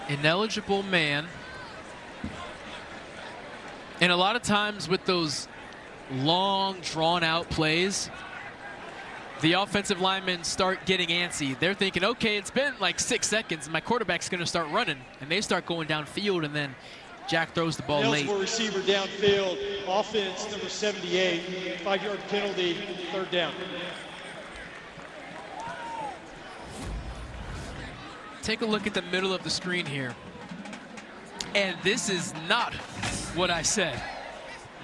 Ineligible man. And a lot of times with those long, drawn-out plays, the offensive linemen start getting antsy. They're thinking, okay, it's been like 6 seconds, my quarterback's going to start running. And they start going downfield, and then Jack throws the ball late. Eligible receiver downfield, offense number 78, 5-yard penalty, 3rd down. Take a look at the middle of the screen here. And this is not what I said.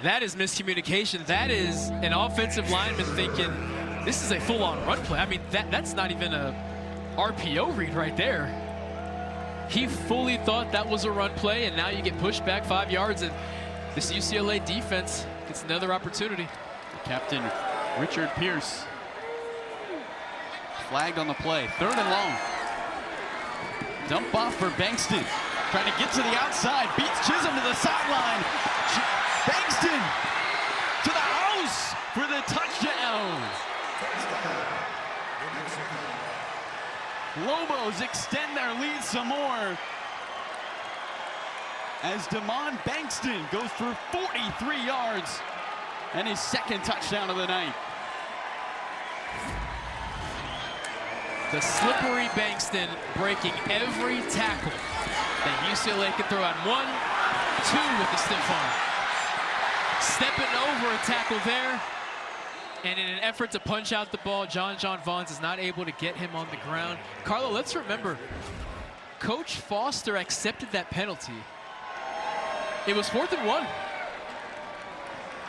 That is miscommunication. That is an offensive lineman thinking, this is a full-on run play. I mean, that's not even a RPO read right there. He fully thought that was a run play, and now you get pushed back 5 yards, and this UCLA defense gets another opportunity. Captain Richard Pierce flagged on the play. 3rd and long. Dump off for Bankston. Trying to get to the outside. Beats Chisholm to the sideline. Bankston to the house for the touchdown. Lobos extend their lead some more as Damon Bankston goes for 43 yards and his 2nd touchdown of the night. The slippery Bankston breaking every tackle that UCLA can throw out. 1, 2 with the stiff arm. Stepping over a tackle there. And in an effort to punch out the ball, John Vaughns is not able to get him on the ground. Carlo, let's remember, Coach Foster accepted that penalty. It was 4th and 1.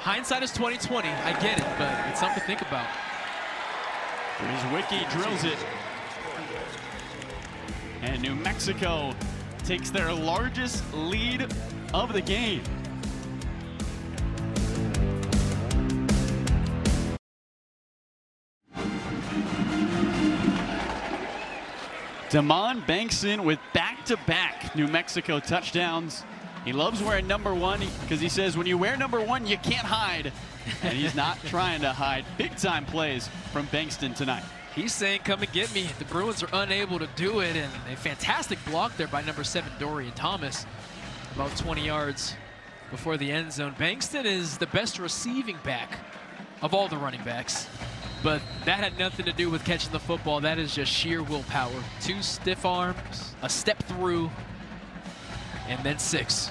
Hindsight is 20/20. I get it, but it's something to think about. Here's Wiki, drills it. And New Mexico takes their largest lead of the game. Damon Bankston with back-to-back New Mexico touchdowns. He loves wearing number 1 because he says when you wear number 1, you can't hide. And he's not trying to hide. Big-time plays from Bankston tonight. He's saying, come and get me. The Bruins are unable to do it, and a fantastic block there by number 7, Dorian Thomas, about 20 yards before the end zone. Bankston is the best receiving back of all the running backs, but that had nothing to do with catching the football. That is just sheer willpower. 2 stiff arms, a step through, and then 6.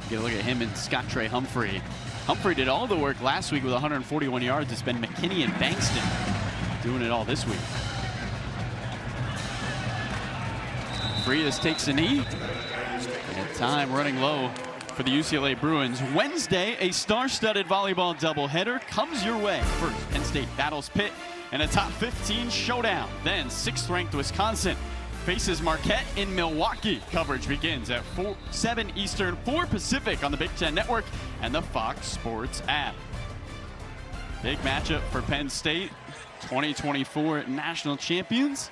Get a look at him and Scott Trey Humphrey. Humphrey did all the work last week with 141 yards. It's been McKinney and Bankston doing it all this week. Frias takes a knee. And time running low for the UCLA Bruins. Wednesday, a star-studded volleyball doubleheader comes your way. First, Penn State battles Pitt in a top 15 showdown. Then 6th-ranked Wisconsin faces Marquette in Milwaukee. Coverage begins at 7 Eastern, 4 Pacific on the Big Ten Network and the Fox Sports app. Big matchup for Penn State. 2024 national champions,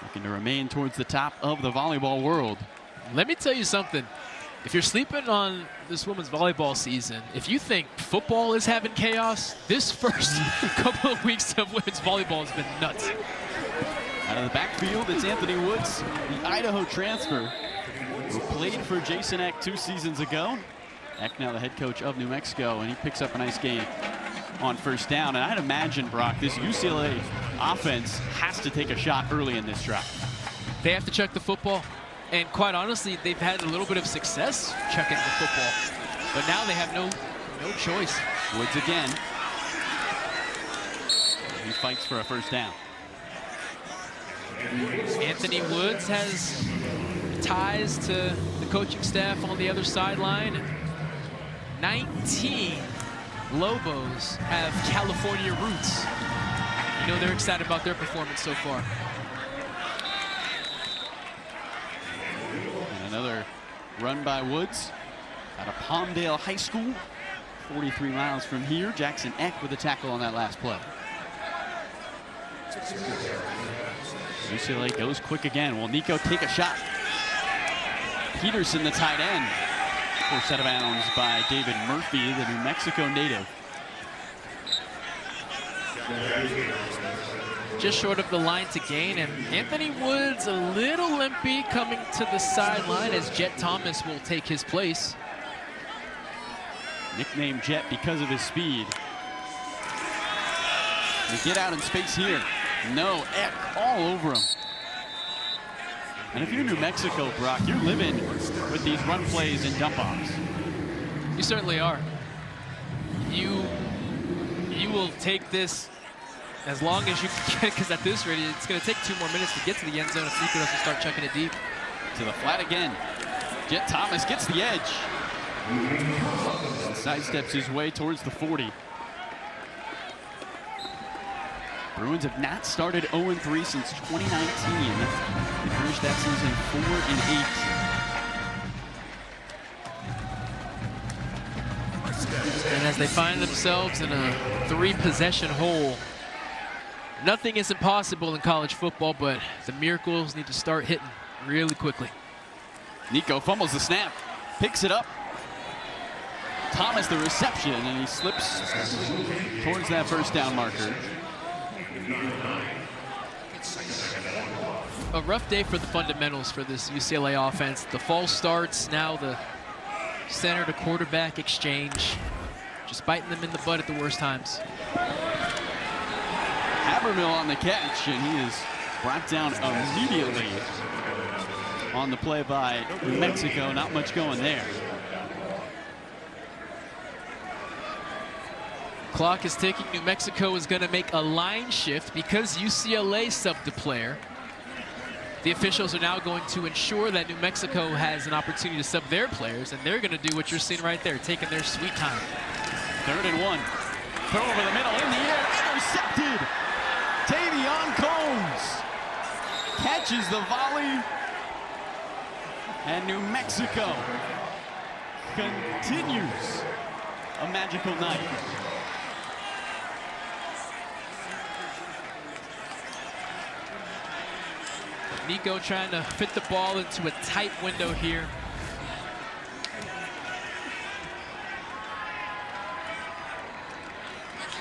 looking to remain towards the top of the volleyball world. Let me tell you something. If you're sleeping on this women's volleyball season, if you think football is having chaos, this first couple of weeks of women's volleyball has been nuts. Out of the backfield, it's Anthony Woods, the Idaho transfer, who played for Jason Eck 2 seasons ago. Eck now the head coach of New Mexico, and he picks up a nice game on first down. And I'd imagine, Brock, this UCLA offense has to take a shot early in this drive. They have to check the football. And quite honestly, they've had a little bit of success checking the football. But now they have no choice. Woods again. He fights for a first down. Anthony Woods has ties to the coaching staff on the other sideline. 19 Lobos have California roots. You know they're excited about their performance so far. run by Woods out of Palmdale High School, 43 miles from here. Jackson Eck with a tackle on that last play. UCLA goes quick again. Will Nico take a shot? Peterson, the tight end. First set of bounds by David Murphy, the New Mexico native. Just short of the line to gain, and Anthony Woods a little limpy coming to the sideline as Jet Thomas will take his place. Nicknamed Jet because of his speed. They get out in space here. No, Eck all over him. And if you're New Mexico, Brock, you're living with these run plays and dump-offs. You certainly are. You will take this as long as you can get, because at this rate, it's going to take 2 more minutes to get to the end zone if Nico doesn't start chucking it deep. To the flat again. Jet Thomas gets the edge. And sidesteps his way towards the 40. Bruins have not started 0-3 since 2019. They finished that season 4-8. And as they find themselves in a 3-possession hole, nothing is impossible in college football, but the miracles need to start hitting really quickly. Nico fumbles the snap, picks it up. Thomas the reception, and he slips towards that first down marker. A rough day for the fundamentals for this UCLA offense. The false starts, now the center to quarterback exchange, just biting them in the butt at the worst times. Habermill on the catch, and he is brought down immediately on the play by New Mexico. Not much going there. Clock is ticking. New Mexico is going to make a line shift because UCLA subbed a player. The officials are now going to ensure that New Mexico has an opportunity to sub their players, and they're going to do what you're seeing right there, taking their sweet time. 3rd and 1. Throw over the middle, in the air, intercepted. Tavion Combs catches the volley, and New Mexico continues a magical night. Nico trying to fit the ball into a tight window here.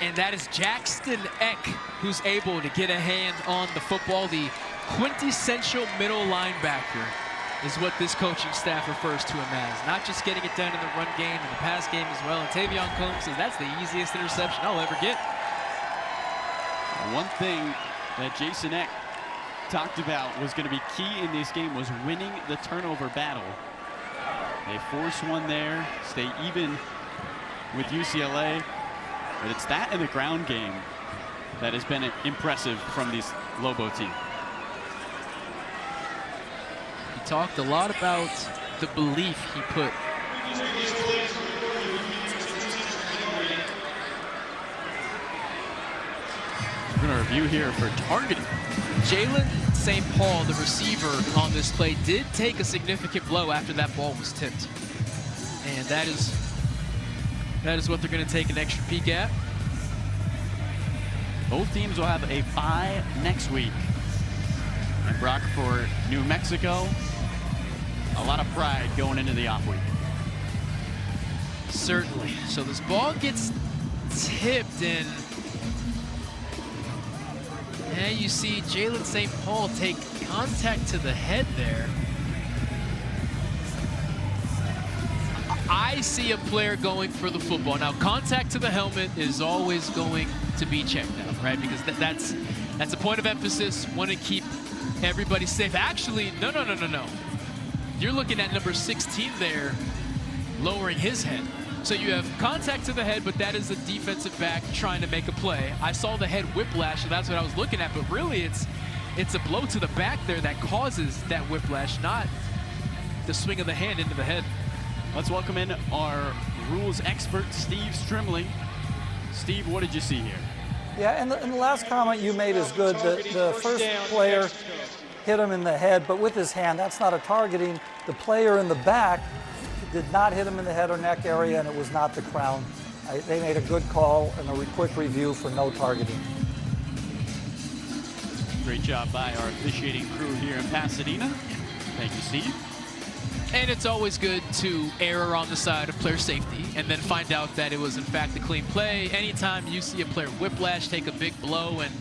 And that is Jackson Eck who's able to get a hand on the football. The quintessential middle linebacker is what this coaching staff refers to him as. Not just getting it done in the run game and the pass game as well. And Tavion Combs says that's the easiest interception I'll ever get. One thing that Jason Eck talked about was going to be key in this game was winning the turnover battle. They force one there, stay even with UCLA, but it's that in the ground game that has been impressive from this Lobo team. He talked a lot about the belief he put. We're going to review here for targeting. Jalen St. Paul, the receiver on this play, did take a significant blow after that ball was tipped. And that is what they're going to take an extra peek at. Both teams will have a bye next week. And Brock, for New Mexico, a lot of pride going into the off week. Certainly. So this ball gets tipped, and you see Jalen St. Paul take contact to the head there. I see a player going for the football. Now, contact to the helmet is always going to be checked out, right? Because that's a point of emphasis. Want to keep everybody safe. Actually, no. You're looking at number 16 there, lowering his head. So you have contact to the head, but that is a defensive back trying to make a play. I saw the head whiplash, so that's what I was looking at. But really, it's a blow to the back there that causes that whiplash, not the swing of the hand into the head. Let's welcome in our rules expert, Steve Strimley. Steve, what did you see here? Yeah, and the last comment you made is good. The first player hit him in the head, but with his hand. That's not a targeting. The player in the back did not hit him in the head or neck area, and it was not the crown. They made a good call and a quick review for no targeting. Great job by our officiating crew here in Pasadena. Thank you, Steve. And it's always good to err on the side of player safety and then find out that it was in fact a clean play. Anytime you see a player whiplash, take a big blow, and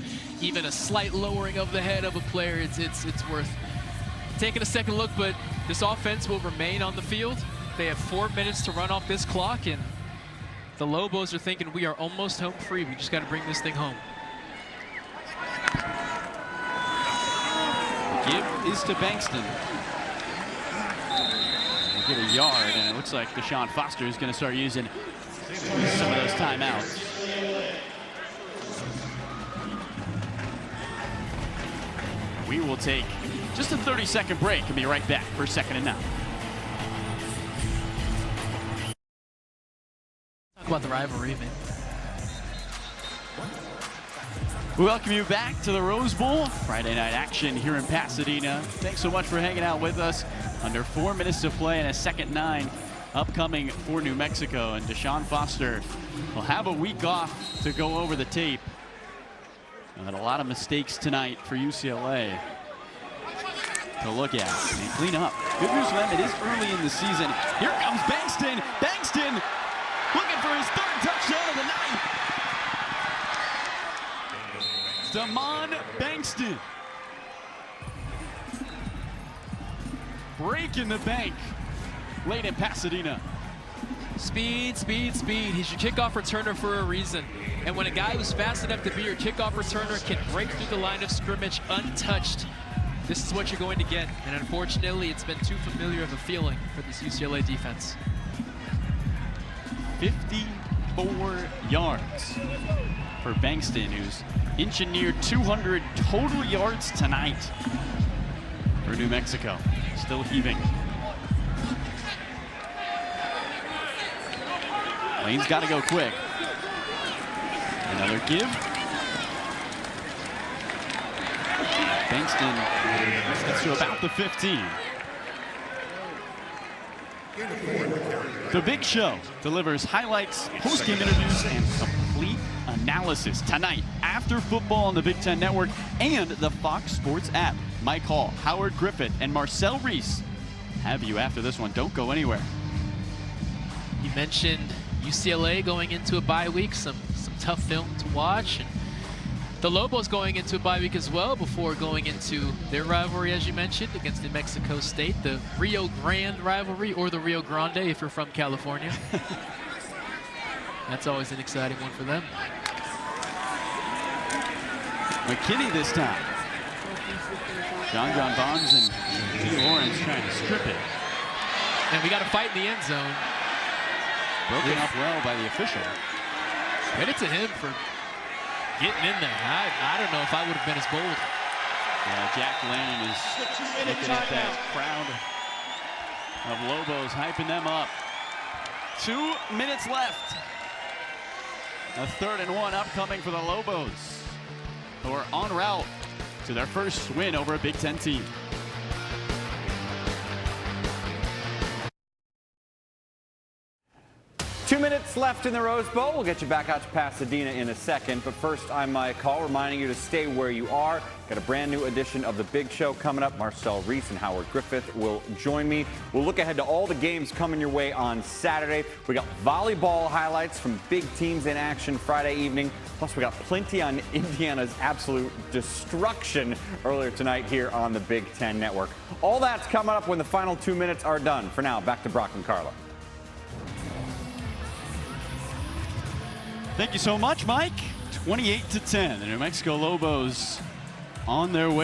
even a slight lowering of the head of a player, it's worth taking a second look. But this offense will remain on the field. They have 4 minutes to run off this clock, and the Lobos are thinking we are almost home free. We just got to bring this thing home. Give is to Bankston. Get a yard, and it looks like Deshaun Foster is going to start using some of those timeouts. We will take just a 30-second break and be right back for 2nd and 9. Talk about the rivalry, man. We welcome you back to the Rose Bowl. Friday night action here in Pasadena. Thanks so much for hanging out with us. Under 4 minutes to play and a 2nd and 9 upcoming for New Mexico. And Deshaun Foster will have a week off to go over the tape. And had a lot of mistakes tonight for UCLA to look at and clean up. Good news for them, it is early in the season. Here comes Bankston. Bankston looking for his 3rd touchdown of the night. Damon Bankston. Breaking the bank late in Pasadena. Speed, speed, speed. He's your kickoff returner for a reason. And when a guy who's fast enough to be your kickoff returner can break through the line of scrimmage untouched, this is what you're going to get. And unfortunately, it's been too familiar of a feeling for this UCLA defense. 54 yards for Bankston, who's inching near 200 total yards tonight for New Mexico. Still heaving. Lane's got to go quick. Another give. Bankston gets to about the 15. The Big Show delivers highlights, post-game interviews, and complete analysis tonight after football on the Big Ten Network and the Fox Sports app. Mike Hall, Howard Griffith, and Marcel Reese have you after this one. Don't go anywhere. You mentioned UCLA going into a bye week, some tough film to watch. And the Lobos going into a bye week as well before going into their rivalry, as you mentioned, against New Mexico State, the Rio Grande rivalry, or the Rio Grande if you're from California. That's always an exciting one for them. McKinney this time. John Bonds and T. Lawrence trying to strip it. And we got a fight in the end zone. Broken up well by the official. Credit to him for getting in there. I don't know if I would have been as bold. Yeah, Jack Lane is looking at that crowd of Lobos, hyping them up. 2 minutes left. A 3rd and 1 upcoming for the Lobos, who are en route to their first win over a Big Ten team. Two minutes left in the Rose Bowl. We'll get you back out to Pasadena in a second. But first, I'm Mike Hall, reminding you to stay where you are. Got a brand new edition of The Big Show coming up. Marcel Reese and Howard Griffith will join me. We'll look ahead to all the games coming your way on Saturday. We got volleyball highlights from big teams in action Friday evening. Plus, we got plenty on Indiana's absolute destruction earlier tonight here on the Big Ten Network. All that's coming up when the final 2 minutes are done. For now, back to Brock and Carla. Thank you so much, Mike. 28-10. The New Mexico Lobos on their way.